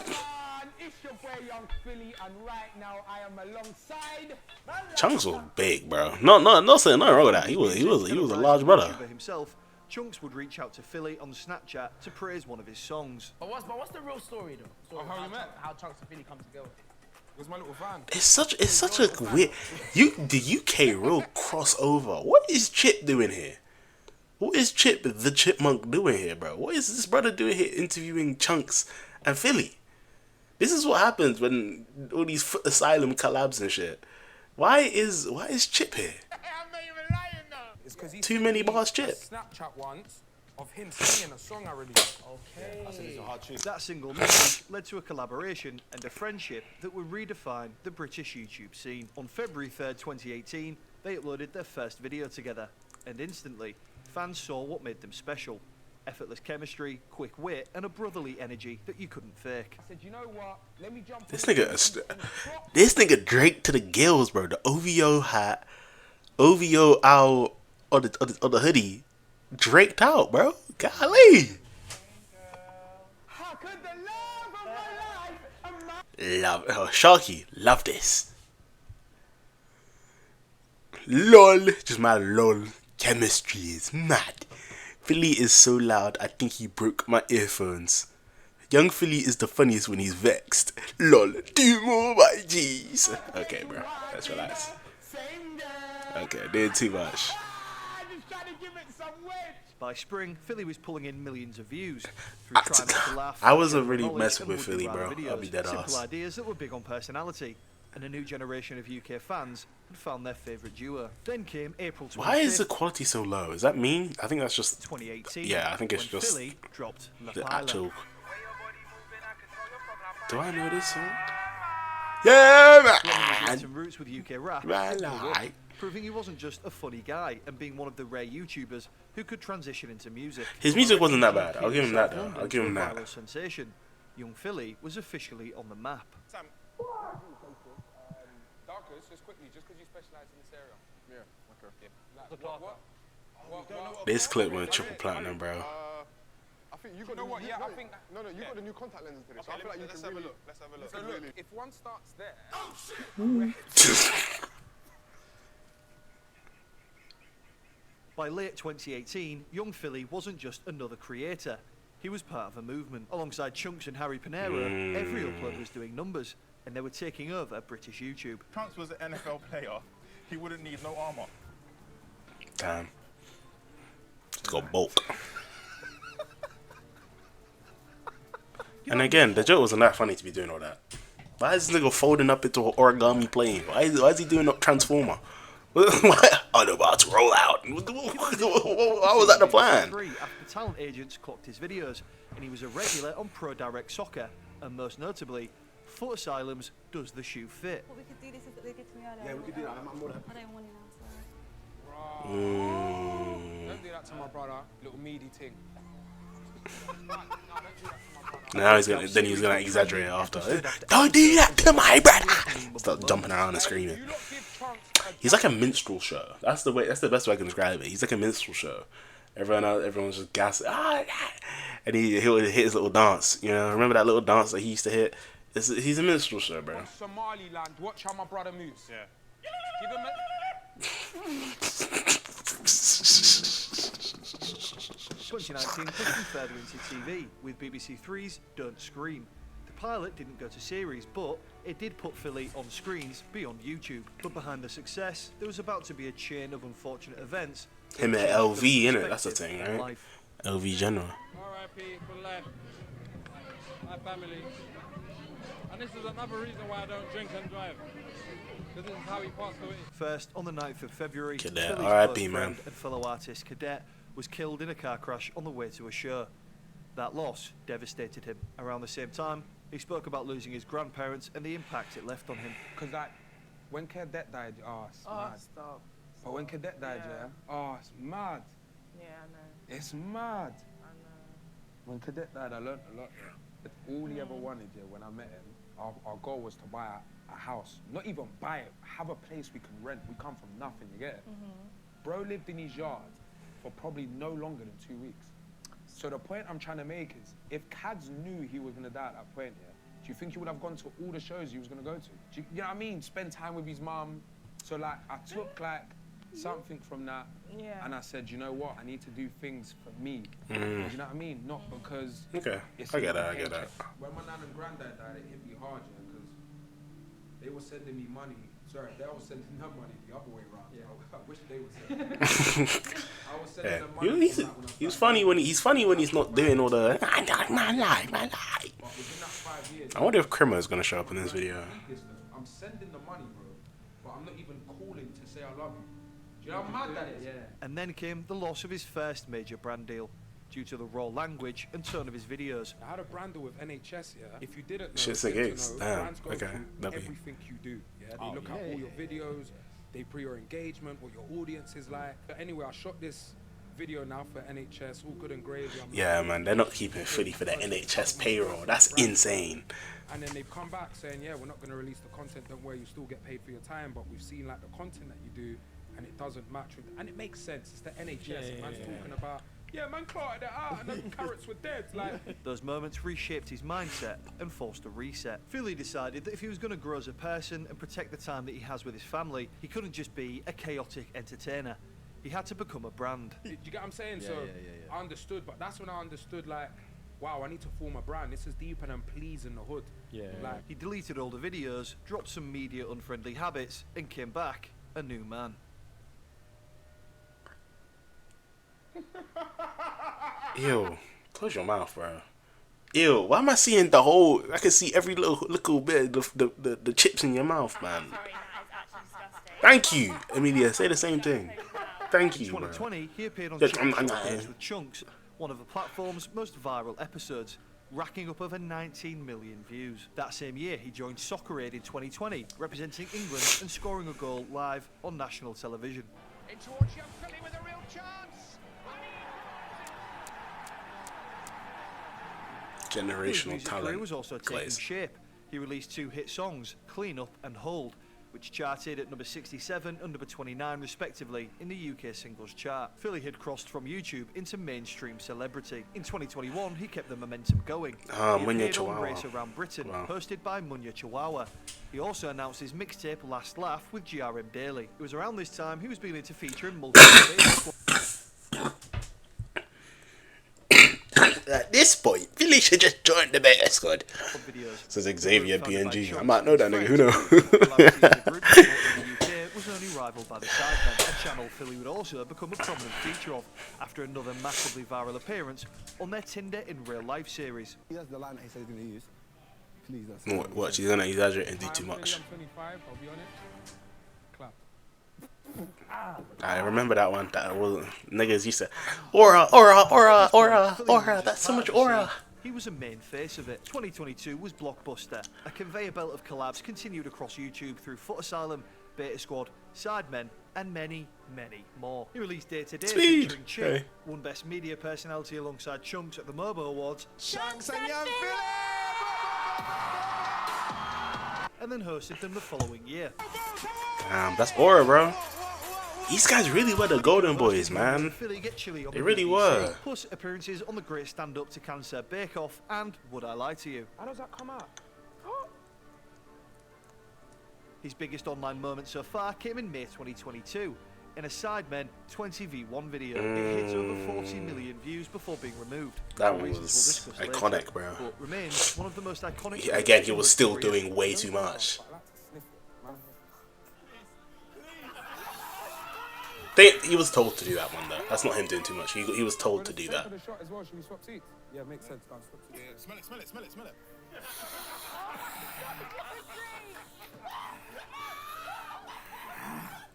man, it's your boy, young Philly, and right now I am alongside... Chunks was big, bro. No, saying nothing wrong with that. He was a large brother. YouTuber himself, Chunks would reach out to Philly on Snapchat to praise one of his songs. But what's the real story, though? How Chunks and Philly come together? It was my little van. It's such a weird. The UK real crossover. What is Chip doing here? What is Chip the Chipmunk doing here, bro? What is this brother doing here interviewing Chunks and Philly? This is what happens when all these Foot Asylum collabs and shit. Why is Chip here? I'm not even lying, though. It's because he's Too many bars, Chip. Snapchat once of him singing a song I released. Okay. I said it's a hard tune. That single message led to a collaboration and a friendship that would redefine the British YouTube scene. On February 3rd, 2018, they uploaded their first video together, and instantly, fans saw what made them special. Effortless chemistry, quick wit, and a brotherly energy that you couldn't fake. I said, you know what? Let me jump This nigga Drake to the gills, bro. The OVO hat, OVO out on the hoodie, draked out, bro. Golly. How could the love of my life Sharky, love this. LOL, just mad LOL. Chemistry is mad. Philly is so loud, I think he broke my earphones. Young Philly is the funniest when he's vexed. LOL, do more, my G's. Okay, bro, let's relax. Okay, did too much. By spring, Philly was pulling in millions of views. Through trying not to laugh, I wasn't sharing really knowledge, messing and with Philly, would-be bro. videos, I'll be dead simple ass. ideas that were big on personality, and a new generation of UK fans had found their favourite duo. Then came April 25th. Why is the quality so low? Is that mean? I think that's just 2018. Yeah, I think it's when just Philly dropped La the Pila. actual. Do I know this song? Yeah, Had man. some roots with UK rap, Right. proving he wasn't just a funny guy and being one of the rare YouTubers who could transition into music. His music wasn't that bad. I'll give him that, though. I'll give him that. Viral sensation. Young Philly was officially on the map. Sam, Darkers, just quickly, just because you specialise in this area. Yeah, okay. Yeah. What? This clip went triple platinum, bro. I think you got what? Yeah, I think. No, you got the new contact lenses today. So I feel like you can really. Let's have a look. So look, if one starts there. Oh shit! By late 2018, young Philly wasn't just another creator. He was part of a movement. Alongside Chunks and Harry Panera, every upload was doing numbers, and they were taking over British YouTube. Chunks was an NFL player. He wouldn't need no armor. Damn. Let's go bulk. And again, the joke wasn't that funny to be doing all that. Why is this nigga folding up into an origami plane? Why is he doing a transformer? I'm about to roll out. How was that the plan? After talent agents clocked his videos, and he was a regular on Pro Direct Soccer, and most notably, Foot Asylum's Does the Shoe Fit? Well, we could do this if they did to me earlier. Yeah, we could do that. I'm more than I don't want it now, sorry. Don't do that to my brother, little meaty thing. Now he's gonna exaggerate after. Don't do that to my brother. Start jumping around and screaming. He's like a minstrel show. That's the best way I can describe it. He's like a minstrel show. Everyone's just gassing. And he'll hit his little dance. You know, remember that little dance that he used to hit? He's a minstrel show, bro. Somaliland, watch how my brother moves. Yeah. Give him a... 2019 pushed him further into TV with BBC Three's Don't Scream. The pilot didn't go to series, but it did put Philly on screens beyond YouTube. But behind the success, there was about to be a chain of unfortunate events. Him at LV, innit? That's the thing, right? LV General. R.I.P. for life. My family. And this is another reason why I don't drink and drive. Because this is how he passed away. First, on the 9th of February, Cadet, Philly's R.I.P. close man. friend and fellow artist Cadet was killed in a car crash on the way to a show. That loss devastated him. Around the same time, he spoke about losing his grandparents and the impact it left on him. Because like, when Cadet died, it's mad. Stop. But when Cadet died, it's mad. Yeah, I know. It's mad. I know. When Cadet died, I learned a lot. All he ever wanted, when I met him, our goal was to buy a house. Not even buy it, have a place we can rent. We come from nothing, you get it? Bro lived in his yard for probably no longer than 2 weeks. So the point I'm trying to make is, if Cads knew he was gonna die at that point, do you think he would have gone to all the shows he was gonna go to? You know what I mean? Spend time with his mum. So like, I took like something from that, and I said, you know what? I need to do things for me. Do you know what I mean? Not because. Okay, it's I get not that. I get that. When my nan and granddad died, it hit me hard, because they were sending me money. Sorry, they were sending them money the other way around. I wish they would send me. I was sending them money. He's funny when he's not doing all the my life. But within that 5 years, I wonder if Krima is gonna show up in this video. I'm sending the money, bro, but I'm not even calling to say I love you. Do you know how mad that is? And then came the loss of his first major brand deal, due to the raw language and tone of his videos. I had a brand deal with NHS, if you didn't know, Shit's get to against. know, Damn. brands go Okay. through everything you do. They look at all your videos, they pre your engagement, what your audience is like. But anyway, I shot this video now for NHS, all good and gravy. Yeah, man, they're not keeping Philly for the NHS payroll. That's insane. And then they've come back saying, yeah, we're not going to release the content, don't worry, you still get paid for your time, but we've seen like the content that you do, and it doesn't match with, and it makes sense. It's the NHS, and man's talking about, man clarted it out, and then carrots were dead. Like, those moments reshaped his mindset and forced a reset. Philly decided that if he was going to grow as a person and protect the time that he has with his family, he couldn't just be a chaotic entertainer. He had to become a brand. Do you get what I'm saying? I understood, but that's when I understood, like, wow, I need to form a brand. This is deeper than pleasing the hood. Like, He deleted all the videos, dropped some media unfriendly habits, and came back a new man. Ew, close your mouth, bro. Ew, why am I seeing the whole? I can see every little bit of the chips in your mouth, man. Thank you, Emilia. Say the same thing. Thank you, In bro. 2020, he appeared on Just- Showcase with Chunks, one of the platform's most viral episodes, racking up over 19 million views. That same year, he joined Soccer Aid in 2020, representing England and scoring a goal live on national television. In towards young Philly with a real chance. His Generational music career talent. was also taking Glaze. shape. He released 2 hit songs, Clean Up and Hold, which charted at number 67 and number 29 respectively in the UK singles chart. Philly had crossed from YouTube into mainstream celebrity. In 2021, he kept the momentum going. He Munya appeared on Chihuahua. Race Around Britain, Wow. hosted by Munya Chihuahua. He also announced his mixtape Last Laugh with GRM Daily. It was around this time he was beginning to feature in multiple At this point, Philly should just join the Beta Squad. Says Xavier BNG. I might know that nigga. Who knows? was only rivaled by the Sidemen, a channel Philly would also become a prominent feature of after another massively viral appearance on their Tinder in Real Life series. That's the line that he said he's going to use. Please, that's Watch, he's gonna exaggerate and do too I'm much. 25, I'll be on it. Clap. I remember that one. That was niggas used to aura, aura, aura, aura, aura. That's so much aura. He was a main face of it. 2022 was Blockbuster. A conveyor belt of collabs continued across YouTube through Foot Asylum, Beta Squad, Sidemen, and many, many more. He released Day to Day featuring Chick, Hey. won Best Media Personality alongside Chunks at the MOBO Awards, Chunks and Young and then hosted them the following year. Damn, that's aura, bro. These guys really were the Golden Boys, man. Philly get chilly on They the really BBC, were. Plus appearances on the Great Stand Up to Cancer Bake Off and Would I Lie to You? How does that come out? His biggest online moment so far came in May 2022 in a Sidemen 20v1 video. It hit over 40 million views before being removed. That For reasons was we'll discuss later, iconic, bro. But remains one of the most iconic. Yeah, again, he was still doing way too much. He was told to do that one though. That's not him doing too much. He was told to do that. For the shot as well, should we swap seats? Yeah, makes sense. Guys, swap seats. Yeah, smell it, smell it, smell it, smell it.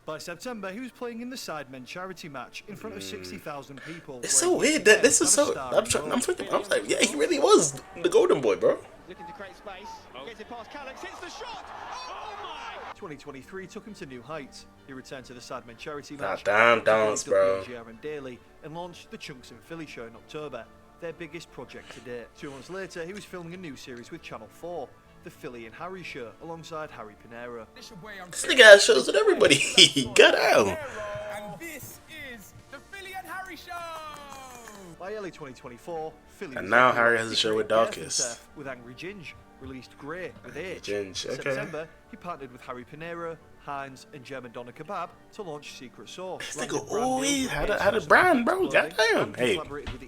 By September, he was playing in the Sidemen charity match in front of 60,000 people. It's so weird that this is so. I'm thinking. I was like, yeah, he really was the golden boy, bro. Looking to create space. Gets it past Calyx. Hits the shot. Oh my! 2023 took him to new heights. He returned to the Sidemen charity match. Damn dance, bro. And Daily, and launched the Chunks and Philly show in October, their biggest project to date. 2 months later, he was filming a new series with Channel 4, The Philly and Harry Show, alongside Harry Pinero. This nigga has shows with everybody. Get out. And this is The Philly and Harry Show! By early 2024, Philly And was now able Harry to has a show with create Darkest. Surf with Angry Ginge, released Grey with H. Ginge, In okay. September, he partnered with Harry Pinero, Heinz, and German Doner Kebab to launch Secret Sauce. This nigga always had a brand, bro. Goddamn. Hey,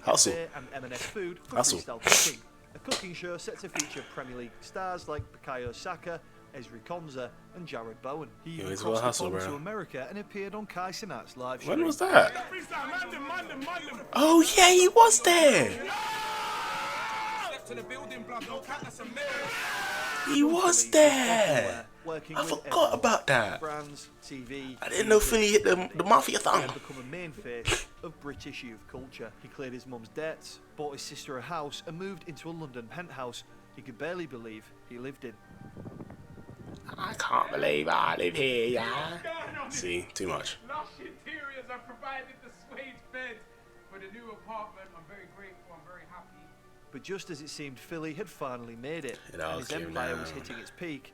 hustle. And M&S Food for Hustle. freestyle cooking, a cooking show set to feature Premier League stars like Bukayo Saka, Ezri Konza, and Jared Bowen. He even he's crossed well the hustle, pond to bro. America and appeared on Kai Cenat's live show. When was that? Oh yeah, he was there. He was there. I forgot about that. Brands, TV, I didn't know Philly hit the mafia thumb. and become a main face of British youth culture. He cleared his mum's debts, bought his sister a house, and moved into a London penthouse he could barely believe he lived in. I can't believe I live here, yeah. See, too much. Lush interiors have provided the suede bed for the new apartment. I'm very grateful. I'm very happy. But just as it seemed Philly had finally made it, It all and his came empire was down. hitting its peak,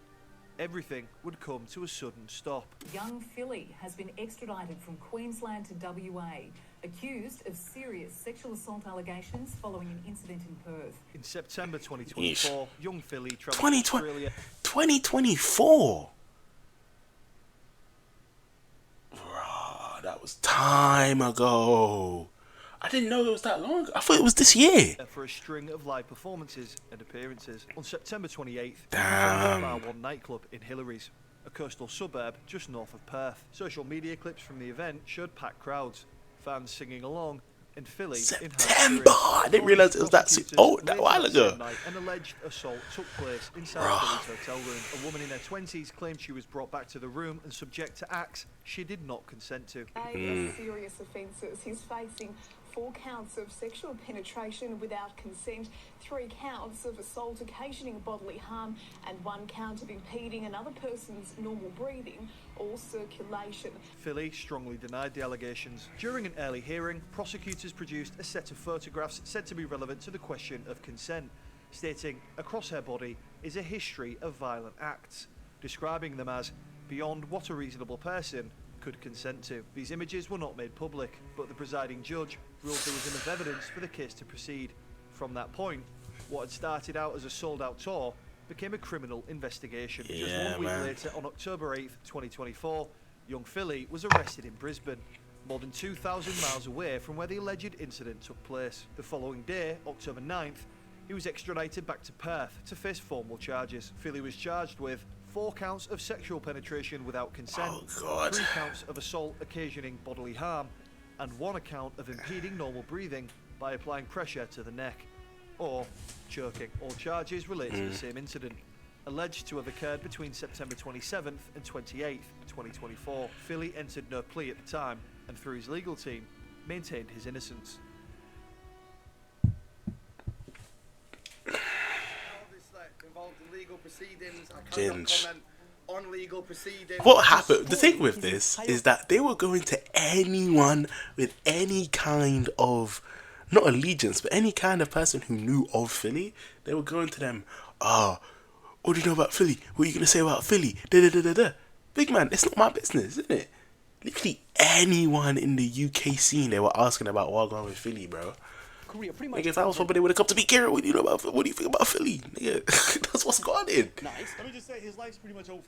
everything would come to a sudden stop. Young Philly has been extradited from Queensland to WA, accused of serious sexual assault allegations following an incident in Perth. In September 2024, young Philly travelled to 2020 Australia. 2024. Bruh, that was time ago. I didn't know it was that long. I thought it was this year. For a string of live performances and appearances. On September 28th, Damn. Bar One nightclub in Hillary's, a coastal suburb just north of Perth. Social media clips from the event showed packed crowds, fans singing along, and Philly September. I didn't realise it was that that while ago. An alleged assault took place inside Philly's hotel room. A woman in her 20s claimed she was brought back to the room and subject to acts she did not consent to. Serious offences. He's facing 4 counts of sexual penetration without consent, 3 counts of assault occasioning bodily harm, and 1 count of impeding another person's normal breathing or circulation. Philly strongly denied the allegations. During an early hearing, prosecutors produced a set of photographs said to be relevant to the question of consent, stating across her body is a history of violent acts, describing them as beyond what a reasonable person could consent to. These images were not made public, but the presiding judge ruled there was enough evidence for the case to proceed. From that point, what had started out as a sold-out tour became a criminal investigation. Just 1 week later, on October 8th, 2024, young Philly was arrested in Brisbane, more than 2,000 miles away from where the alleged incident took place. The following day, October 9th, he was extradited back to Perth to face formal charges. Philly was charged with 4 counts of sexual penetration without consent, 3 counts of assault occasioning bodily harm, and 1 account of impeding normal breathing by applying pressure to the neck, or choking. All charges relate to the same incident, alleged to have occurred between September 27th and 28th, 2024. Philly entered no plea at the time, and through his legal team, maintained his innocence. Involved in legal proceedings. I cannot comment on legal proceedings. What happened? The thing with this is that they were going to anyone with any kind of, not allegiance, but any kind of person who knew of Philly. They were going to them. What do you know about Philly? What are you gonna say about Philly? Da da da da da. Big man, it's not my business, isn't it? Literally anyone in the UK scene, they were asking about what's going on with Philly, bro. Nigga, if I was somebody would have come to me, Garrett, what do you know about? What do you think about Philly? Nigga, that's what's going on. Nice. Let me just say, his life's pretty much over.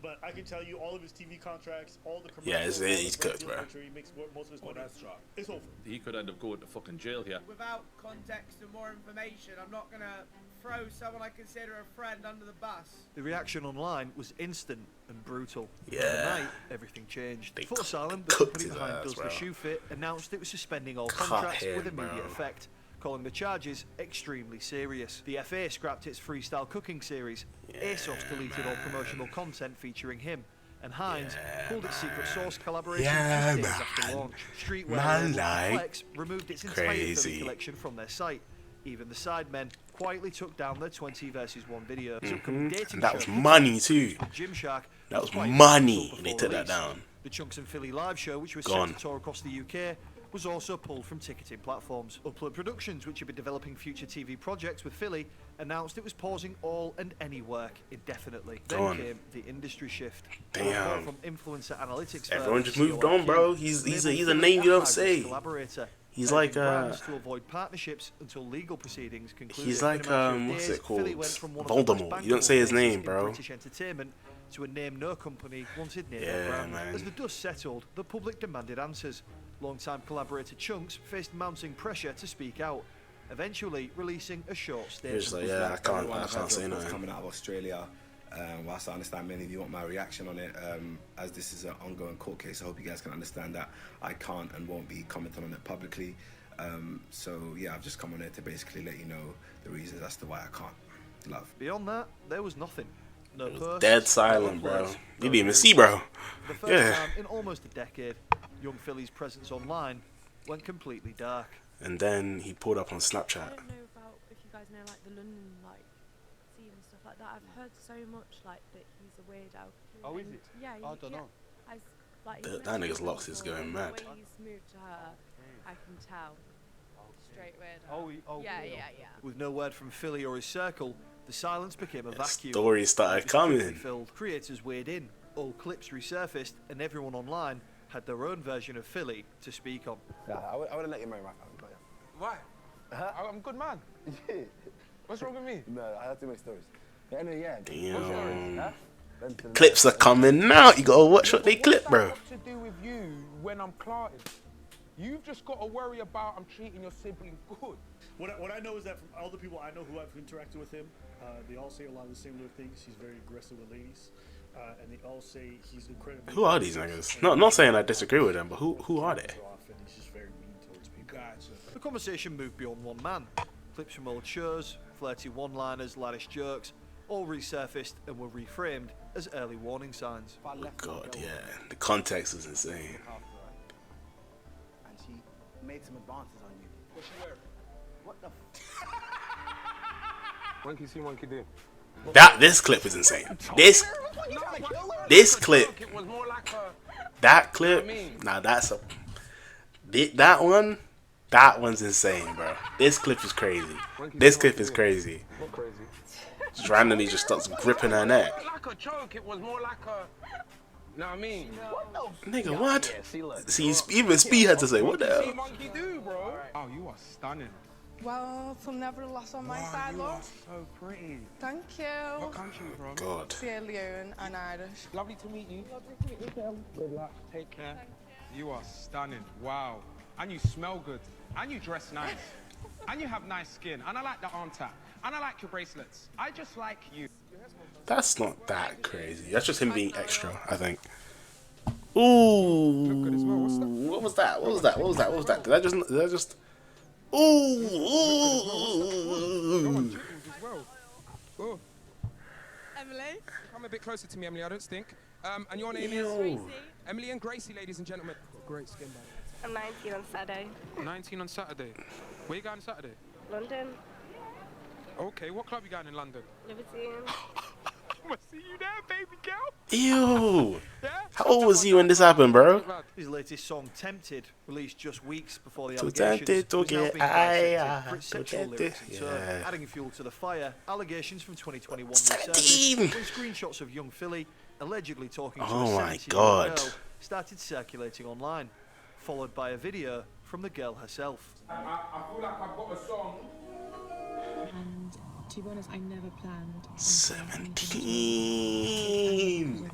But I can tell you, all of his TV contracts, all the commercials, Yeah, he's cooked, bro. He makes most of his money. That's right. It's over. He could end up going to fucking jail here. Without context and more information, I'm not gonna throw someone I consider a friend under the bus. The reaction online was instant, and brutal. Yeah. Overnight, everything changed. Foot Asylum, the cooked company his behind ass, Does bro. the Shoe Fit, announced it was suspending all Cut contracts him, with immediate bro. effect, calling the charges extremely serious. The FA scrapped its freestyle cooking series. ASOS deleted all promotional content featuring him. And Heinz pulled its secret sauce collaboration just days after launch. Streetwear label Flex removed its entire Philly collection from their site. Even the Sidemen quietly took down their 20 versus 1 video. And that was money too. Gymshark That was money. They took that down. The Chunks and Philly live show, which was Gone. set to tour across the UK, was also pulled from ticketing platforms. Upload Productions, which had been developing future TV projects with Philly, announced it was pausing all and any work indefinitely. Then came the industry shift. Damn. From influencer analytics Everyone firm just moved on, bro. He's a name you don't say. He's like to avoid partnerships until legal proceedings concluded. He's like what's it called? Philly went from one of the most Voldemort. You don't say his bankable name, places in bro. British entertainment to a name no company wanted near Yeah, their brand. man. As the dust settled, the public demanded answers. Longtime collaborator Chunks faced mounting pressure to speak out, eventually releasing a short statement. He's like, yeah, I can't say nothing. Coming out of Australia, whilst I understand many of you want my reaction on it, as this is an ongoing court case, I hope you guys can understand that I can't and won't be commenting on it publicly. So yeah, I've just come on here to basically let you know the reasons as to why I can't. Love. Beyond that, there was nothing. No posts, Dead silent, no bro. words, You no didn't even news. see, bro. For the first time in almost a decade, Young Philly's presence online went completely dark. And then he pulled up on Snapchat. I don't know about if you guys know like the London like scene and stuff like that. I've heard so much like that he's a weirdo. Oh, is And, it? Yeah. I don't know. Like, That nigga's locks is going mad. The way he's moved to her, I can tell. Straight weirdo. Yeah. With no word from Philly or his circle, the silence became a vacuum. Stories started coming. Filled. Creators weighed in, old clips resurfaced, and everyone online had their own version of Philly to speak on. Yeah, I wouldn't let you marry my family, but Why? I'm a good man. yeah. What's wrong with me? No, I have too many stories. But anyway, yeah. Damn. Then to the Clips are coming out. You gotta watch what they clip, bro. What's that got to do with you when I'm clarted? You've just got to worry about I'm treating your sibling good. What I know is that from all the people I know who have interacted with him, they all say a lot of the similar things. He's very aggressive with ladies, and they all say he's incredibly. Who are these niggas? Not saying I disagree with them, but who are they? He's just very mean towards people. The conversation moved beyond one man. Clips from old shows, flirty one-liners, laddish jokes, all resurfaced and were reframed as early warning signs. Oh God, yeah. The context is insane. And she made some advances on you. What's she wearing? What the Monkey see, monkey do. This clip is insane. This clip. That clip. Nah, that's a. That one's insane, bro. This clip is crazy. This clip is crazy. Not crazy. Just randomly just starts gripping her neck. Like a joke, it was more like a. You know what I mean? Nigga, what? See, even Speed had to say, what the hell? Monkey do, bro. Oh, you are stunning. Well, from nevertheless on my side, you love. are so pretty. Thank you. What country you from? God. Sierra Leone and Irish. Lovely to meet you. Good luck. Take care. You are stunning. Wow. And you smell good. And you dress nice. And you have nice skin. And I like the arm tap. And I like your bracelets. I just like you. That's not that crazy. That's just him being extra, I think. Ooh. What was that? What was that? What was that? What was that? Did I just... Ooh. Oh. Emily? Come a bit closer to me, Emily, I don't stink. And your name is? Emily and Gracie, ladies and gentlemen. Great skin, by I'm 19 on Saturday. 19 on Saturday. Where you going on Saturday? London. Okay, what club you going in London? Libertine. I must see you there, baby girl. Ew. How old was you when this happened, bro? His latest song, Tempted, released just weeks before the Too allegations, tempted to was now get being dissected high, for its too sexual tempted. lyrics in turn, Yeah. adding fuel to the fire. Allegations from 2021 17. resurfaced when screenshots of young Philly allegedly talking to Oh a my 17-year-old God. girl started circulating online, followed by a video from the girl herself. I feel like I've got a song. And to be honest, I never planned. 17.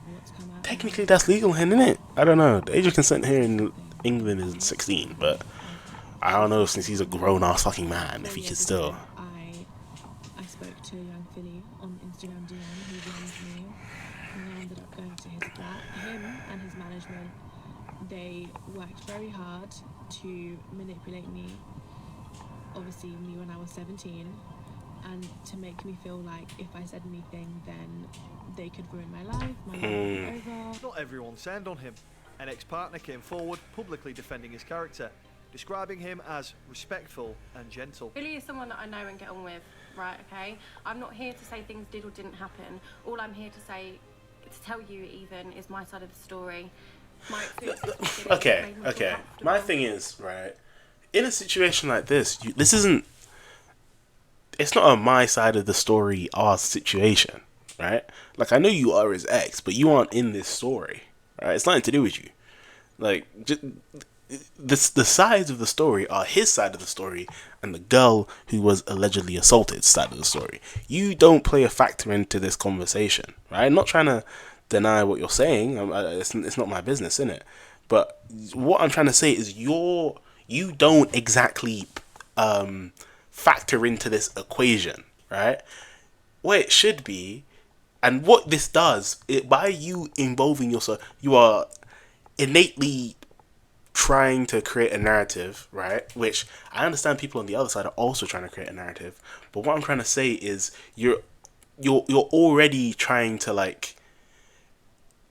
Technically, that's legal, isn't it? I don't know. The age of consent here in England is 16, but I don't know since he's a grown-ass fucking man if he can still. I spoke to young Philly on Instagram DM who DM'd me and I ended up going to his flat. Him and his management, they worked very hard to manipulate me, obviously me when I was 17, and to make me feel like if I said anything, then they could ruin my life would be over. Not everyone turned on him. An ex-partner came forward, publicly defending his character, describing him as respectful and gentle. Billy is someone that I know and get on with, right, okay? I'm not here to say things did or didn't happen. All I'm here to say, to tell you even, is my side of the story. My experience with Billy Okay, made me feel okay. comfortable. My thing is, right, in a situation like this, this isn't, it's not a my side of the story, our situation, right? Like, I know you are his ex, but you aren't in this story, right? It's nothing to do with you. Like, just, the sides of the story are his side of the story and the girl who was allegedly assaulted side of the story. You don't play a factor into this conversation, right? I'm not trying to deny what you're saying. It's not my business, innit? But what I'm trying to say is you don't exactly factor into this equation, right? What it should be, and what this does, by you involving yourself, you are innately trying to create a narrative, right? Which I understand people on the other side are also trying to create a narrative. But what I'm trying to say is you're already trying to, like,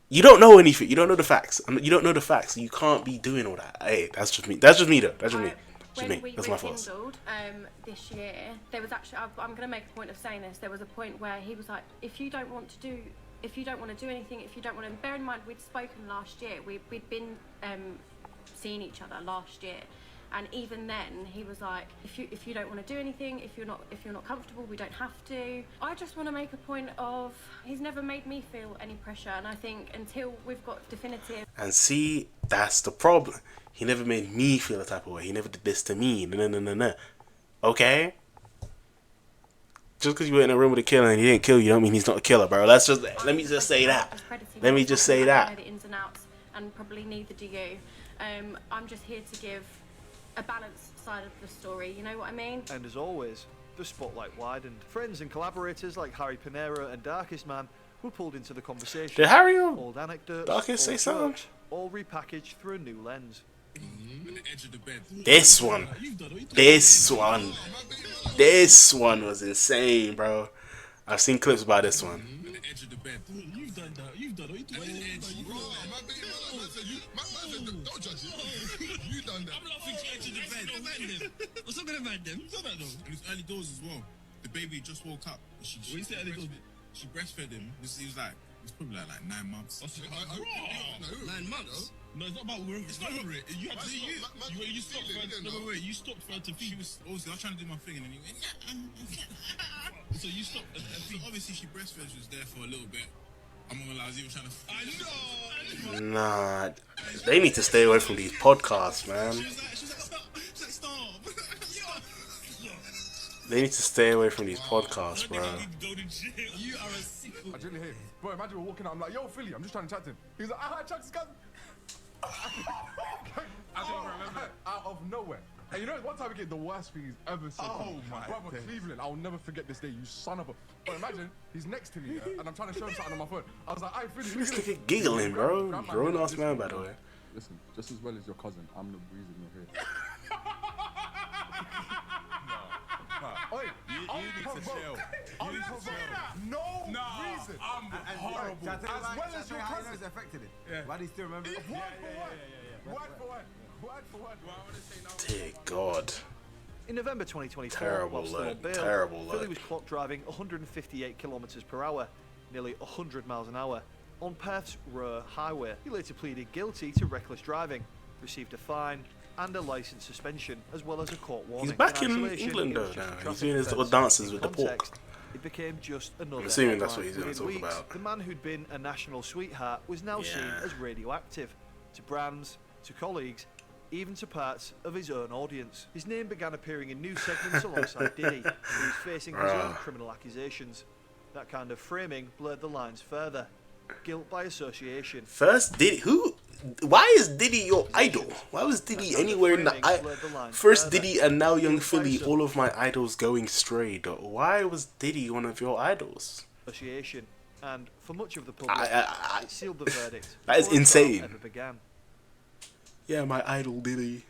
you don't know anything. You don't know the facts. You don't know the facts. You can't be doing all that. Hey, that's just me. That's just me, though. That's just me. When we That's my thoughts. rekindled this year, there was actually, I'm going to make a point of saying this, there was a point where he was like, if you don't want to do anything, if you don't want to, bear in mind we'd spoken last year, we'd been seeing each other last year, and even then he was like, if you don't want to do anything, if you're not comfortable, we don't have to. I just want to make a point of, he's never made me feel any pressure, and I think until we've got definitive. And see, that's the problem. He never made me feel a type of way. He never did this to me. No. Okay? Just because you were in a room with a killer and he didn't kill you, don't mean he's not a killer, bro. Let me just say that. Let me just say that. I know the ins and outs, and probably neither do you. I'm just here to give a balanced side of the story. You know what I mean? And as always, the spotlight widened. Friends and collaborators like Harry Panera and Darkest Man were pulled into the conversation. Did Harry or old anecdotes, Darkest say old something? jokes, all repackaged through a new lens. This one was insane, bro. I've seen clips about this one. You've done that. You've done it. Don't judge it. You done that. I'm laughing to edge of the bed. I'm not gonna ban them. You done that though. And it's early doors as well. The baby just woke up. She breastfed him. He was like, it's probably like 9 months. 9 months? No, it's not about it's not over it. You had to you stopped for you stopped for her to feed. I was trying to do my thing and then he went so you stopped and obviously she breastfed, she was there for a little bit. I'm not gonna lie, I was even trying to Nah, they need to stay away from these podcasts, man. She was like, stop. They need to stay away from these podcasts, bro. You are a sicko. I genuinely hate him. Bro, imagine we're walking out, I'm like, yo, Philly, I'm just trying to chat to him. He's like, hi, Chuck's cousin. I don't even remember. Out of nowhere. And you know, one time we get the worst thing he's ever said. Oh my God. Brother, Cleveland, I'll never forget this day, you son of a. But imagine, he's next to me, and I'm trying to show him something on my phone. I was like, hey, Philly, This nigga giggling, bro. Grown ass man, by the way. Listen, just as well as your cousin, I'm the reason you're here. Oi, you need to chill. You need to chill. No reason. I'm horrible. As well as your cousin. It's affected it. Yeah. Why do you still remember it? Word for word. Dear God. In November 2024, Terrible while still on look, bail, terrible Philly look. was clocked driving 158 kilometres per hour, nearly 100 miles an hour, on Perth's Ruhr Highway. He later pleaded guilty to reckless driving, received a fine and a licence suspension, as well as a court warning. He's back in isolation, England it though was just a now. He's traffic doing his little offence. dances In with the pork. context, it became just another I'm assuming that's what headline. he's going to Within talk weeks, about. the man who'd been a national sweetheart was now seen as radioactive to brands, to colleagues, even to parts of his own audience. His name began appearing in news segments alongside Diddy, who was facing his own criminal accusations. That kind of framing blurred the lines further. Guilt by association. First, Diddy. Who? Why is Diddy your idol? Why was Diddy anywhere in the first Diddy and now Young Philly? All of my idols going straight. Why was Diddy one of your idols? Association. and for much of the public, it sealed the verdict. That is before the trial insane. ever began. Yeah, my idol Diddy.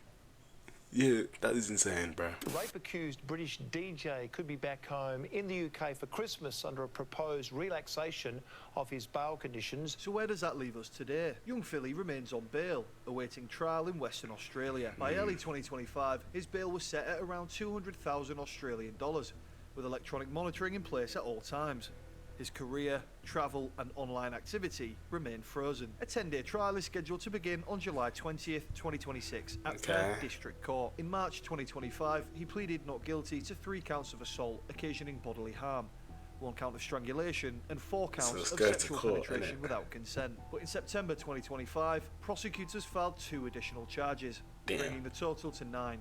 Yeah, that is insane, bro. Rape-accused British DJ could be back home in the UK for Christmas under a proposed relaxation of his bail conditions. So where does that leave us today? Young Philly remains on bail, awaiting trial in Western Australia. By early 2025, his bail was set at around 200,000 Australian dollars, with electronic monitoring in place at all times. His career, travel and online activity remain frozen. A 10-day trial is scheduled to begin on July 20th, 2026 at Perth District Court. In March 2025, he pleaded not guilty to 3 counts of assault occasioning bodily harm, 1 count of strangulation and 4 counts of sexual penetration without consent. But in September 2025, prosecutors filed 2 additional charges, bringing the total to 9.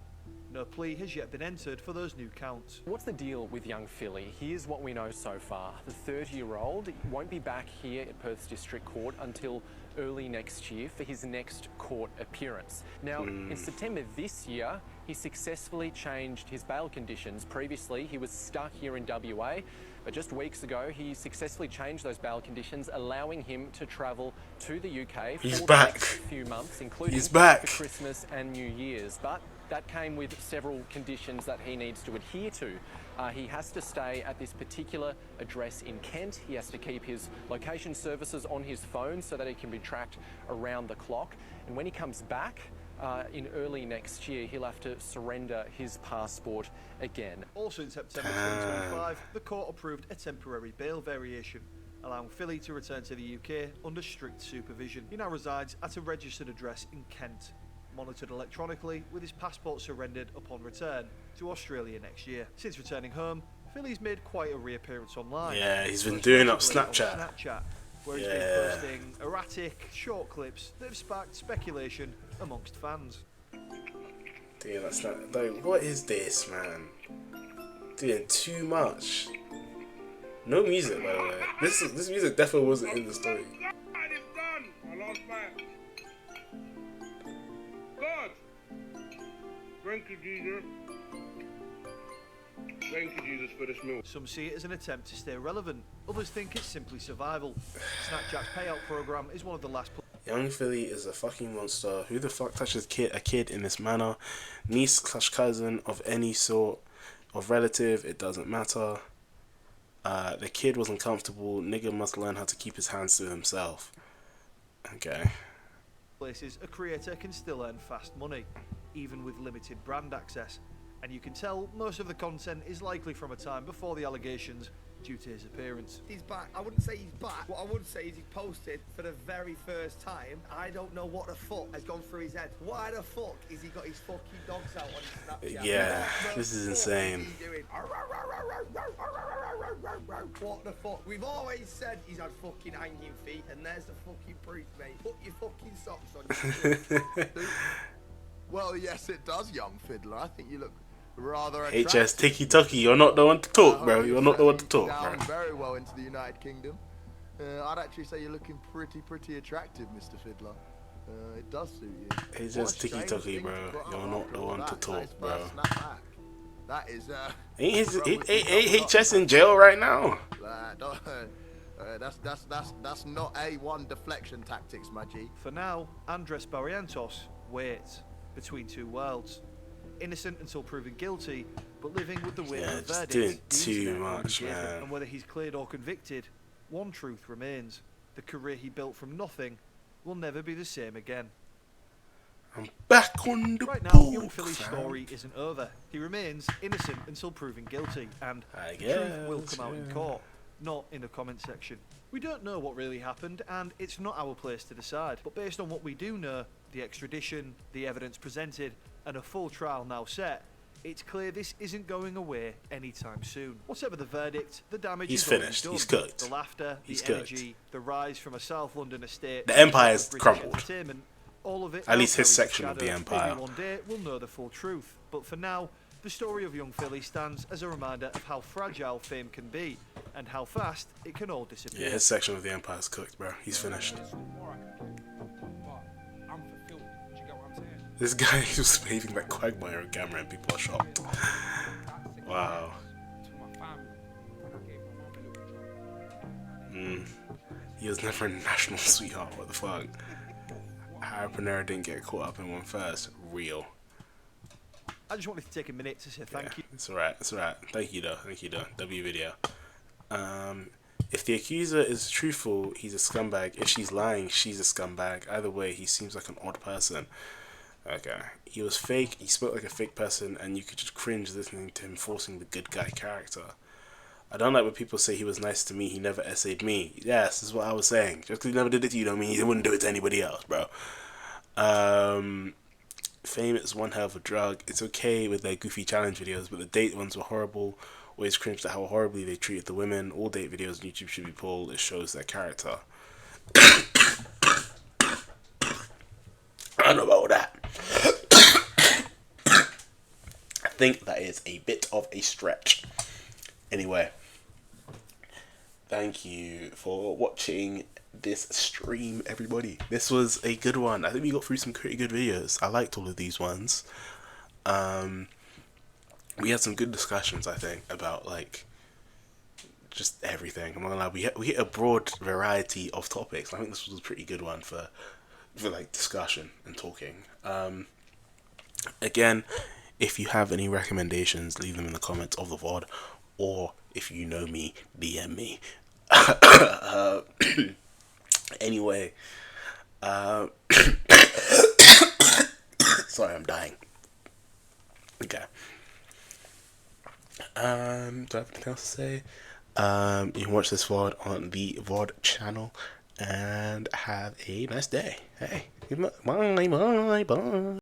No plea has yet been entered for those new counts. What's the deal with young Philly? Here's what we know so far. The 30-year-old won't be back here at Perth's District Court until early next year for his next court appearance. Now, in September this year, he successfully changed his bail conditions. Previously, he was stuck here in WA, but just weeks ago, he successfully changed those bail conditions, allowing him to travel to the UK for the next few months, including for Christmas and New Year's. But that came with several conditions that he needs to adhere to. He has to stay at this particular address in Kent. He has to keep his location services on his phone so that he can be tracked around the clock. And when he comes back in early next year, he'll have to surrender his passport again. Also in September 2025, the court approved a temporary bail variation, allowing Philly to return to the UK under strict supervision. He now resides at a registered address in Kent, monitored electronically, with his passport surrendered upon return to Australia next year. Since returning home, Philly's made quite a reappearance online. Yeah, he's been doing it on Snapchat. Where he's been posting erratic, short clips that have sparked speculation amongst fans. Dude, that's not. Like, what is this, man? Doing too much. No music, by the way. This music definitely wasn't in the story. God! Thank you, Jesus. Thank you, Jesus, for this meal. Some see it as an attempt to stay relevant. Others think it's simply survival. Snapchat's payout program is one of the last. Young Philly is a fucking monster. Who the fuck touches a kid in this manner? Niece / cousin of any sort of relative, it doesn't matter. The kid was uncomfortable. Nigga must learn how to keep his hands to himself. Okay. Places, a creator can still earn fast money, even with limited brand access. And you can tell most of the content is likely from a time before the allegations due to his appearance. He's back. I wouldn't say he's back. What I would say is he posted for the very first time. I don't know what the fuck has gone through his head. Why the fuck is he got his fucking dogs out on his Snapchat? Yeah, this is insane. What the fuck? We've always said he's had fucking hanging feet, and there's the fucking proof, mate. Put your fucking socks on. Well, yes, it does, young fiddler. I think you look rather attractive. HS Tiki Tucky, you're not the one to talk, bro. You're not the one to talk, bro. Down very well into the United Kingdom. I'd actually say you're looking pretty attractive, Mr. Fiddler. It does suit you. HS Tiki Tucky, bro. You're not the one to talk, bro. That is. Ain't HS in jail right now? That's not A1 deflection tactics, my G. For now, Andres Barrientos waits between two worlds. Innocent until proven guilty, but living with the weight of the verdict. Doing too much, man. And whether he's cleared or convicted, one truth remains: the career he built from nothing will never be the same again. I'm back on the Right now, book, young Philly's story isn't over. He remains innocent until proven guilty, and the truth will come out in court, not in the comment section. We don't know what really happened, and it's not our place to decide. But based on what we do know, the extradition, the evidence presented, and a full trial now set, it's clear this isn't going away anytime soon. Whatever the verdict, the damage is finished. Done. He's cooked. The laughter, He's the cooked. energy, the rise from a South London estate, The empire's British crumbled. entertainment, all of it At least his now carries section a of the shadow. empire. Maybe one day we'll know the full truth, but for now, the story of young Philly stands as a reminder of how fragile fame can be and how fast it can all disappear. Yeah, his section of the empire's cooked, bro. He's finished. This guy was behaving like Quagmire on camera and people are shocked. Wow. He was never a national sweetheart. What the fuck? Harry Panera didn't get caught up in one first. Real. I just wanted to take a minute to say thank you. It's alright. It's alright. Thank you though. Thank you though. W video. If the accuser is truthful, he's a scumbag. If she's lying, she's a scumbag. Either way, he seems like an odd person. Okay. He was fake. He spoke like a fake person, and you could just cringe listening to him forcing the good guy character. I don't like when people say he was nice to me, he never essayed me. Yes, this is what I was saying. Just because he never did it to you don't mean he wouldn't do it to anybody else, bro. Fame is one hell of a drug. It's okay with their goofy challenge videos, but the date ones were horrible. Always cringed at how horribly they treated the women. All date videos on YouTube should be pulled. It shows their character. I don't know about that. I think that is a bit of a stretch. Anyway, thank you for watching this stream, everybody. This was a good one. I think we got through some pretty good videos. I liked all of these ones. We had some good discussions, I think, about like just everything. I'm not gonna lie, we hit a broad variety of topics. I think this was a pretty good one for like discussion and talking. Again, if you have any recommendations, leave them in the comments of the VOD, or if you know me, DM me. Anyway, sorry, I'm dying. Okay. Do I have anything else to say? You can watch this VOD on the VOD channel and have a nice day. Hey, bye, bye, bye.